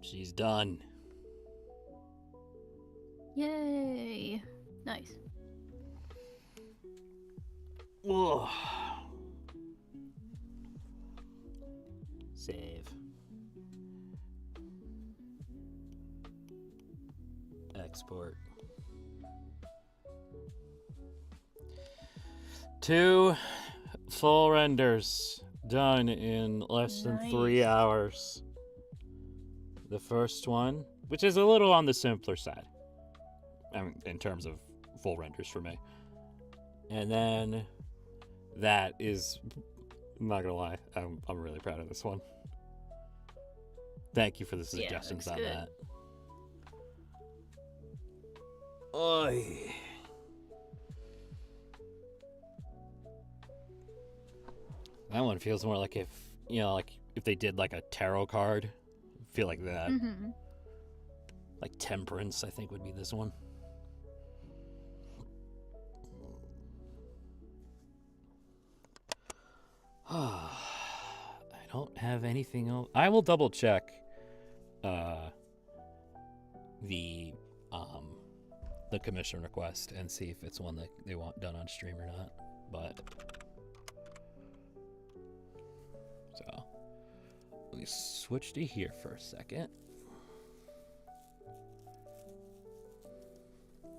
She's done. Yay! Nice. Ugh. Save. Export. 2 full renders done in less than 3 Nice. hours. The first one, which is a little on the simpler side, I mean, in terms of full renders for me. And then that is, I'm not gonna lie, I'm really proud of this one. Thank you for the suggestions on that. Oy. That one feels more like if, you know, like if they did like a tarot card. I feel like that. Mm-hmm. Like Temperance, I think, would be this one. I don't have anything else. I will double check the commission request and see if it's one that they want done on stream or not. But so let me switch to here for a second.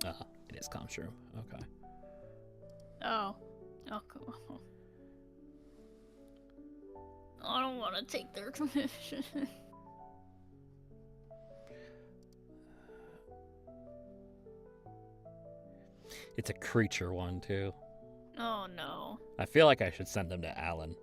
It is Comshroom. Okay. Oh, cool. I don't want to take their commission. It's a creature one too. Oh no. I feel like I should send them to Alan.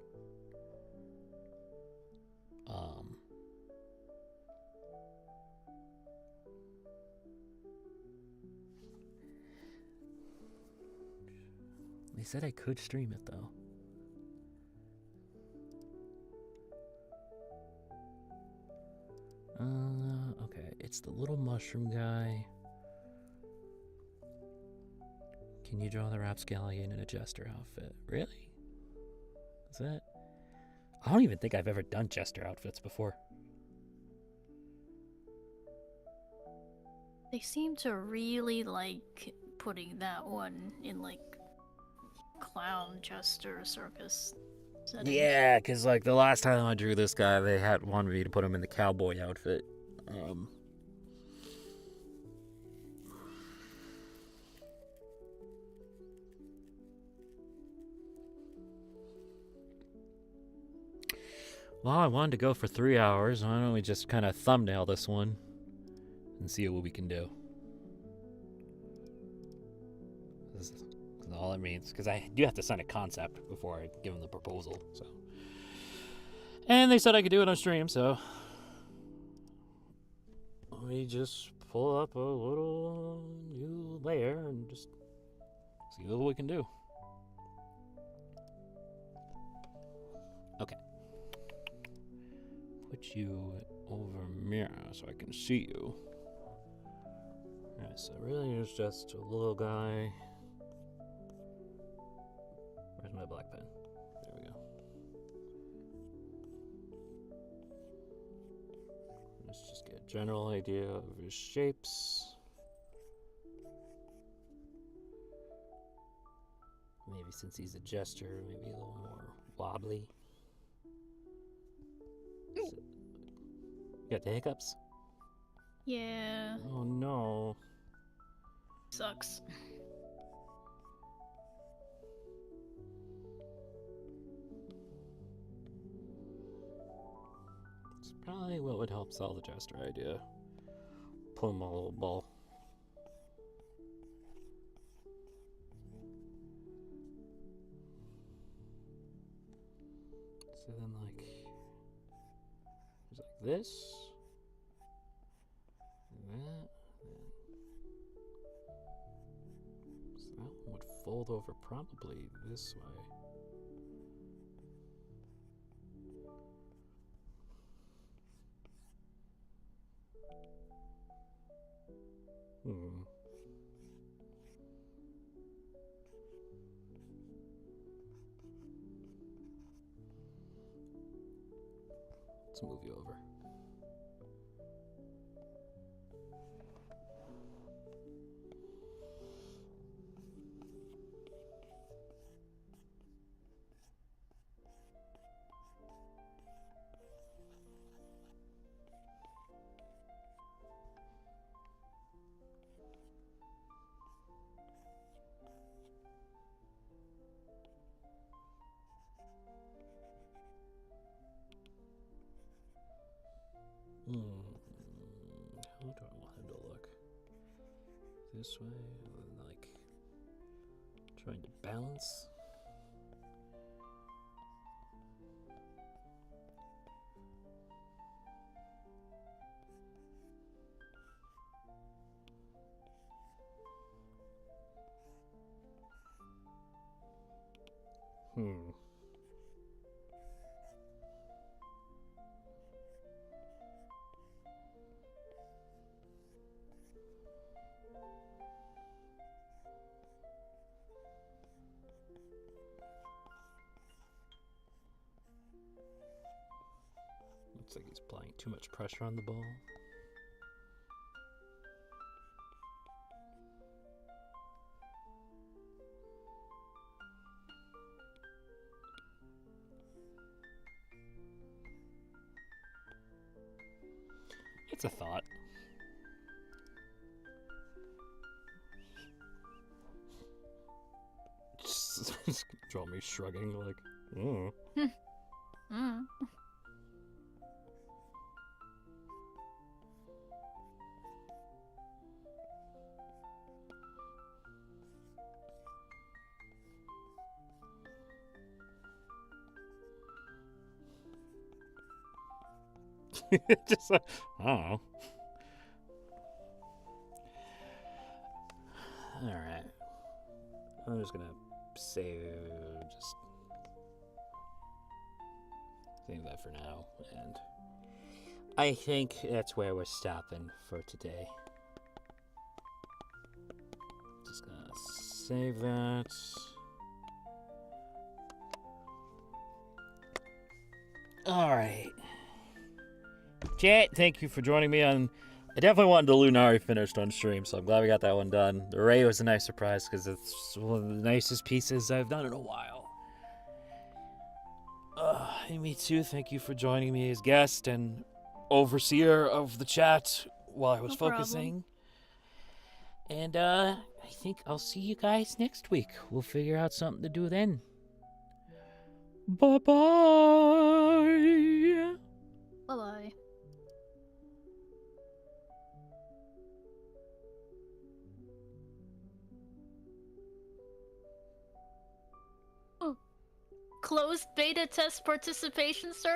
They said I could stream it though. Okay, it's the little mushroom guy. Can you draw the rapscallion in a jester outfit? Really? Is that? I don't even think I've ever done jester outfits before. They seem to really like putting that one in like clown jester circus setting. Yeah, because like the last time I drew this guy, they had wanted me to put him in the cowboy outfit. Well, I wanted to go for 3 hours. Why don't we just kind of thumbnail this one and see what we can do? This is all it means, because I do have to send a concept before I give them the proposal. So, and they said I could do it on stream, so let me just pull up a little new layer and just see what we can do. Okay. Put you over mirror so I can see you. Alright, so really it's just a little guy. Where's my black pen? There we go. Let's just get a general idea of his shapes. Maybe since he's a jester, maybe a little more wobbly. So, you got the hiccups? Yeah. Oh no. Sucks. would help sell the jester idea. Put him on a little ball. So then, like, there's like this, and that, so that one would fold over probably this way. Let's move you over. How do I want him to look? This way, like trying to balance. Looks like he's applying too much pressure on the ball. It's a thought. Just draw me shrugging like, just like, I don't know. Alright. I'm just gonna save that for now, and I think that's where we're stopping for today. Just gonna save that. Alright. Chat, thank you for joining me on... I definitely wanted the Lunari finished on stream, so I'm glad we got that one done. The Ray was a nice surprise, because it's one of the nicest pieces I've done in a while. Hey, me too, thank you for joining me as guest and overseer of the chat while I was focusing. And I think I'll see you guys next week. We'll figure out something to do then. Bye-bye! Bye-bye. Closed beta test participation server?